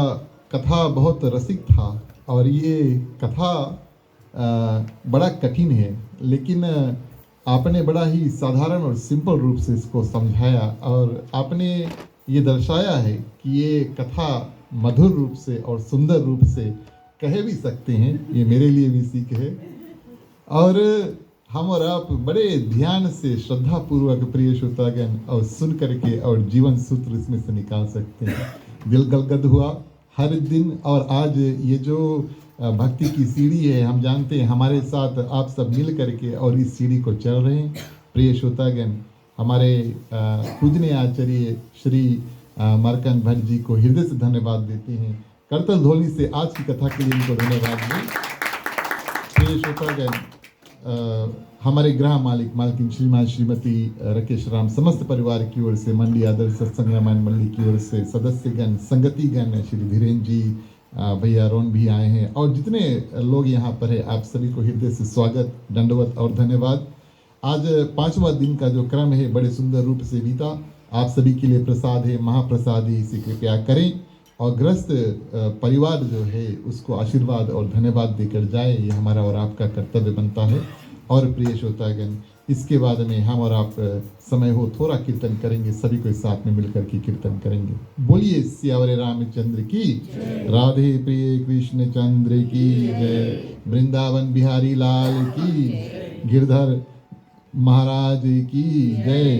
कथा बहुत रसिक था और ये कथा बड़ा कठिन है, लेकिन आपने बड़ा ही साधारण और सिंपल रूप से इसको समझाया और आपने ये दर्शाया है कि ये कथा मधुर रूप से और सुंदर रूप से कह भी सकते हैं। ये मेरे लिए भी सीख है और हम और आप बड़े ध्यान से श्रद्धा पूर्वक प्रिय श्रोतागण और सुन करके और जीवन सूत्र इसमें से निकाल सकते हैं। दिल गदगद हुआ हर दिन। और आज ये जो भक्ति की सीढ़ी है, हम जानते हैं हमारे साथ आप सब मिल करके और इस सीढ़ी को चल रहे हैं। प्रिय श्रोतागण, हमारे पूजनीय आचार्य श्री मार्कंड भट्ट जी को हृदय से धन्यवाद देते हैं। करतल ध्वनि से आज की कथा के लिए इनको धन्यवाद दें। प्रिय श्रोतागण, हमारे गृह मालिक मालकिन श्रीमान श्रीमती राकेश राम समस्त परिवार की ओर से, मंडी आदर्श सत्संग रामायण मंडली की ओर से सदस्यगण, संगतिगण, श्री धीरेन्द्र जी, भैया रोन भी आए हैं और जितने लोग यहाँ पर है, आप सभी को हृदय से स्वागत, दंडवत और धन्यवाद। आज 5वां दिन का जो क्रम है बड़े सुंदर रूप से बीता। आप सभी के लिए प्रसाद है, महाप्रसाद है, इसे कृपया करें और ग्रस्त परिवार जो है उसको आशीर्वाद और धन्यवाद देकर जाए। ये हमारा और आपका कर्तव्य बनता है। और प्रिय श्रोतागण, इसके बाद में हम और आप समय हो थोड़ा कीर्तन करेंगे, सभी को साथ में मिलकर के कीर्तन करेंगे। बोलिए सियावर रामचंद्र की, राधे प्रिय कृष्ण चंद्र की जय, वृंदावन बिहारी लाल की, गिरधर महाराज की जय।